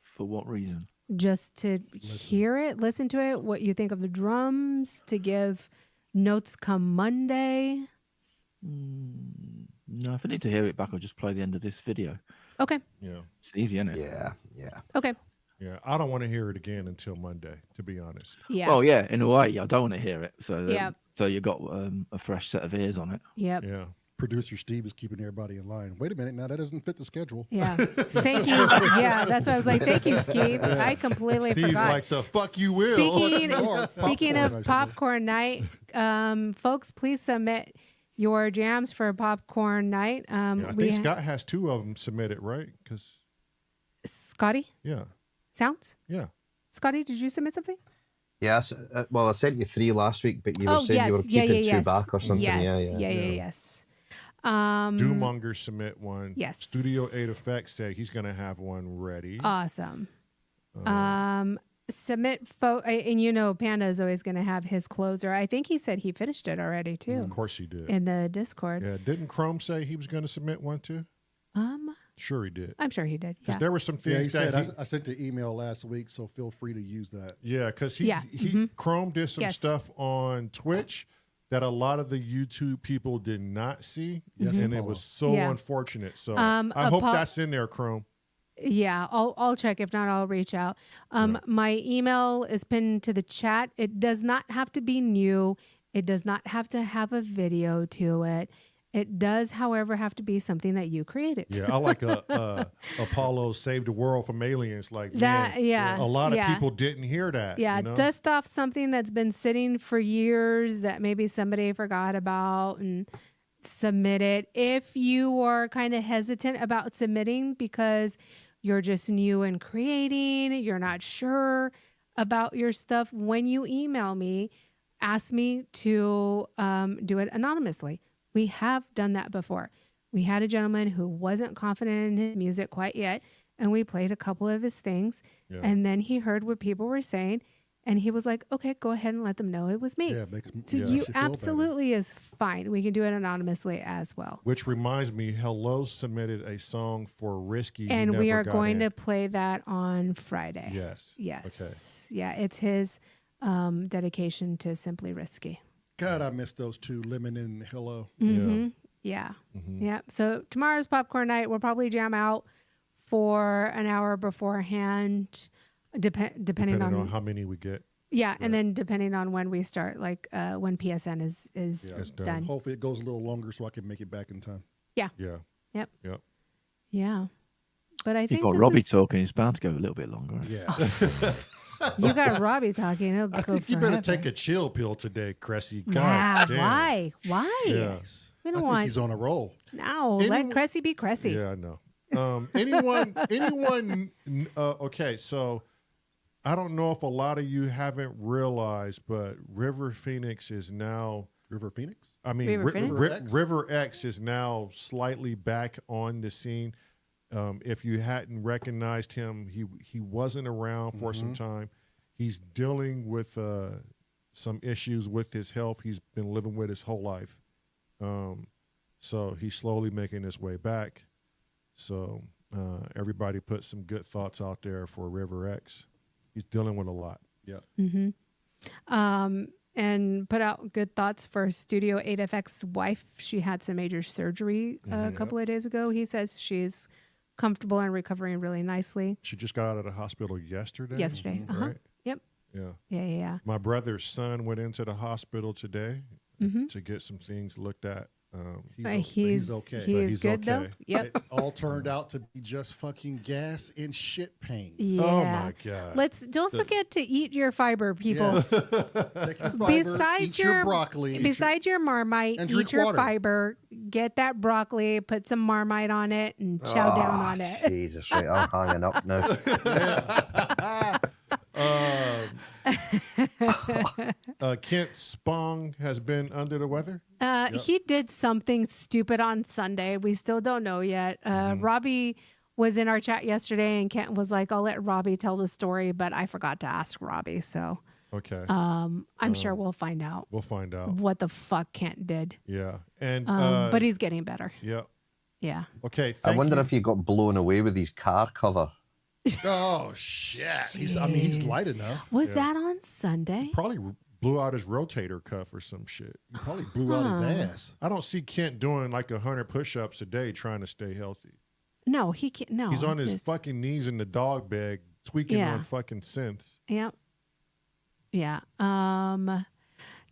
For what reason? Just to hear it, listen to it, what you think of the drums, to give notes come Monday? No, if I need to hear it back, I'll just play the end of this video. Okay. Yeah. It's easy, isn't it? Yeah. Okay. Yeah. I don't want to hear it again until Monday, to be honest. Yeah. Well, yeah, in a way, I don't want to hear it. So, Yeah. so you got a fresh set of ears on it. Yep. Yeah. Producer Steve is keeping everybody in line. Wait a minute, now that doesn't fit the schedule. Yeah. Thank you. Yeah, that's why I was like, thank you, Steve. I completely Steve's forgot. like, the fuck you will. Speaking of popcorn night, folks, please submit your jams for popcorn night. I think Scott has 2 of them submitted, right? Because Scotty? Yeah. Sounds? Yeah. Scotty, did you submit something? Yes. Well, I sent you 3 last week, but you were saying you were keeping 2 back or something. Yes. Doommonger submit one. Yes. Studio 8 Effects said he's going to have one ready. Awesome. Submit and you know Panda is always going to have his closer. I think he said he finished it already too. Of course he did. In the Discord. Yeah. Didn't Chrome say he was going to submit one too? Sure he did. I'm sure he did. Because there were some things I sent the email last week, so feel free to use that. Yeah, because Chrome did some stuff on Twitch that a lot of the YouTube people did not see, and it was so unfortunate. So I hope that's in there, Chrome. Yeah, I'll check. If not, I'll reach out. My email is pinned to the chat. It does not have to be new. It does not have to have a video to it. It does, however, have to be something that you created. Yeah, I like Apollo Save the World from Aliens. Like that. Man, yeah, a lot of people didn't hear that. Yeah, you know? dust off something that's been sitting for years that maybe somebody forgot about and submit it. If you are kind of hesitant about submitting because you're just new and creating, you're not sure about your stuff, when you email me, ask me to do it anonymously. We have done that before. We had a gentleman who wasn't confident in his music quite yet, and we played a couple of his things, and then he heard what people were saying, and he was like, okay, go ahead and let them know it was me. Yeah, so you absolutely is fine. We can do it anonymously as well. Which reminds me, Hello submitted a song for Risky. And we are going to play that on Friday. Yes. Yes. Okay. Yeah, it's his dedication to Simply Risky. God, I missed those 2, Lemon and Hello. Mm-hmm. Yeah. Mm-hmm. Yeah. So tomorrow's popcorn night. We'll probably jam out for an hour beforehand, depending on how many we get. Yeah, right. And then depending on when we start, like when PSN is done. Hopefully it goes a little longer so I can make it back in time. Yeah. Yeah. Yep. Yep. Yeah. But I think you got Robbie talking. It's bound to go a little bit longer. Right? Yeah. You got Robbie talking. I think you better take a chill pill today, Cressy. God damn. Why? Yes. We don't I think he's on a roll. No, let Cressy be Cressy. Yeah, I know. Anyone? Okay, so I don't know if a lot of you haven't realized, but River Phoenix is now River Phoenix. I mean, River X is now slightly back on the scene. If you hadn't recognized him, he wasn't around for some time. He's dealing with some issues with his health. He's been living with his whole life. So he's slowly making his way back. So everybody put some good thoughts out there for River X. He's dealing with a lot. Yeah. Mm-hmm. And put out good thoughts for Studio 8FX's wife. She had some major surgery a couple of days ago. He says she's comfortable and recovering really nicely. She just got out of the hospital yesterday. Right? Yep. Yeah. My brother's son went into the hospital today to get some things looked at. He's okay. He's good though. Yep. It all turned out to be just fucking gas and shit pains. Yeah. Oh my God. Don't forget to eat your fiber, people. Yes. Take your fiber, eat your broccoli. Besides your Marmite, eat your fiber. Get that broccoli, put some Marmite on it, and chow down on it. Jesus, right. I'm hanging up now. Kent Spong has been under the weather. He did something stupid on Sunday. We still don't know yet. Robbie was in our chat yesterday, and Kent was like, "I'll let Robbie tell the story," but I forgot to ask Robbie. So okay, I'm sure we'll find out. We'll find out what the fuck Kent did. Yeah, and but he's getting better. Yeah. Okay. I wonder if he got blown away with his car cover. Oh shit! He's light enough. Was that on Sunday? Probably blew out his rotator cuff or some shit. He probably blew out his ass. I don't see Kent doing like 100 push-ups a day trying to stay healthy. No, he can't. No, he's on his fucking knees in the dog bag, tweaking on fucking synths. Yep. Yeah.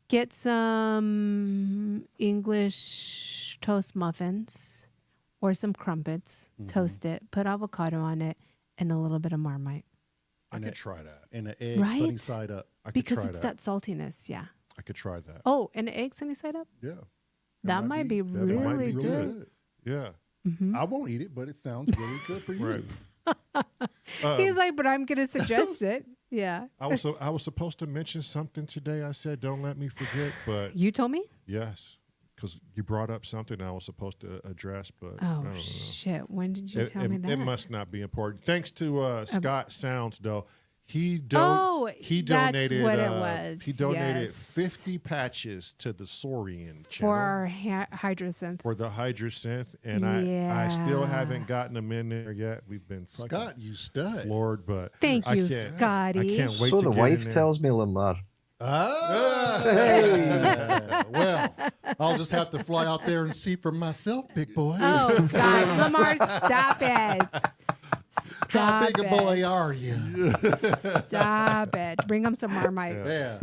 Get some English Toast muffins or some crumpets, toast it, put avocado on it, and a little bit of Marmite. I could try that. And an egg Right? sunny side up. I could Because try it's that saltiness, yeah. I could try that. Oh, and an egg sunny side up? Yeah. That might be really good. Yeah. I won't eat it, but it sounds really good for you. Right. He's like, but I'm going to suggest it. Yeah. I was supposed to mention something today. I said, don't let me forget, but You told me? yes, because you brought up something I was supposed to address, but I Oh, don't know. shit. When did you tell me that? It must not be important. Thanks to Scott Sounds, though. He Oh, donated. that's what it was. He donated Yes. 50 patches to the Saurian channel For our hydrosynth. for the Hydrosynth, and I still haven't gotten them in there yet. We've been fucking Scott, you stud. floored, but Thank you, I Scotty. can't wait So to the get in wife there. tells me, Lamar. Well, I'll just have to fly out there and see for myself, big boy. Oh, God. Lamar, stop it. How Stop big a it. boy are you? Stop it. Bring him some Marmite. Yeah.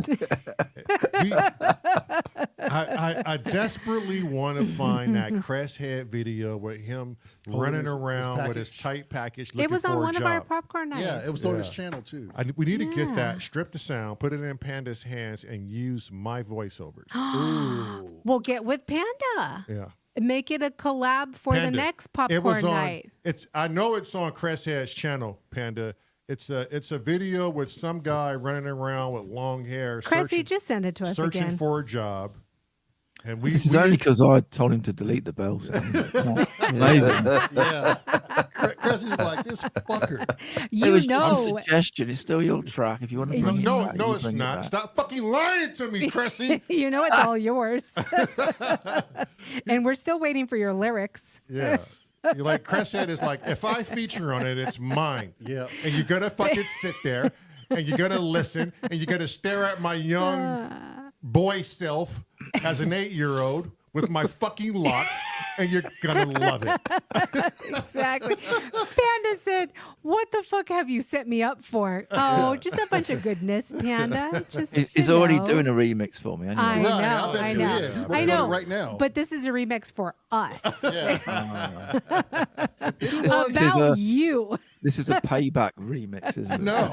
I desperately want to find that Crest Head video with him running his around with his package. tight package looking It was for on a one of our job. popcorn nights. Yeah, it was on his channel too. We need to get Yeah. that, strip the sound, put it in Panda's hands, and use my voiceovers. We'll get with Panda. Yeah. Make it a collab for the Panda, next it was popcorn on, night. I know it's on Crest Head's channel, Panda. It's a video with some guy running around with long hair, Cressy, just send it to us searching again. for a job. And This is only because I told him to delete the bell. So amazing. Yeah. Cressy's like, this fucker. It You was just a know, suggestion. It's still your track. If you want to bring it No, back, no, you it's bring it not. back. Stop fucking lying to me, Cressy. you know it's all yours. And we're still waiting for your lyrics. Yeah. You're like, Cresshead is like, if I feature on it, it's mine. Yeah. And you're going to fucking sit there and you're going to listen and you're going to stare at my young boy self as an 8-year-old with my fucking locks and you're going to love it. Exactly. Panda said, what the fuck have you set me up for? Oh, just a bunch of goodness, Panda. Just He's you already know. doing a remix for me. Anyway. I Right, know, I bet I you know. he is. He's I working on know. it right now. But this is a remix for us. This is About a you. this is a payback remix, isn't it? No,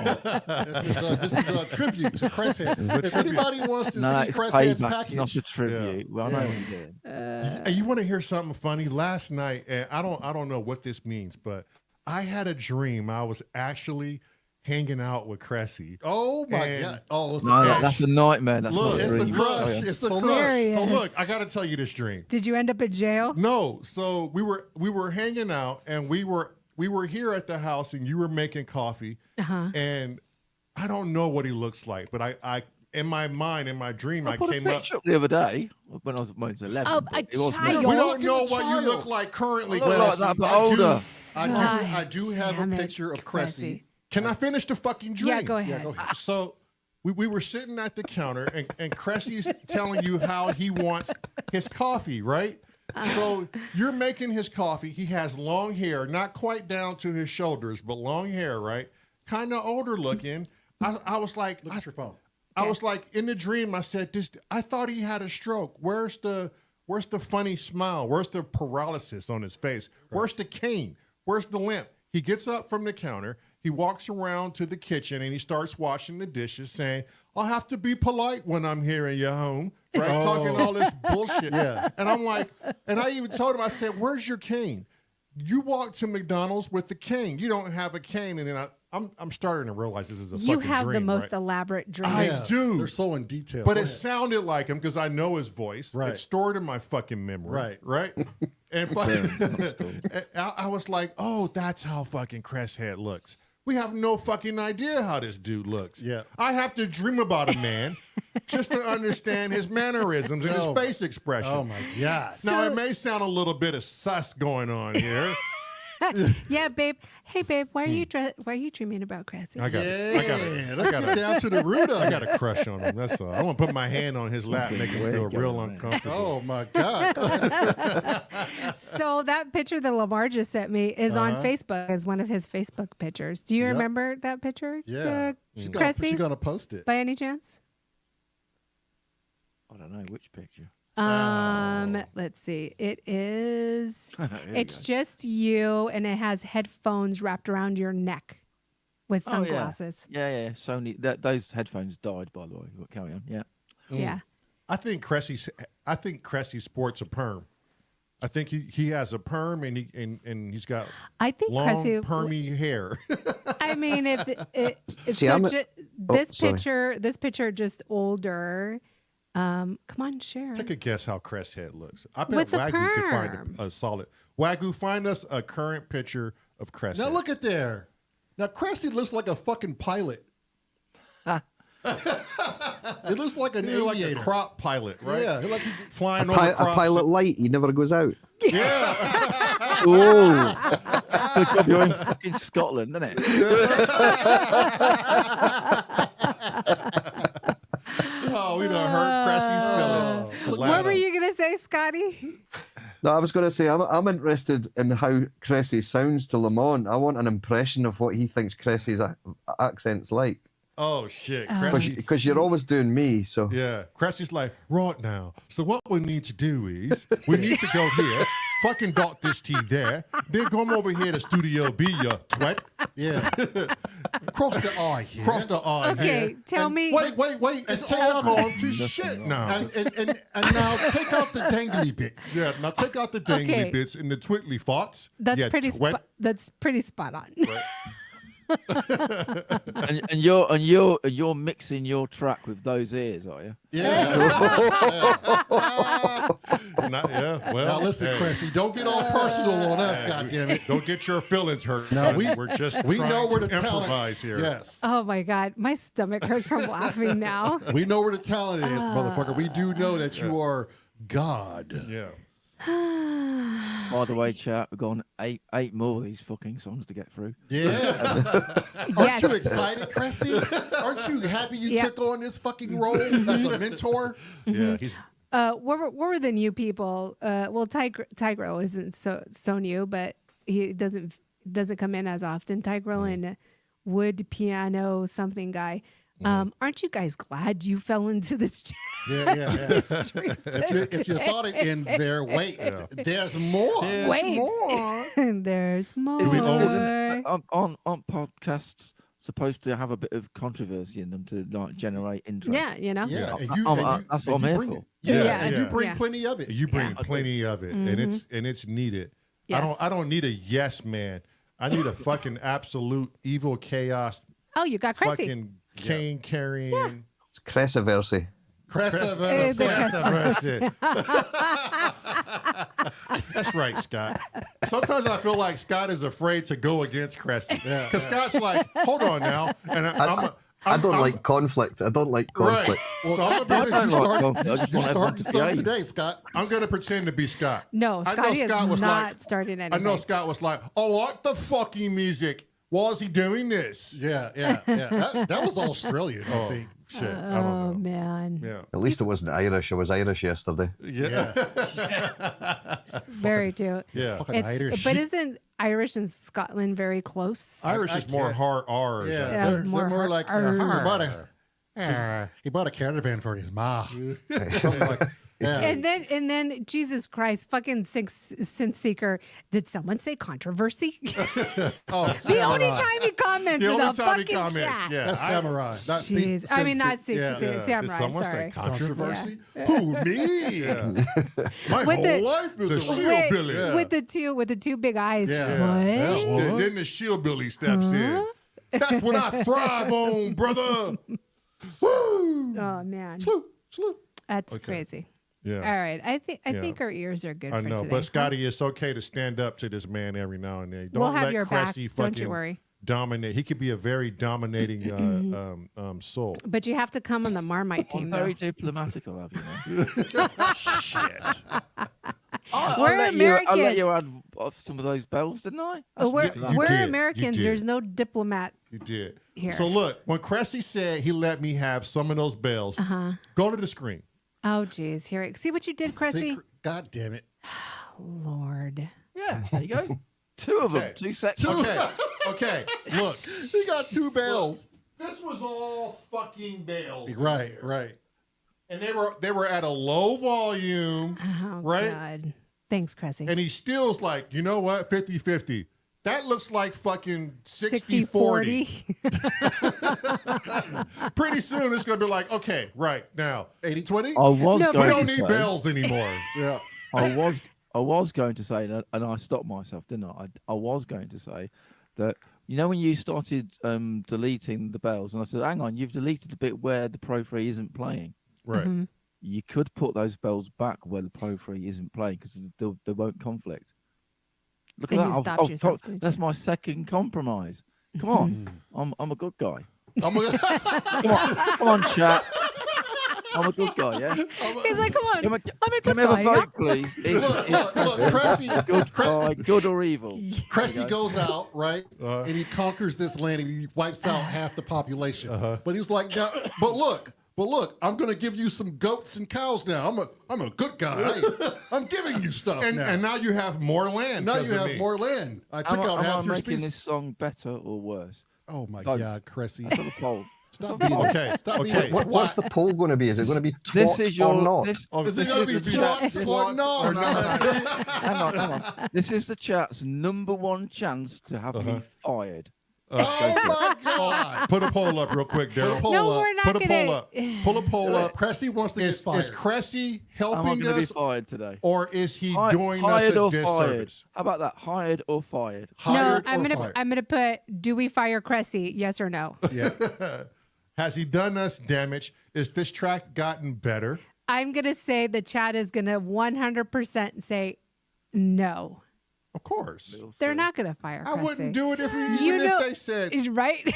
this is a tribute to Cresshead. If anybody wants to No, see it's Cresshead's payback, package, not a tribute. Well, I know Yeah. what you're doing. And you want to hear something funny? Last night, and I don't know what this means, but I had a dream. I was actually hanging out with Cressy. oh my And- god, oh, it's No, a that's crush. a nightmare. That's Look, not It's a a dream. crush. Oh, yeah. It's a crush. Serious. So look, I got to tell you this dream. Did you end up in jail? No, so we were hanging out, and we were here at the house, and you were making coffee, and I don't know what he looks like, but I in my mind, in my dream, I put a came up. picture up the other day when I was 11. Oh, but a it was child. We You're don't know what child. you look like currently, I look like Cressy. that, but older. I do have a Damn it, picture of Cressy. Can I finish the fucking dream? Yeah, go ahead. Go ahead. So we were sitting at the counter, and Cressy's telling you how he wants his coffee, right? So you're making his coffee. He has long hair, not quite down to his shoulders, but long hair, right? Kind of older looking. I was like, Look at your phone. I was like, in the dream, I said, I thought he had a stroke. Where's the funny smile? Where's the paralysis on his face? Where's the cane? Where's the limp? He gets up from the counter. He walks around to the kitchen and he starts washing the dishes, saying, I'll have to be polite when I'm here in your home, right? Talking all this bullshit. Yeah. And I'm like, and I even told him, I said, where's your cane? You walk to McDonald's with the cane. You don't have a cane. And then I'm starting to realize this is a You fucking have dream, the most right? elaborate dream. I Yes, do. They're so in detail. But Go it ahead. sounded like him because I know his voice. Right. It's stored in my fucking memory. Right. And I was like, oh, that's how fucking Cresshead looks. We have no fucking idea how this dude looks. Yeah. I have to dream about a man just to understand his mannerisms and his Oh, face expression. Oh my god. Now, So- it may sound a little bit of sus going on here. Yeah, babe. Hey, babe. Why are you dreaming about Cressy? I got Yeah, let's get down to the root of I it. got a crush on him. That's all. I want to put my hand on his lap, make him feel real uncomfortable. Oh my god. So that picture that Lamar just sent me is on Facebook as one of his Facebook pictures. Do you Yep. remember that picture? Yeah. Cressy, She's gonna post it. by any chance? I don't know which picture. Let's see. It is. It's go. just you, and it has headphones wrapped around your neck with sunglasses. Yeah. Sony. Those headphones died, by the way. But carry on. Yeah. Yeah. I think Cressy sports a perm. I think he has a perm and he's got I think long Cressy, permy hair. I mean, if it's See, this picture just older. Come on, share. Take a guess how Cress head looks. I bet With the Wagyu could find perm. a solid. Wagyu, find us a current picture of Cress Now head. look at there. Now Cressy looks like a fucking pilot. It looks like an You're like a aviator. crop pilot, right? Yeah, like Flying A, over a crops. pilot light, he never goes out. Yeah. Oh, good job. You're in fucking Scotland, isn't it? Oh, we done hurt Cressy's feelings. What were you gonna say, Scotty? No, I was going to say, I'm interested in how Cressy sounds to Lamont. I want an impression of what he thinks Cressy's accent's like. Oh, shit. Cressy. Because you're always doing me, so. Yeah. Cressy's like, right now. So what we need to do is, we need to go here, fucking dot this T there, then come over here to Studio B, you twat. Yeah. Cross the I here. Cross the I Okay, here. tell me. Wait. And take out on to shit now. And now take out the dangly bits. Yeah, now take out the dangly Okay. bits and the twiddly farts. That's you pretty. twat. That's pretty spot on. and you're mixing your track with those ears, are you? Yeah. Yeah, well, Now listen, hey, Cressy, don't get all personal on us, goddammit. don't get your feelings hurt. No, son. we- we're just We trying know where to the talent improvise here. Yes. Oh my God, my stomach hurts from laughing now. We know where the talent is, motherfucker. We do know that you are God. Yeah. By the way, chat, we've got eight more of these fucking songs to get through. Yeah. Aren't Yes. you excited, Cressy? Aren't you happy you Yeah. took on this fucking role as a mentor? Yeah. He's What were the new people? Well, Tigro isn't so new, but he doesn't come in as often. Tigro and wood piano something guy. Aren't you guys glad you fell into this? Yeah. If you thought it in there, wait, there's more. Wait, there's more. Aren't podcasts supposed to have a bit of controversy in them to like generate interest? Yeah, you know. Yeah, That's what I'm here bring for. it. Yeah, and you Yeah. bring Yeah. plenty of it. You bring Yeah. plenty of it, and it's needed. Yes. I don't need a yes man. I need a fucking absolute evil chaos. Oh, you got Cressy. Fucking cane carrying. It's Cressiversy. Cressiversy. That's right, Scott. Sometimes I feel like Scott is afraid to go against Cressy because Scott's like, hold on now, and I don't like conflict. I don't like conflict. Right. So I'm gonna be I don't like start, conflict. I just You want everyone started to something behave. today, Scott. I'm gonna pretend to be Scott. No, I know Scotty Scott is was not like- starting I anything. know Scott was like, I like the fucking music. Why is he doing this? Yeah. That was Australian, I think. Shit, I Oh don't know. man, Yeah. At least it wasn't Irish. I was Irish yesterday. Yeah. very true. Yeah. Fucking Irish. But isn't Irish and Scotland very close? Irish is more can't- hard R's. Yeah, Yeah, they're more more like R's. he bought a caravan for his ma. Something like, yeah. And then Jesus Christ, fucking sin seeker. Did someone say controversy? Oh, The only time he comments The in only the time he fucking comments, chat. yeah. That's samurai. Not Jeez. I mean, not samurai. Did someone Sorry. say controversy? Who, me? Yeah. My With whole the- life is a Wait, shillbilly. Yeah. with the two big eyes. Yeah. What? Yeah. Then, then the shillbilly steps in. That's what I thrive on, brother. Woo! Oh man, Sloop. that's Okay. crazy. Yeah. All right, I Yeah. think our ears are good I for know, today. but Scotty, it's okay to stand up to this man every now and then. Don't We'll have let your back, Cressy don't you fucking worry. dominate. He could be a very dominating soul. But you have to come on the Marmite I'm team. very Though. diplomatic, I love you. Shit. I'll We're let you Americans. add some of those bells, didn't I? We're You we're did. You Americans. did. There's no diplomat. You did. Here. So look, when Cressy said he let me have some of those bells, go to the screen. Oh geez, here. See what you did, Cressy. God damn it. Lord. Yeah, there you go. Two of them, Okay. 2 sections. Okay. Look, He got two bells. this was all fucking bells. Right. And they were at a low volume, right? God. Thanks, Cressy. And he still's like, you know what? 50-50. That looks like fucking 60-40. Pretty soon it's going to be like, okay, right, now, 80-20? We don't need bells anymore. Yeah. I was going to say, and I stopped myself, didn't I? I was going to say that, you know, when you started deleting the bells, and I said, hang on, you've deleted the bit where the Pro 3 isn't playing. Right. Mm-hmm. You could put those bells back where the Pro 3 isn't playing because they won't conflict. Look at And you that. stopped yourself, didn't That's you? my second compromise. Come on. I'm a good guy. I'm a- Come on, chat. I'm a good guy, yeah? He's like, come on. I'm a good Can we have a guy. vote, please? Look, Cressy, Good guy, good or evil? Cressy goes out, right? And he conquers this land and he wipes out half the population. But he's like, now, but look, I'm going to give you some goats and cows now. I'm a good guy. I'm giving you stuff now. and now you have more land. Now you have more land. I took out half Am I your making species. this song better or worse? Oh my Vote. God, Cressy. That's on the poll. Stop being Okay, Stop okay. being What's the poll going to be? Is it going to be This twat is your or not? Is it this going to be is the chat- twat or not? Hang on. This is the chat's number one chance to have me fired. Oh my God. Put a poll up real quick, Daryl. Pull No, up. we're not Put a going poll up. Pull a poll up. Cressy wants to get Is fired. Cressy Am I helping going to be us, fired today? or is he Hi- doing us hired a or fired? disservice? How about that? Hired or fired? Hired No, I'm or gonna fired? I'm gonna put. Do we fire Cressy? Yes or no? Yeah. Has he done us damage? Is this track gotten better? I'm gonna say the chat is gonna 100% say no. Of course. They're not gonna fire I Cressy. wouldn't do it if You even know- if they said Right?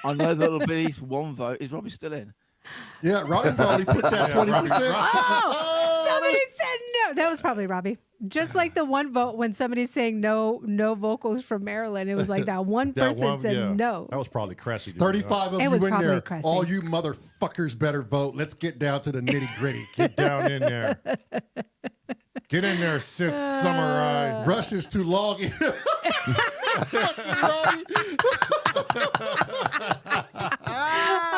I know there'll be at least one vote. Is Robbie still in? Yeah, Robbie probably put that 20%. Oh, somebody said no. That was probably Robbie. Just like the one vote when somebody's saying no vocals from Maryland. It was like that one person said no. That was probably Cressy. 35 of It you was in probably there. Cressy. All you motherfuckers better vote. Let's get down to the nitty gritty. Get down in there. Get in there, Sith Samurai. Rush is too long.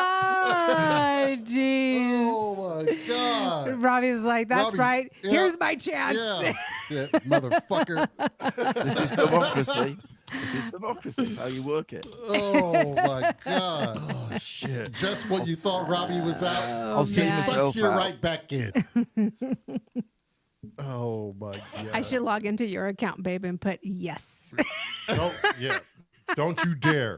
Oh, jeez. Oh my God. Robbie's like, that's Robbie's- right. yeah, Here's my chance. Yeah, motherfucker. This is democracy. This is democracy. That's how you work it. Oh my God. Oh shit. Just when you thought Robbie was out, I'll see he man. myself sucks you out. right back in. Oh my God. I should log into your account, babe, and put yes. Don't you dare.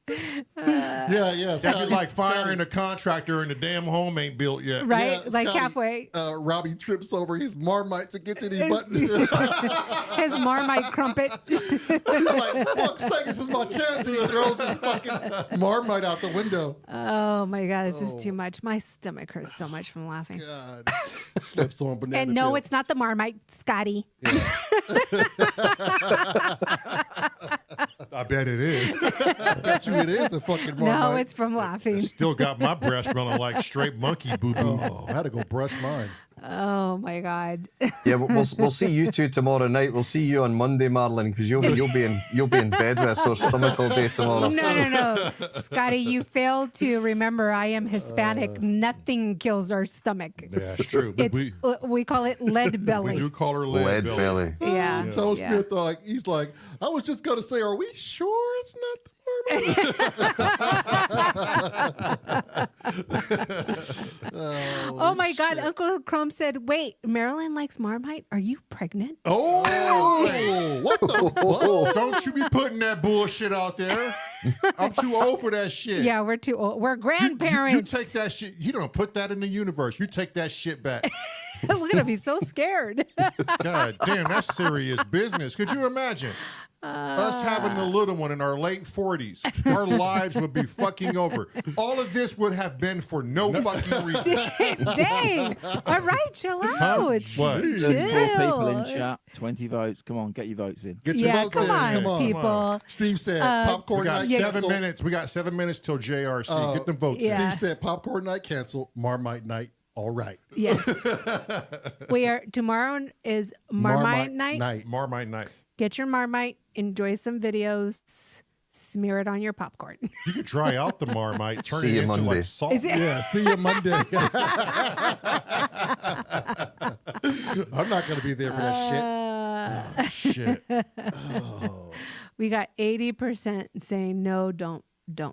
Yeah. That'd be like firing a contractor and the damn home ain't built yet. Right? Yeah, Like Scotty, halfway. Robbie trips over his Marmite to get to the button. His Marmite crumpet. He's like, fuck's sake, this is my chance. And he throws his fucking Marmite out the window. Oh my God, this is too much. My stomach hurts so much from laughing. God. Slips on banana And no, peel. it's not the Marmite, Scotty. I bet it is. I bet you it is the fucking Marmite. No, it's from laughing. Still got my breath smelling like straight monkey boo boo. Oh, I had to go brush mine. Oh my God. Yeah, we'll see you two tomorrow night. We'll see you on Monday, Marilyn, because you'll be in bed with a sore stomach all day tomorrow. No. Scotty, you failed to remember I am Hispanic. Nothing kills our stomach. Yeah, it's true. But It's, we call it lead belly. we do call her Lead belly. belly. Yeah. Toad yeah. Smith, he's like, I was just going to say, are we sure it's not the Oh my God. Uncle Crumb said, wait, Marilyn likes Marmite? Are you pregnant? Oh, what the fuck? Don't you be putting that bullshit out there. I'm too old for that shit. Yeah, we're too old. We're You grandparents. take that shit. You don't put that in the universe. You take that shit back. Look at him. He's so scared. God damn, that's serious business. Could you imagine us having a little one in our late 40s? Our lives would be fucking over. All of this would have been for no fucking reason. Dang. All right, chill out. What? 34 people in Chill. chat, 20 votes. Come on, get your votes in. Get your Yeah, votes come in. on, Come on. people. Steve said We popcorn got night 7 canceled. minutes. We got 7 minutes till JRC. Get them votes in. yeah. Steve said popcorn night canceled. Marmite night, all right. Yes. Tomorrow is Marmite night. Marmite night. Get your Marmite, enjoy some videos, Smear it on your popcorn. You could dry out the Marmite, turn See it you into Monday. like salt. Yeah, see you Monday. I'm not going to be there for that shit. Shit. We got 80% saying no, don't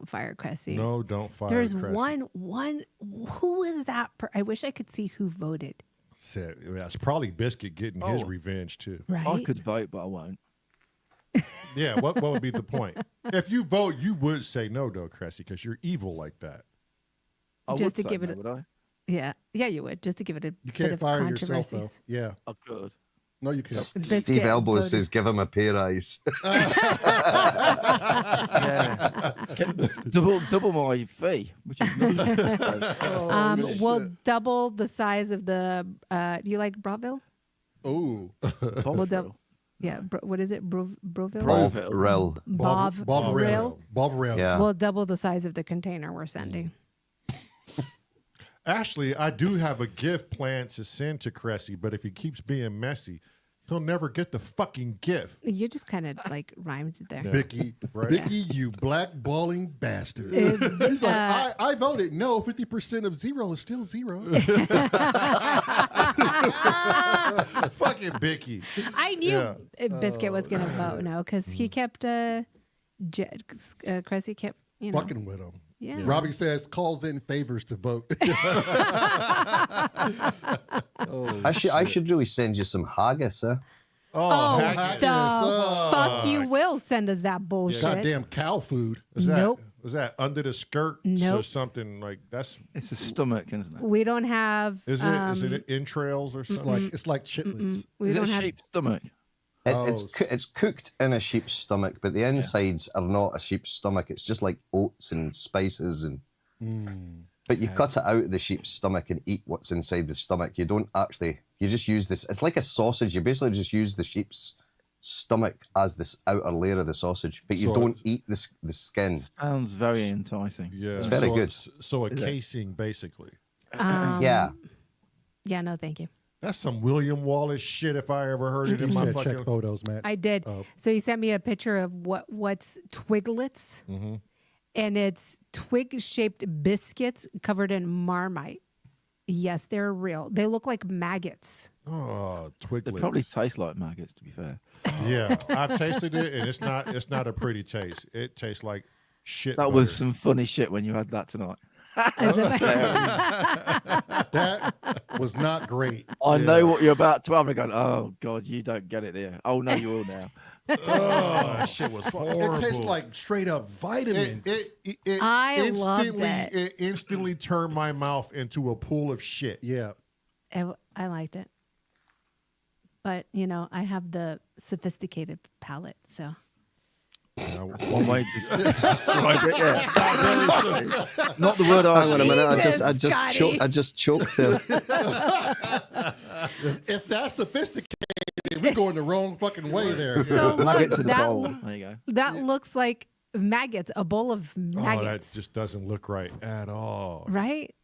fire Cressy. No, don't fire There's Cressy. one. Who is that? I wish I could see who voted. Said, that's probably Biscuit getting his revenge too. Right? I could vote, but I won't. Yeah, what would be the point? If you vote, you would say no, though, Cressy, because you're evil like that. I Just would to say give it no, a- would I? Yeah, you would, just to give it a You bit can't of fire yourself, though. controversies. Yeah. I could. No, you can't. Steve Biscuit Elbow voted. says, give him a pair of eyes. Yeah. double my fee, which is nothing. We'll double the size of the. Do you like Bravo? Ooh. We'll double. Yeah, what is it? Broville. Bovril. Bovril. Bovril. Yeah. We'll double the size of the container we're sending. Actually, I do have a gift planned to send to Cressy, but if he keeps being messy, he'll never get the fucking gift. You just kind of like rhymed it there. Bicky, Right. Bicky, you blackballing bastard. He's like, I voted no. 50% of 0 is still 0. Fucking Bicky. I knew Yeah. Biscuit was going to vote no because he kept, Cressy kept, Fucking with him. Yeah. Robbie says calls in favors to vote. I should really send you some haggis, eh? Oh, haggis. the fuck you will send us that bullshit. Goddamn cow food. Is that, Nope. Is that under the skirt? Nope. Or something like that's? It's a stomach, isn't it? We don't have. Is it entrails or something? It's like chitlins. We Is it don't a have. sheep's stomach? It's cooked in a sheep's stomach, but the insides are not a sheep's stomach. It's just like oats and spices and. But you cut it out of the sheep's stomach and eat what's inside the stomach. You don't actually. You just use this. It's like a sausage. You basically just use the sheep's stomach as this outer layer of the sausage, but you So don't eat the skin. Sounds very enticing. Yeah, It's very good. So a casing, basically. Yeah. Yeah, no, thank you. That's some William Wallace shit if I ever heard it You in my said fucking. check photos, Matt. I did. Oh. So he sent me a picture of what's Twiglets, and it's twig-shaped biscuits covered in Marmite. Yes, they're real. They look like maggots. Oh, They Twiglets. probably taste like maggots, to be fair. Yeah, I've tasted it, and it's not a pretty taste. It tastes like shit. That was butter. some funny shit when you had that tonight. That was not great. I know what you're about to have. I'm going, oh, God, you don't get it there. Oh, no, you will now. Oh, that shit was horrible. It tastes like straight up vitamins. It I loved instantly, it. It instantly turned my mouth into a pool of shit. Yeah. I liked it. But, I have the sophisticated palate, so. One way to describe it, yeah. Not the word I Hang on a minute. Jesus, I just choked there. If that's sophisticated, we're going the wrong fucking way there. So Maggots look, in a bowl. There you go. that looks like maggots, a bowl of Oh, that maggots. just doesn't look right at all. Right?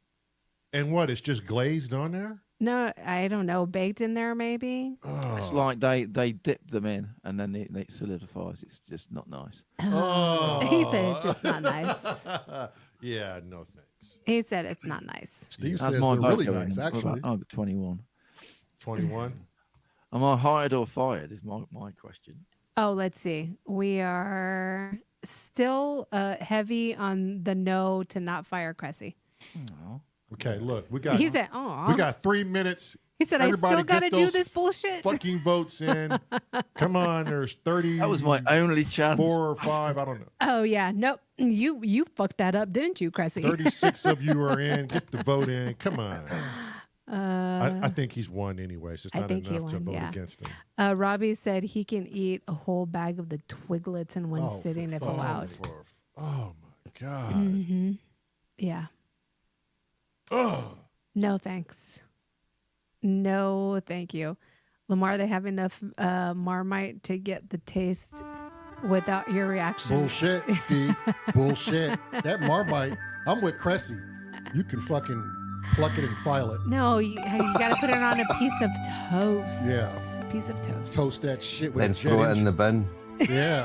And what? It's just glazed on there? No, I don't know. Baked in there, maybe? It's like they dip them in and then it solidifies. It's just not nice. He said it's just not nice. Yeah, no thanks. He said it's not nice. Steve That's says my they're vote really going nice, in. actually. I'm 21. 21? Am I hired or fired is my question. Oh, let's see. We are still heavy on the no to not fire Cressy. Oh. Okay, look, we got He said, "Oh." we got 3 minutes. He said, Everybody I still got to get do those this bullshit. Fucking votes in. Come on, there's 30. That was my only chance. 4 or 5, I don't know. Oh, yeah. Nope. You fucked that up, didn't you, Cressy? 36 of you are in. Get the vote in. Come on. I think he's won anyways. It's I not think he enough to won, vote yeah. against him. Robbie said he can eat a whole bag of the Twiglets in one sitting if allowed. Oh my God. Yeah. Oh. No, thanks. No, thank you. Lamar, they have enough Marmite to get the taste without your reaction. Bullshit, Steve. Bullshit. That Marmite, I'm with Cressy. You can fucking pluck it and file it. No, you got to put it on a piece of toast. Yeah. A piece of toast. Toast that shit with Then a throw it in the bin. Yeah.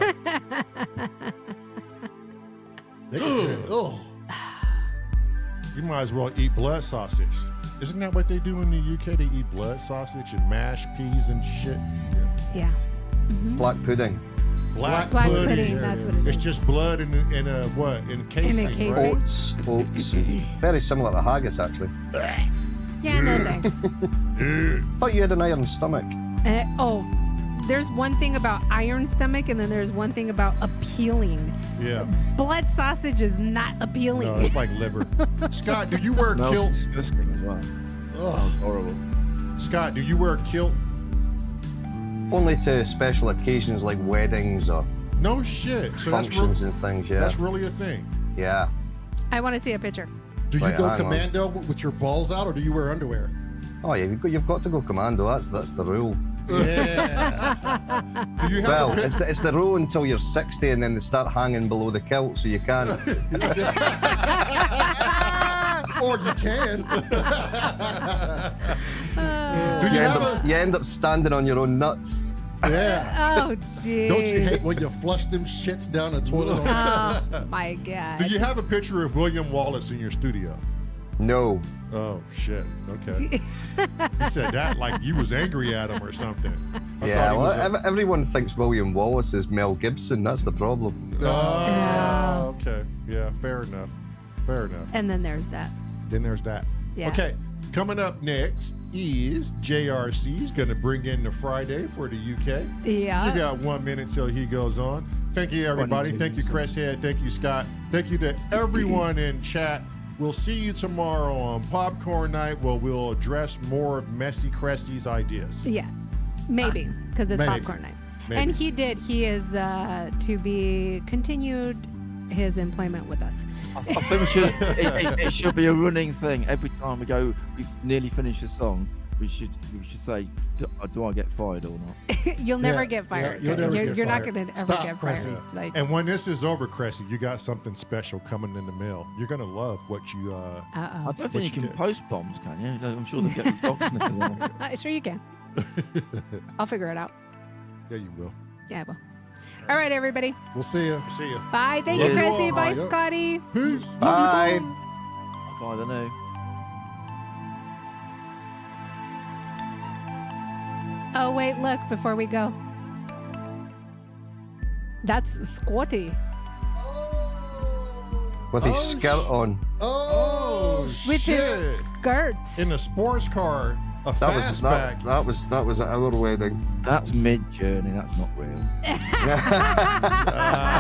They said, oh. You might as well eat blood sausage. Isn't that what they do in the UK? They eat blood sausage and mashed peas and shit. Yeah. Mm-hmm. Black pudding. Black pudding. That's what it is. It's just blood in a what? In casing, casing. right? Oats. Very similar to haggis, actually. Yeah, no thanks. Thought you had an iron stomach. There's one thing about iron stomach, and then there's one thing about appealing. Yeah. Blood sausage is not appealing. No, it's like liver. Scott, do you wear a Smells kilt? disgusting as well. Ugh. Horrible. Scott, do you wear a kilt? Only to special occasions like weddings or No shit. So functions and things, yeah. That's really a thing. Yeah. I want to see a picture. Do you Right, go hang on. commando with your balls out, or do you wear underwear? Oh, yeah, you've got to go commando. That's the rule. Yeah. Do you have Well, a pic- it's the rule until you're 60, and then they start hanging below the kilt, so you can. Or you can. Do you have a- You end up standing on your own nuts. Yeah. Oh, jeez. Don't you hate when you flush them shits down the toilet? Oh, my God. Do you have a picture of William Wallace in your studio? No. Oh shit. Okay. You said that like you was angry at him or something. I Yeah, thought he well, was a- everyone thinks William Wallace is Mel Gibson. That's the problem. Oh, okay. Yeah, fair enough. Fair enough. And then there's that. Then there's that. Yeah. Okay. Coming up next is JRC's going to bring in the Friday for the UK. Yeah. You got 1 minute till he goes on. Thank you, everybody. 22, Thank you, Chris Head. Thank you, Scott. Thank you to everyone in chat. We'll see you tomorrow on Popcorn Night, where we'll address more of Messy Cresty's ideas. Yeah. Maybe, because it's Maybe. popcorn night. Maybe. And he is to be continued his employment with us. I think we should. It should be a running thing. Every time we've nearly finished a song, we should say, do I get fired or not? You'll never Yeah, get fired. you'll never get You're not fired. going to ever Stop, get Cressy. fired. Like, And when this is over, Cressy, you got something special coming in the mail. You're going to love what you... I don't What think you you can get? post bombs, can you? I'm sure they'll get dog sniffers on. sure you can. I'll figure it out. Yeah, you will. Yeah, I will. All right, everybody. We'll see you. See ya. Bye. Thank Yeah. you, Chrissy. Bye, Yeah. Scotty. Peace. Bye. I don't know. Oh, wait, look, before we go. That's Scotty. With his skirt on. Oh, With shit. his skirts. In a sports car, a That was fastback. that was at our wedding. That's mid-journey. That's not real.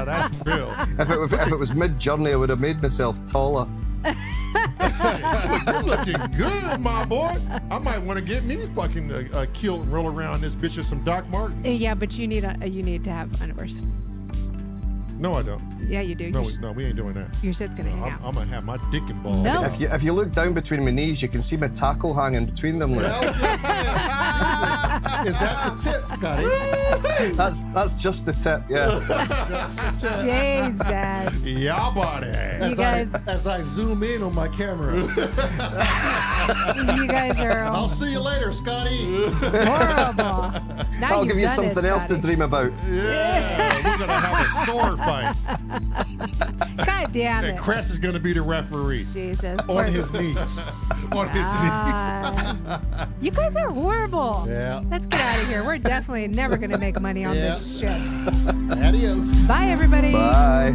That's real. If it was mid-journey, I would have made myself taller. You're looking good, my boy. I might want to get me fucking a kilt and roll around this bitch with some Doc Martens. Yeah, but you need to have underwears. No, I don't. Yeah, you do. No, Your we ain't doing that. your shit's gonna hang out. I'm gonna have my dick and balls. No. out. If you look down between my knees, you can see my tackle hanging between them. Like, Is that the tip, Scotty? that's just the tip. Yeah. Jesus. Yeah, buddy. You guys, As I zoom in on my camera. you guys are I'll see you later, Scotty. horrible. Now I'll you've give you done it, something else to Scotty. dream about. Yeah, we're gonna have a sword fight, God damn and it. Cress is gonna be the referee Jesus. On his knees. on his knees. God. You guys are horrible. Yeah. Let's get out of here. We're definitely never going to make money on this shit. Adios. Bye, everybody. Bye.